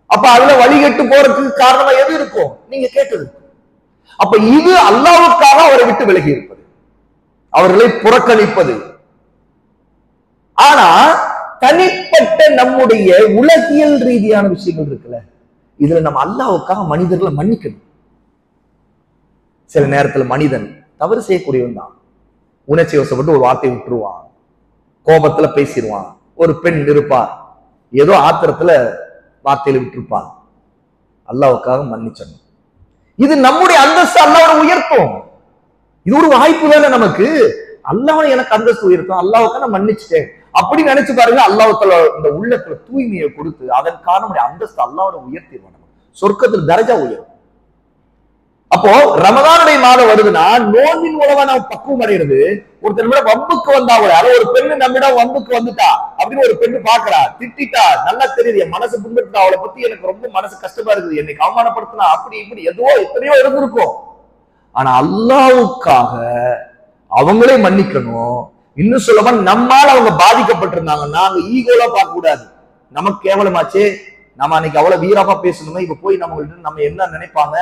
அப்ப அதுல வழிகட்டு போறதுக்கு காரணமா எது இருக்கும்? நீங்க கேட்டது. அப்ப இது அல்லாஹ்வுக்காக அவரை விட்டு விலகி இருப்பது, அவர்களை புறக்கணிப்பது. ஆனா தனிப்பட்ட நம்முடைய உலகியல் ரீதியான விஷயங்கள் இருக்குல்ல, இதுல நம்ம அல்லாஹ்வுக்காக மனிதர்களை மன்னிக்கணும். சில நேரத்துல மனிதன் தவறு செய்யக்கூடியவன் தான், உணர்ச்சி வசப்பட்டு ஒரு வார்த்தையை விட்டுருவான், கோபத்துல பேசிடுவான். ஒரு பெண் இருப்பார், ஏதோ ஆத்திரத்துல வார்த்தையில விட்டுருப்பார், அல்லாஹ்வுக்காக மன்னிச்சணும். இது நம்முடைய அந்தஸ்து அல்லாஹ்வை உயர்த்தும். இது ஒரு வாய்ப்பு தானே நமக்கு, அல்லாஹ் எனக்கு அந்தஸ்து உயர்த்தும், அல்லாஹ்வுக்காக நான் மன்னிச்சுட்டேன் அப்படி நினைச்சு பாருங்க. அல்லாஹ்வுத்தாலா இந்த உள்ளத்துல தூய்மையை கொடுத்து அதன் காரணம் அந்தஸ்து அல்லாஹ்வோட உயர்த்திடுவான், சொர்க்கத்தில் தரஜா உயரும். அப்போ ரமதானுடைய மாதம் வருதுன்னா நோன்பின் மூலமா நம்ம பக்குவம் அடைகிறது. ஒருத்தர் விட வம்புக்கு வந்தா கூட, அது ஒரு பெண்ணு நம்மிடம் வம்புக்கு வந்துட்டா அப்படின்னு ஒரு பெண்ணு பாக்குறா, திட்டா, நல்லா தெரியுது என் மனசு புண்படுத்தா, அவளை பத்தி எனக்கு ரொம்ப மனசு கஷ்டமா இருக்குது, என்னை அவமானப்படுத்தினா, அப்படி இப்படி ஏதோ எத்தனையோ இருந்திருக்கும். ஆனா அல்லாஹ்வுக்காக அவங்களே மன்னிக்கணும். இன்னும் சொல்லமா நம்மால அவங்க பாதிக்கப்பட்டிருந்தாங்க, நாங்க ஈகோலா பார்க்க கூடாது. நமக்கு கேவலமாச்சே, நம்ம அன்னைக்கு அவ்வளவு வீரமா பேசணுமே, இப்ப போய் நம்ம என்ன நினைப்பாங்க,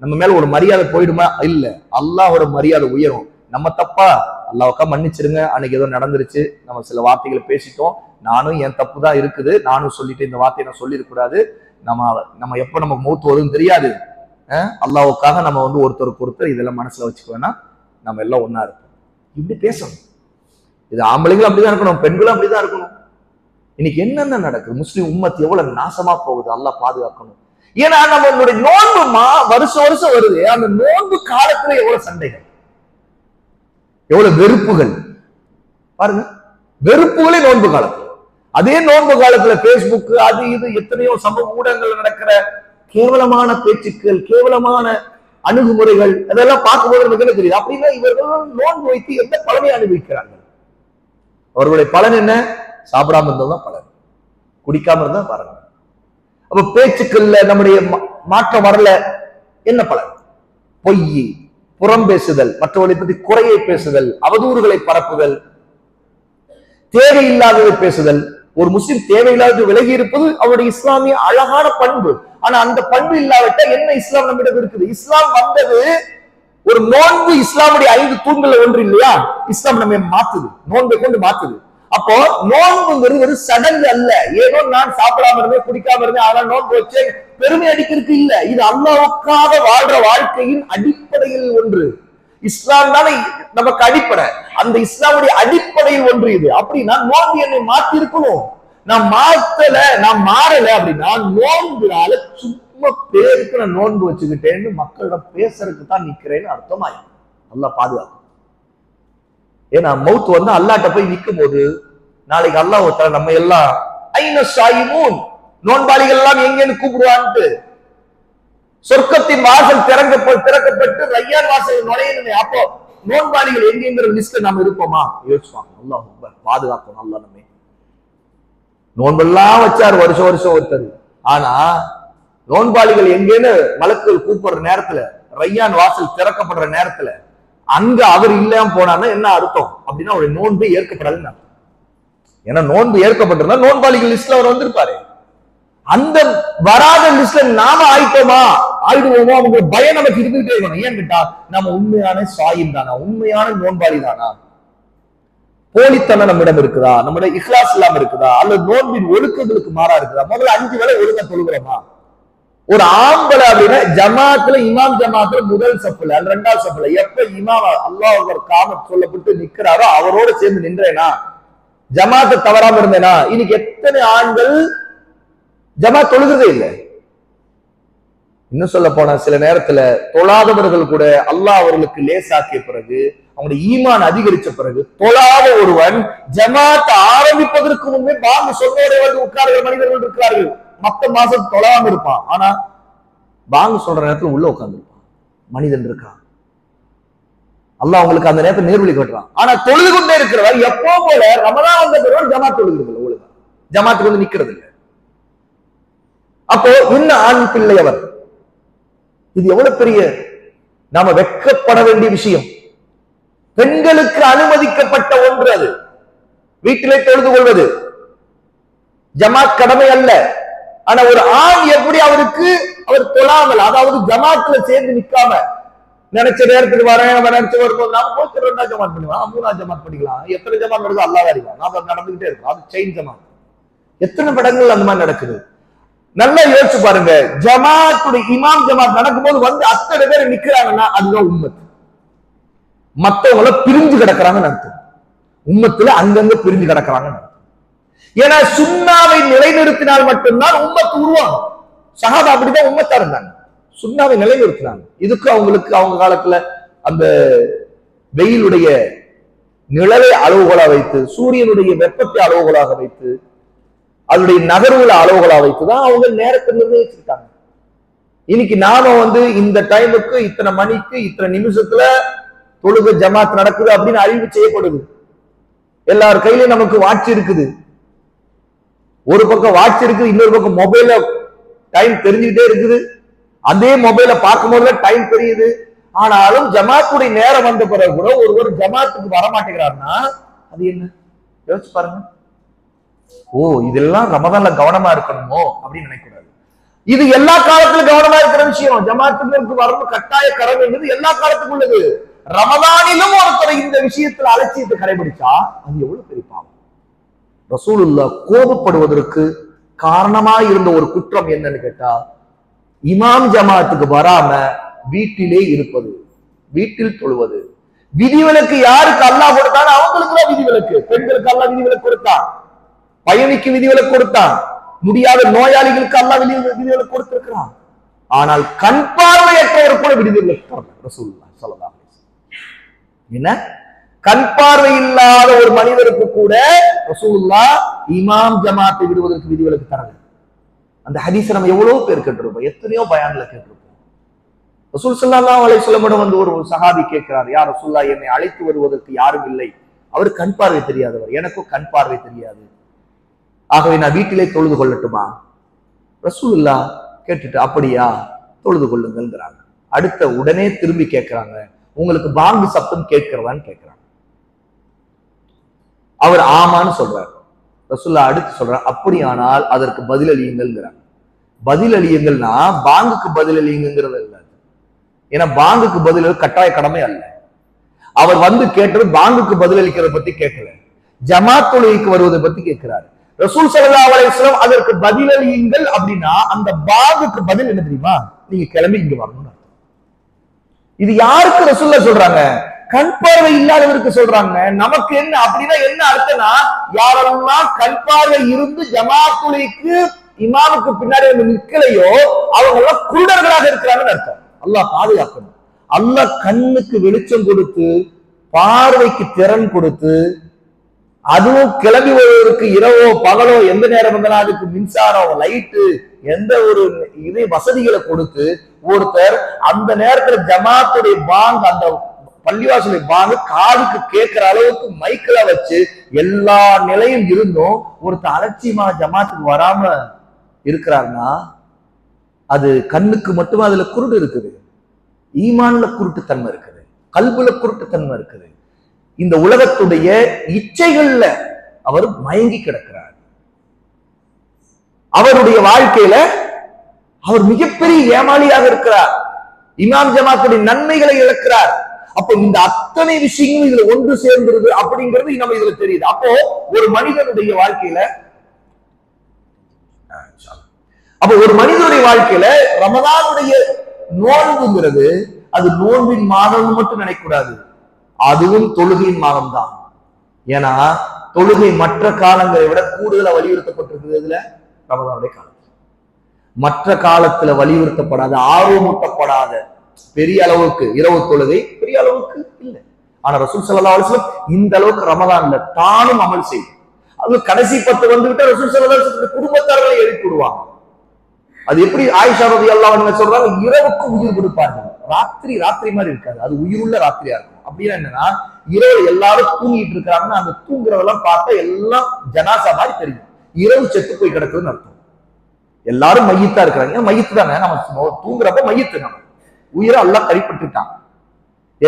நம்ம மேல ஒரு மரியாதை போயிடுமா? இல்ல, அல்லாஹ்வோட மரியாதை உயரும். நம்ம தப்பா அல்லாஹ்வுக்கா மன்னிச்சிருங்க, அன்னைக்கு ஏதோ நடந்துருச்சு, நம்ம சில வார்த்தைகளை பேசிட்டோம், நானும் என் தப்பு தான் இருக்குது, நானும் சொல்லிட்டு இந்த வார்த்தையை நான் சொல்லிருக்க கூடாது, நம்ம எப்ப நம்ம மௌத்து வருதுன்னு தெரியாது, அல்லாஹ்வுக்காக நம்ம ஒருத்தருக்கு இதெல்லாம் மனசுல வச்சுக்கோன்னா நம்ம எல்லாம் ஒன்னா இருப்போம். இப்படி பேசணும். இது ஆம்பளைங்களும் அப்படிதான் இருக்கணும், பெண்களும் அப்படிதான் இருக்கணும். இன்னைக்கு என்னென்ன நடக்குது, முஸ்லிம் உம்மத் எவ்வளவு நாசமா போகுது, அல்லாஹ் பாதுகாக்கணும். ஏன்னா நம்மளுடைய நோன்பு வருஷம் வருது, அந்த நோன்பு காலத்துல எவ்வளவு சண்டைகள், எவ்வளவு வெறுப்புகள் பாருங்க. வெறுப்புகளே நோன்பு காலத்துல. அதே நோன்பு காலத்துல பேஸ்புக் அது இது எத்தனையோ சமூக ஊடகங்கள் நடக்கிற கேவலமான பேச்சுக்கள், கேவலமான அணுகுமுறைகள், அதெல்லாம் பார்க்கும்போது நமக்கு என்ன தெரியுது? அப்படின்னா இவர்கள் நோன்பு வைத்து எந்த பலனை அனுபவிக்கிறார்கள்? அவர்களுடைய பலன் என்ன? சாப்பிடாம இருந்ததுதான் பலன், குடிக்காம இருந்தா பாருங்க. அப்ப பேச்சுக்கள்ல நம்முடைய மாற்றம் வரல, என்ன பலன்? பொய், புறம் பேசுதல், மற்றவர்களை பற்றி குறையை பேசுதல், அவதூறுகளை பரப்புதல், தேவையில்லாததை பேசுதல். ஒரு முஸ்லிம் தேவையில்லாத விலகி இருப்பது அவருடைய இஸ்லாமிய அழகான பண்பு. ஆனா அந்த பண்பு இல்லாவிட்டா என்ன இஸ்லாம் நம்மிடம் இருக்குது? இஸ்லாம் வந்தது ஒரு நோன்பு, இஸ்லாமுடைய 5 தூண்கள் ஒன்று இல்லையா? இஸ்லாம் நம்ம மாத்துது, நோன்பை கொண்டு மாத்துது. அப்போ நோன்புங்கிறது ஒரு சடங்கு அல்ல, ஏதோ நான் சாப்பிடாம இருந்தேன், குடிக்காம இருந்தேன், அதனால நோன்பு வச்சேன் பெருமை அடிக்கிறதுக்கு இல்ல. இது அல்லாஹ்வுக்காக வாழ்ற வாழ்க்கையின் அடிப்படையில் ஒன்று. இஸ்லாம் தானே நமக்கு அடிப்படை, அந்த இஸ்லாமுடைய அடிப்படையில் ஒன்று இது. அப்படின்னா நோன்பு என்னை மாத்தி இருக்கணும். நான் மாத்தல, நான் மாறல அப்படின்னா நோன்புனால சும்மா பேருக்கு நான் நோன்பு வச்சுக்கிட்டேன்னு மக்களிடம் பேசுறதுக்கு தான் நிக்கிறேன்னு அர்த்தமாயிடும். நல்லா பாதுகாக்கும். ஏன்னா மௌத் வந்து அல்லாட்ட போய் நிற்கும் போது நாளைக்கு அல்லாஹ் நம்ம எல்லாம் ஐன சாயிமூன், நோன்பாளிகள் எல்லாம் எங்கன்னு கூப்பிடுவான்ட்டு. சொர்க்கத்தின் வாசல் திறக்கப்பட்டு ரையான் வாசல் நுழையணுமே, அப்போ நோன்பாளிகள் எங்கிற லிஸ்ட்ல நம்ம இருப்போமா? யோசிப்பாங்க. அல்லாஹ் பாதுகாக்கும். அல்லாஹ் நம்ம நோன்பெல்லாம் வச்சாரு வருஷம் ஒருத்தர். ஆனா நோன்பாளிகள் எங்கேன்னு மலக்குகள் கூப்பிடுற நேரத்துல, ரையான் வாசல் திறக்கப்படுற நேரத்துல அங்க அவர் இல்லாம போனான்னா என்ன அர்த்தம்? அப்படின்னா அவருடைய நோன்பு ஏற்கப்படாதுன்னு அர்த்தம். ஏன்னா நோன்பு ஏற்கப்பட்டிருந்தா நோன்பாளிகள் லிஸ்ட்ல அவர் வந்திருப்பாரு. அந்த வராத லிஸ்ட்ல நாம ஆயிடுவோமோ அவங்க பயம் நமக்கு இருந்துகிட்டே இருக்கணும். ஏன் கேட்டா நம்ம உண்மையான சாயும் தானா, உண்மையான நோன்பாளி தானா, போலித்தனம் நம்மிடம் இருக்குதா, நம்முடைய இஹ்லாஸ் இல்லாம இருக்குதா, அல்லது நோன்பின் ஒழுக்கங்களுக்கு மாறா இருக்குதா? முதல்ல 5 வேளை ஒழுங்கா தொழுகிறோமா? ஒரு ஆம்பளை அப்படின்னா ஜமாத்துல, இமாம் ஜமாத்துல முதல் சப்புல அல்ல 2வது சப்புல எப்ப இமாம் அல்லாஹ் காமத் சொல்லப்பட்டு நிக்கிறாரோ அவரோட சேர்ந்து நின்றேனா, ஜமாத்தை தவறாம இருந்தேனா? இன்னைக்கு எத்தனை ஆண்கள் ஜமாத் தொழுகிறதே இல்லை. இன்னும் சொல்ல போனா சில நேரத்துல தொழாதவர்கள் கூட அல்லாஹ் அவர்களுக்கு லேசாக்கிய பிறகு, அவங்களுடைய ஈமான் அதிகரிச்ச பிறகு, தொழாத ஒருவன் ஜமாத் ஆரம்பிப்பதற்கு முன்பே பாங்கு சொன்னோட வந்து உட்கார்கிற மனிதர்கள் இருக்கிறார்கள். மத்த மாசம் தொழாம இருப்பான், ஆனா பாங்கு சொல்ற நேரத்துல உள்ள உட்கார்ந்து இருப்பான். மனிதன் இருக்கான். அல்லாஹ் அவங்களுக்கு அந்த நேரத்தை நேர்வழி கட்டுறான். ஆனா தொழுது கொண்டே இருக்கிறவர் எப்போ போல ரமலான் வந்த பிறகு ஜமாத் தொழுகிறது இல்லை, ஒழுங்கா ஜமாத்துக்கு வந்து நிக்கிறது இல்லை. அப்போ இன்னும் ஆண் பிள்ளை அவர். இது எவ்வளவு பெரிய நாம வெட்கப்பட வேண்டிய விஷயம். பெண்களுக்கு அனுமதிக்கப்பட்ட ஒன்று அது. வீட்டிலே தொழுது கொள்வது ஜமாத் கடமை அல்ல. ஆனா ஒரு ஆண் எப்படி அவர் தொழாமல், அதாவது ஜமாத்துல சேர்ந்து நிக்காம, நினைச்ச நேரத்துக்கு வரேன், நினைச்சு வரும்போது நாம போச்சு 2ஆம் ஜமாத் பண்ணிக்கலாம், 3ஆம் ஜமாத் பண்ணிக்கலாம். எத்தனை ஜமாத் வருதோ அல்லாஹ் அறிவான். நாம நடந்துகிட்டே இருக்கோம். அது செயின் ஜமாத். எத்தனை படங்கள் அந்த மாதிரி நடக்குது. நல்லா யோசிச்சு பாருங்க. ஜமாத்துடைய இமாம் ஜமாத் நடக்கும்போது வந்து அத்தனை பேர் நிக்கிறாங்கன்னா அதுதான் உம்மத். மத்தவங்கள பிரிஞ்சு கிடக்குறாங்கன்னு அர்த்தம். உம்மத்துல அங்கங்க பிரிஞ்சு கிடக்குறாங்கன்னு அர்த்தம். ஏன்னா சுன்னாவை நிலைநிறுத்தினால் மட்டும்தான் உம்மத்து உருவாகும். சஹாபா அப்படிதான் உம்மத்தா இருந்தாங்க, சுன்னாவை நிலைநிறுத்தினாங்க. இதுக்கு அவங்களுக்கு அவங்க காலத்துல அந்த வெயிலுடைய நிழலை அளவுகோலா வைத்து, சூரியனுடைய வெப்பத்தை அளவுகோலாக வைத்து, அதனுடைய நகர்வுல அளவுகளா வைத்துதான் அவங்க நேரத்தை நிர்ணயிச்சிருக்காங்க. இன்னைக்கு நாம இந்த டைமுக்கு இத்தனை மணிக்கு இத்தனை நிமிஷத்துல தொழுகை ஜமாத் நடக்குது அப்படின்னு அறிவு செய்யப்படுது. எல்லார் கையிலும் நமக்கு வாட்ச் இருக்குது. ஒரு பக்கம் வாட்ச் இருக்குது, இன்னொரு பக்கம் மொபைல்ல டைம் தெரிஞ்சுக்கிட்டே இருக்குது. அதே மொபைல பார்க்கும் போதுதான் டைம் தெரியுது. ஆனாலும் ஜமாத்துடைய நேரம் வந்த பிறகு கூட ஒருவர் ஜமாத்துக்கு வரமாட்டேங்கிறாருன்னா அது என்ன யோசிச்சு பாருங்க. ஓ இதெல்லாம் ரமதான்ல கவனமா இருக்கணுமோ அப்படின்னு நினைக்கூடாது. இது எல்லா காலத்திலும் கவனமா இருக்கிற விஷயம். ஜமாத்துக்கு வரணும் கட்டாய கடமைங்கிறது எல்லா காலத்துக்கும் உள்ளது. ரமதானிலும் ஒருத்தர் இந்த விஷயத்துல அலட்சியத்தை கடைபிடிச்சா அது எவ்வளவு பெரிய பாவம். ரசூலுல்லாஹ் கோபப்படுவதற்கு காரணமா இருந்த ஒரு குற்றம் என்னன்னு கேட்டா, இமாம் ஜமாத்துக்கு வராம வீட்டிலே இருப்பது, வீட்டில் தொழுவது. விதிவிலக்கு யாருக்கு அல்லாஹ் கொடுத்தான்? அவங்களுக்கு தான் விதிவிலக்கு. பெண்களுக்கு அல்லாஹ் விதிவிலக்கு கொடுத்தான், பயணிக்கு விதிவிலக்கு கொடுத்தான், முடியாத நோயாளிகளுக்கு அல்லாஹ் விதிவிலக்கு கொடுத்திருக்கிறான். ஆனால் கண் பார்வையற்றவர் கூட விதிவிலக்கு ரசூலுல்லாஹ் ஸல்லல்லாஹு அலைஹி வஸல்லம். என்ன கண் பார்வை இல்லாத ஒரு மனிதருக்கு கூட ரசூலுல்லாஹ் இமாம் ஜமாத்தை விடுவதற்கு விதிவிலக்கு தரல. அந்த ஹதீஸை நம்ம எவ்வளவு பேர் கேட்டிருப்போம், எத்தனையோ பயான்ல கேட்டிருப்போம். ரசூல் ஸல்லல்லாஹு அலைஹி வஸல்லம் வந்து ஒரு சஹாபி கேட்கிறார், யா ரசூலுல்லாஹ் என்னை அழைத்து வருவதற்கு யாரும் இல்லை, அவர் கண் பார்வை தெரியாதவர், எனக்கும் கண் பார்வை தெரியாது, ஆகவே நான் வீட்டிலே தொழுது கொள்ளட்டுமா? ரசூலுல்லாஹ் கேட்டுட்டு அப்படியா தொழுது கொள்ளுங்கள்ங்கிறாங்க. அடுத்த உடனே திரும்பி கேட்கிறாங்க, உங்களுக்கு பாங்கு சப்தம் கேட்கிறதான்னு கேட்கிறாங்க. அவர் ஆமான்னு சொல்றார். ரசூலுல்லாஹ் அடுத்து சொல்றார், அப்படியானால் அதற்கு பதில் அளியுங்கள்ங்கிறாங்க. பதில் அளியுங்கள்னா பாங்குக்கு பதில் அளியுங்கிறது இல்லை. ஏன்னா பாங்குக்கு பதில் கட்டாய கடமை அல்ல. அவர் வந்து கேட்டது பாங்குக்கு பதில் அளிக்கிறத பத்தி கேட்கல, ஜமாத் தொழுகைக்கு வருவதை பத்தி கேட்கிறார். ரசூல் ஸல்லல்லாஹு அலைஹி வஸல்லம் அதற்கு பதில் அளியுங்கள் அப்படின்னா அந்த பாங்குக்கு பதில் என்ன தெரியுமா? நீங்க கிளம்பி இங்க வரணும். இது யாருக்கு ரசூலுல்லாஹ் சொல்றாங்க? கண் பார்வை இல்லாதவருக்கு சொல்றாங்க. நமக்கு என்ன அப்படின்னா என்ன அர்த்தம்னா, யாரெல்லாம் கண் பார்வை இருந்து ஜமாத் தொழுகைக்கு இமாமுக்கு பின்னாடி வந்து நிற்கலையோ அவங்க எல்லாம் குருடர்களாக இருக்கிறாங்கன்னு அர்த்தம். அல்லாஹ் பாதுகாக்கணும். அல்லாஹ் கண்ணுக்கு வெளிச்சம் கொடுத்து பார்வைக்கு திறன் கொடுத்து, அதுவும் கிளம்பி வருவதற்கு இரவோ பகலோ எந்த நேரம் வந்தாலும் அதுக்கு மின்சாரம் லைட்டு எந்த ஒரு இதே வசதிகளை கொடுத்து ஒருத்தர் அந்த நேரத்துல ஜமாத்துடைய பாங்கு, அந்த பள்ளிவாசலை பாங்கு காதுக்கு கேட்கிற அளவுக்கு மைக்கில வச்சு எல்லா நிலையும் இருந்தும் ஒருத்தர் அலட்சியமா ஜமாத்துக்கு வராம இருக்கிறாருன்னா அது கண்ணுக்கு மட்டுமே அதுல குருடு இருக்குது, ஈமான்ல குருட்டுத்தன்மை இருக்குது, கல்புல குருட்டுத்தன்மை இருக்குது. இந்த உலகத்துடைய இச்சைகள்ல அவர் மயங்கி கிடக்கிறார். அவருடைய வாழ்க்கையில அவர் மிகப்பெரிய ஏமாளியாக இருக்கிறார். இமாம் ஜமாத்துடைய நன்மைகளை இழக்கிறார். அப்போ இந்த அத்தனை விஷயங்களும் இதுல ஒன்று சேர்ந்துருது அப்படிங்கிறது நம்ம இதுல தெரியுது. அப்போ ஒரு மனிதனுடைய வாழ்க்கையில ரமதானுடைய நோன்புங்கிறது அது நோன்பின் மாதம் மட்டும் நினைக்கக்கூடாது, அதுவும் தொழுகையின் மாதம் தான். ஏன்னா தொழுகை மற்ற காலங்களை விட கூடுதலா வலியுறுத்தப்பட்டிருக்கிறது இதுல ரமதானுடைய காலம். மற்ற காலத்துல வலியுறுத்தப்படாத, ஆர்வமூட்டப்படாத பெரிய அளவுக்கு இரவு தொழுகை பெரிய அளவுக்கு இல்லை. ஆனா ரசூல் ஸல்லல்லாஹு அலைஹி வஸல்லம் இந்த அளவுக்கு ரமதான்ல தானும் அமல் செய்யும். அது கடைசி 10 வந்துவிட்டா ரசூல் ஸல்லல்லாஹு அலைஹி வஸல்லம் குடும்பத்தார்களை எழுப்பி விடுவாங்க. அது எப்படி ஆயிஷா ரலியல்லாஹு அன்ஹா சொல்றாங்க, இரவுக்கு உயிர் கொடுப்பார்கள், ராத்திரி மாதிரி இருக்காது, அது உயிருள்ள ராத்திரியா இருக்கும். அப்படின்னா என்னன்னா, இரவு எல்லாரும் தூங்கிட்டு இருக்காங்கன்னா அந்த தூங்குறதெல்லாம் பார்த்தா எல்லாம் ஜனாசா மாதிரி தெரியும், இரவு செத்து போய் கிடக்குதுன்னு அர்த்தம். எல்லாரும் மையத்தா இருக்கிறாங்க, மையத்து தானே, நம்ம தூங்குறப்ப மையத்து, நம்ம உயிரை எல்லாம் கைப்பற்றிட்டான்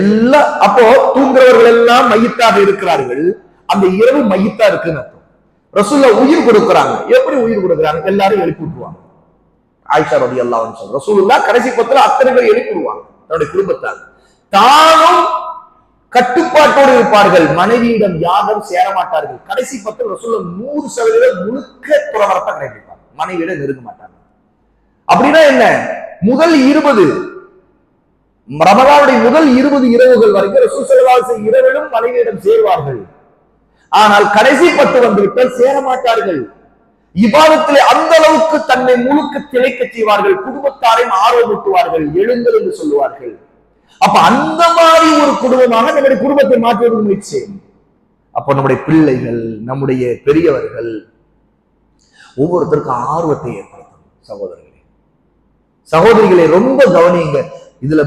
எல்லாம். அப்போ தூங்குறவர்கள் எல்லாம் மையத்தாக இருக்கிறார்கள், அந்த இரவு மையத்தா இருக்குன்னு அர்த்தம். ரசூலுல்லாஹ் உயிர் கொடுக்குறாங்க. எப்படி உயிர் கொடுக்குறாங்க? எல்லாரும் எழுப்பி விட்டுருவாங்க. ஆயிஷா ரலியல்லாஹு அன்ஹா ரசூலுல்லாஹ் கடைசி 10 அத்தனை பேர் எழுப்பி விடுவாங்க தன்னுடைய குடும்பத்தார். தானும் கட்டுப்பாட்டோடு இருப்பார்கள், மனைவியிடம் யாரும் சேர மாட்டார்கள். கடைசி 10 ரசூலுல்லாஹ் 100% முழுக்க துறவரத்தை கடைபிடிப்பாங்க, மனைவியிடம் நெருங்க மாட்டாங்க. அப்படின்னா என்ன? முதல் 20 ரமதானுடைய முதல் 20 இரவுகள் வரைக்கும் ரசூல் ஸல்லல்லாஹு அலைஹி வஸல்லம் இரவிலும் மனைவியிடம் சேர்வார்கள். ஆனால் கடைசி 10 வந்துவிட்டால் சேர மாட்டார்கள். இபாதத்திலே அந்த அளவுக்கு தன்னை முழுக்க திளைக்க செய்வார்கள், குடும்பத்தாரையும் ஆர்வமூட்டுவார்கள், எழுங்கள் என்று சொல்லுவார்கள். அப்ப அந்த மாதிரி ஒரு குடும்பமாக நம்முடைய குடும்பத்தை மாற்றுவது முயற்சி செய்யும். அப்போ நம்முடைய பிள்ளைகள், நம்முடைய பெரியவர்கள் ஒவ்வொருத்தருக்கும் ஆர்வத்தை ஏற்படுத்தும். சகோதரர்களே, சகோதரிகளை ரொம்ப கவனியுங்க. இதுல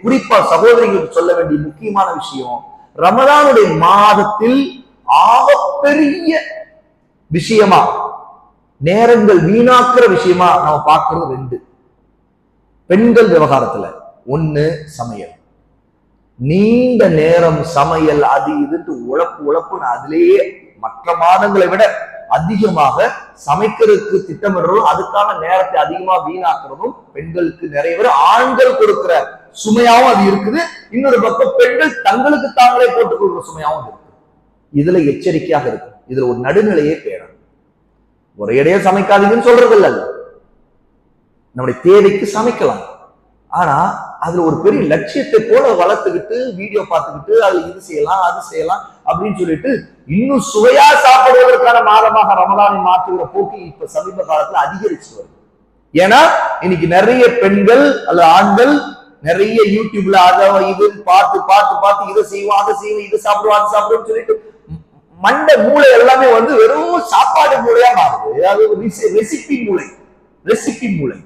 குறிப்பா சகோதரிகளுக்கு சொல்ல வேண்டிய முக்கியமான விஷயம், ரமதானுடைய மாதத்தில் ஆகப்பெரிய விஷயமா, நேரங்கள் வீணாக்குற விஷயமா நாம பார்க்கிறது 2 பெண்கள் விவகாரத்துல. 1 சமையல், நீண்ட நேரம் சமையல் அது இதுன்னு உழப்புன்னு அதிலேயே மற்ற மாதங்களை விட அதிகமாக சமைக்கிறதுக்கு திட்டமிடுறதும் அதுக்கான நேரத்தை அதிகமா வீணாக்குறதும் பெண்களுக்கு நிறைய பேர் ஆண்கள் கொடுக்கிற சுமையாவும் அது இருக்குது. இன்னொரு பக்கம் பெண்கள் தங்களுக்கு தாங்களே போட்டுக் கொடுக்கிற சுமையாவும் இருக்கு. இதுல எச்சரிக்கையாக இருக்கு. இதுல ஒரு நடுநிலையே பேரும். ஒரேடையே சமைக்காதீங்கன்னு சொல்றது இல்ல, நம்முடைய தேவைக்கு சமைக்கலாம். ஆனா அதுல ஒரு பெரிய லட்சியத்தை போல வளர்த்துக்கிட்டு வீடியோ பார்த்துக்கிட்டு அது இது செய்யலாம் அது செய்யலாம் அப்படின்னு சொல்லிட்டு இன்னும் சுவையா சாப்பிடுவதற்கான மாதமாக ரமலானை மாற்றுகிற போக்கு இப்ப சமீப காலத்துல அதிகரிச்சு வருது. ஏன்னா இன்னைக்கு நிறைய பெண்கள் அல்லது ஆண்கள் நிறைய யூடியூப்ல அதை இது பார்த்து பார்த்து பார்த்து இதை செய்வோம் அதை செய்வோம் இதை சாப்பிடுவோம் அதை சாப்பிடுவோம்னு சொல்லிட்டு மண்டை மூளை எல்லாமே வெறும் சாப்பாடு மூளையா மாறுது. அது ரெசிபி மூளை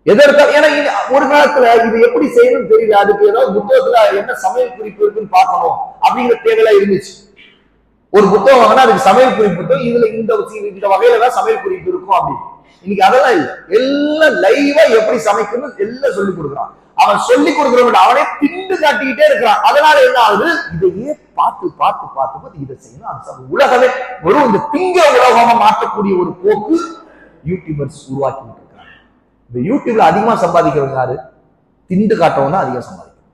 எதற்காக? ஏன்னா ஒரு காலத்துல இது எப்படி செய்யணும்னு தெரியல, அதுக்கு ஏதாவது புத்தகத்துல என்ன சமையல் குறிப்பு இருக்குன்னு பார்க்கணும் அப்படிங்கிற தேவையெல்லாம் இருந்துச்சு. ஒரு புத்தகம் வாங்கினா அதுக்கு சமையல் குறிப்பு இதுல இந்த வகையில தான் சமையல் குறிப்பு இருக்கும் அப்படின்னு. இன்னைக்கு அதெல்லாம் இல்லை, எல்லாம் லைவா எப்படி சமைக்கணும் எல்லாம் சொல்லி கொடுக்குறான். அவன் சொல்லி கொடுக்குறவங்க அவனே திண்டு காட்டிக்கிட்டே இருக்கிறான். அதனால என்ன ஆகுது, இதையே பார்த்து பார்த்து பார்த்து பார்த்து இதை செய்யணும் அது உலகமே வெறும் இந்த திங்க உலகமா மாற்றக்கூடிய ஒரு போக்கு யூடியூபர்ஸ் உருவாக்கி விட்டு. இந்த யூடியூப்ல அதிகமா சம்பாதிக்கிறவங்க யாரு? திண்டு காட்டவங்க தான் அதிகம் சம்பாதிக்கிறான்.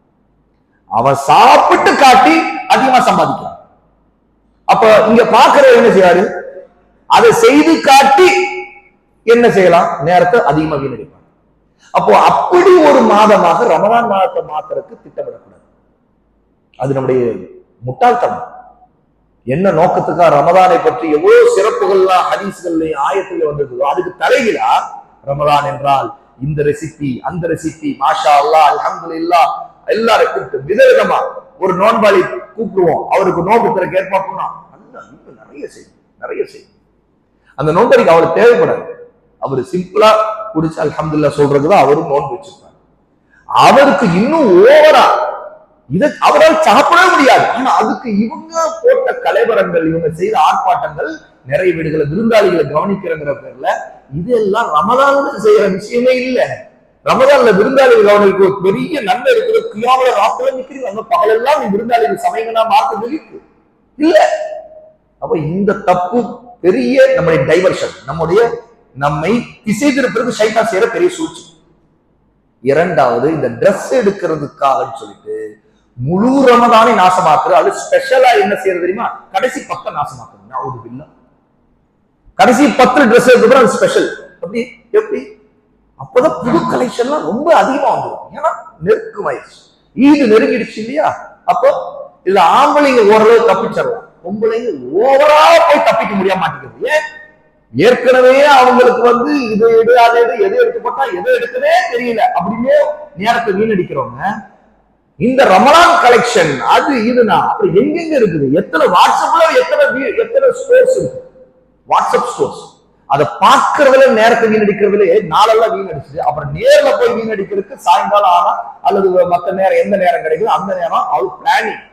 அவன் சாப்பிட்டு காட்டி அதிகமா சம்பாதிக்கிறான். அப்ப இங்க பாக்குற என்ன செய்யாரு, அதை செய்து காட்டி என்ன செய்யலாம், நேரத்தை அதிகமா வீணடிப்பான். அப்போ அப்படி ஒரு மாதமாக ரமலான் மாதத்தை மாத்திரக்கு திட்டமிடக்கூடாது. அது நம்முடைய முட்டாள்தனம். என்ன நோக்கத்துக்காக ரமலானை பற்றி எவ்வளவு சிறப்புகள்லாம் ஹதீஸ்கள்லயும் ஆயத்துல வந்ததோ அதுக்கு தலைகீழா ரமலான் என்றால் இந்த ரெசிபி அந்த ரெசிபி மாஷா அல்லாஹ் அல்ஹம்துலில்லாஹ் எல்லாருக்கும் விதவிதமா ஒரு நோன்பாளி கூப்பிடுவோம், அவருக்கு நோன்பு திறக்க ஏற்பாடு பண்ணா நிறைய செய்யும். அந்த நோன்படிக்கு அவருக்கு தேவைப்படாது, அவரு சிம்பிளா குடிச்சு அல்ஹம்துலில்லாஹ் சொல்றதுதான் அவரும் நோன்பு வச்சிருப்பாரு. அவருக்கு இன்னும் ஓவரா இதை அவரால் சாப்பிடவே முடியாது. ஆனா அதுக்கு இவங்க போட்ட கலைவரங்கள் இவங்க செய்த ஆர்ப்பாட்டங்கள் நிறைய வீடுகளை விருந்தாளிகளை கவனிக்கிறங்கிற பேர்ல இதெல்லாம் ரமலான்ல செய்யற விஷயமே இல்ல. ரமலான்ல விருந்தாளிகள் கவனிக்க ஒரு பெரிய நன்மை இருக்கிற கியாமல ராத்திர நிக்கிறீங்க, அந்த பகலெல்லாம் விருந்தாளிகள் சமைங்கன்னா மாற்றம் இருக்கு இல்ல. அப்ப இந்த தப்பு பெரிய நம்முடைய டைவர்ஷன், நம்மை திசை திருப்பதற்கு சைத்தான் செய்யற பெரிய சூழ்ச்சி. இரண்டாவது, இந்த ட்ரெஸ் எடுக்கிறதுக்காக சொல்லிட்டு முழு ரமதானை நாசமாக்குற, அது ஸ்பெஷலா என்ன செய்யறது தெரியுமா, கடைசி 10 நாசமாக்குறது. நவுது பில்லாஹ். கடைசி 10 ட்ரெஸ் எடுத்து அது ஸ்பெஷல். எப்படி அப்பதான் புது கலெக்ஷன்லாம் ரொம்ப அதிகமா வந்துடும். ஏன்னா நெருக்கமாயிடுச்சு, ஈடு நெருங்கிடுச்சு இல்லையா. அப்போ இல்ல ஆம்பளைங்க ஓரளவு தப்பிச்சிடலாம், பொம்பளைங்க ஓவரா போய் தப்பிக்க முடியாம மாட்டேங்குது. ஏன், ஏற்கனவே அவங்களுக்கு இது எடு அதை எடு எதை எடுத்து போட்டா எதை எடுக்கவே தெரியல அப்படின்னு நேரத்தை வீணடிக்கிறவங்க இந்த ரமலான் கலெக்ஷன் அது இதுனா அப்புறம் எங்கெங்க இருக்குது, எத்தனை வாட்ஸ்அப்ல எத்தனை ஸ்டோர்ஸ் இருக்கு, வாட்ஸ்அப் ஸ்டோர்ஸ். அதை பார்க்கறதுல நேரத்தை வீணடிக்கிறதுல நாளெல்லாம் வீணடிச்சுது. அப்புறம் நேர்ல போய் வீணடிக்கிறதுக்கு சாயங்காலம் ஆனா அல்லது மற்ற நேரம் எந்த நேரம் கிடைக்குது அந்த நேரம் அவள் பிளானிங்.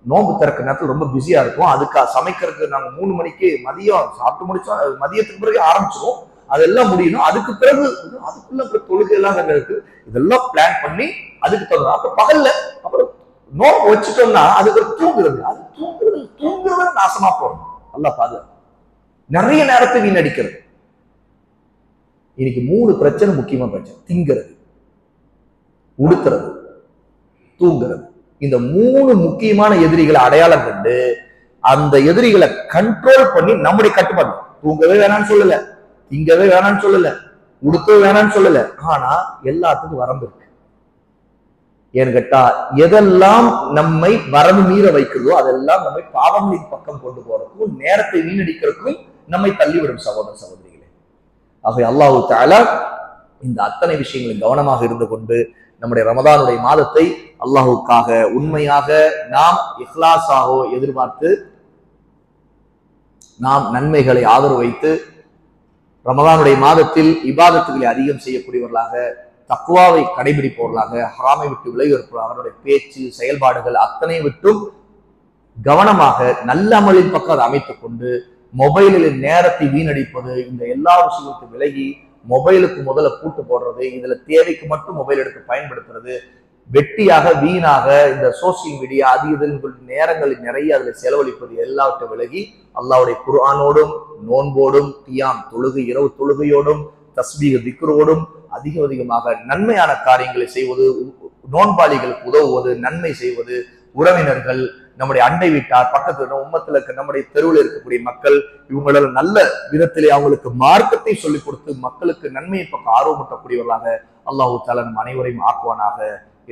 நோன்பு திறக்கிற நேரத்தில் ரொம்ப பிஸியா இருக்கும். அதுக்காக சமைக்கிறதுக்கு நாங்க 3 மணிக்கு மதியம் சாப்பிட்டு முடிச்சோம், மதியத்துக்கு பிறகு ஆரம்பிச்சிடும், அதெல்லாம் முடியணும். அதுக்கு பிறகு அதுக்குள்ள தொழுகை எல்லாம் இருக்கு, இதெல்லாம் பிளான் பண்ணி அதுக்கு தகுந்த அப்ப பகல்ல அப்புறம் நோன்பு வச்சுட்டோம்னா அதுக்கு தூங்குறது, அது தூங்குறது நாசமா போறோம். நல்லா பாதுகாப்பு, நிறைய நேரத்தை வீணடிக்கிறது. இன்னைக்கு 3 பிரச்சனை முக்கியமா பிரச்சனை: திங்கிறது, உடுத்துறது, தூங்குறது. இந்த 3 முக்கியமான எதிரிகளை அடையாளம் கண்டு அந்த எதிரிகளை கண்ட்ரோல் பண்ணி நம்முடைய கட்டுப்பாடு. தூங்கவே வேணாம்னு சொல்லல, திங்கவே வேணாம்னு சொல்லல, உடுத்தவே வேணாம்னு சொல்லல, ஆனா எல்லாத்துக்கும் வரம்பு இருக்கு. ஏன்னு கேட்டா எதெல்லாம் நம்மை வரம்பு மீற வைக்கிறதோ அதெல்லாம் நம்மை பாவங்களின் பக்கம் கொண்டு போறதுக்கும் நேரத்தை வீணடிக்கிறதுக்கும் நம்மை தள்ளிவிடும் சகோதர சகோதரிகளே. ஆகவே அல்லாஹ் தஆலா இந்த அத்தனை விஷயங்களில் கவனமாக இருந்து கொண்டு நம்முடைய ரமதானுடைய மாதத்தை அல்லாஹுக்காக உண்மையாக நாம் இஹ்லாஸாக எதிர்பார்த்து நாம் நன்மைகளை ஆதரவு வைத்து ரமதானுடைய மாதத்தில் இபாதத்துகளை அதிகம் செய்யக்கூடியவர்களாக, தக்வாவை கடைபிடிப்பவர்களாக, ஹராமை விட்டு விலகியிருப்பவர்கள், அவருடைய பேச்சு செயல்பாடுகள் அத்தனை விட்டும் கவனமாக நல்ல அமலின் பக்கம் அதை அமைத்துக் கொண்டு மொபைலில் நேரத்தை வீணடிப்பது, இந்த எல்லா விஷயத்துக்கும் விலகி மொபைலுக்கு முதல்ல பூட்டு போடுறது, இதுல தேவைக்கு மட்டும் மொபைல் எடுத்து பயன்படுத்துறது, வெட்டியாக வீணாக இந்த சோசியல் மீடியா அது இதுன்னு நேரங்களில் நிறைய அதுல செலவழிப்பது எல்லாவற்றை விலகி அல்லாஹ்வுடைய குர்ஆனோடும் நோன்போடும் கியாம் தொழுகை இரவு தொழுகையோடும் தஸ்பீக திக்ரோடும் அதிகமாக நன்மையான காரியங்களை செய்வது, நோன்பாளிகளுக்கு உதவுவது, நன்மை செய்வது, உறவினர்கள், நம்முடைய அண்டை வீட்டார், பக்கத்துல உம்மத்துல இருக்க நம்முடைய தெருவில் இருக்கக்கூடிய மக்கள், இவங்களோட நல்ல விதத்திலே அவங்களுக்கு மார்க்கத்தை சொல்லிக் கொடுத்து மக்களுக்கு நன்மையை பக்கம் ஆர்வமூட்டக்கூடியவர்களாக அல்லாஹ் தஆலா நம் அனைவரையும் ஆக்குவானாக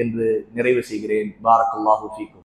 என்று நிறைவு செய்கிறேன். பாரக்கல்லாஹு ஃபீக்கும்.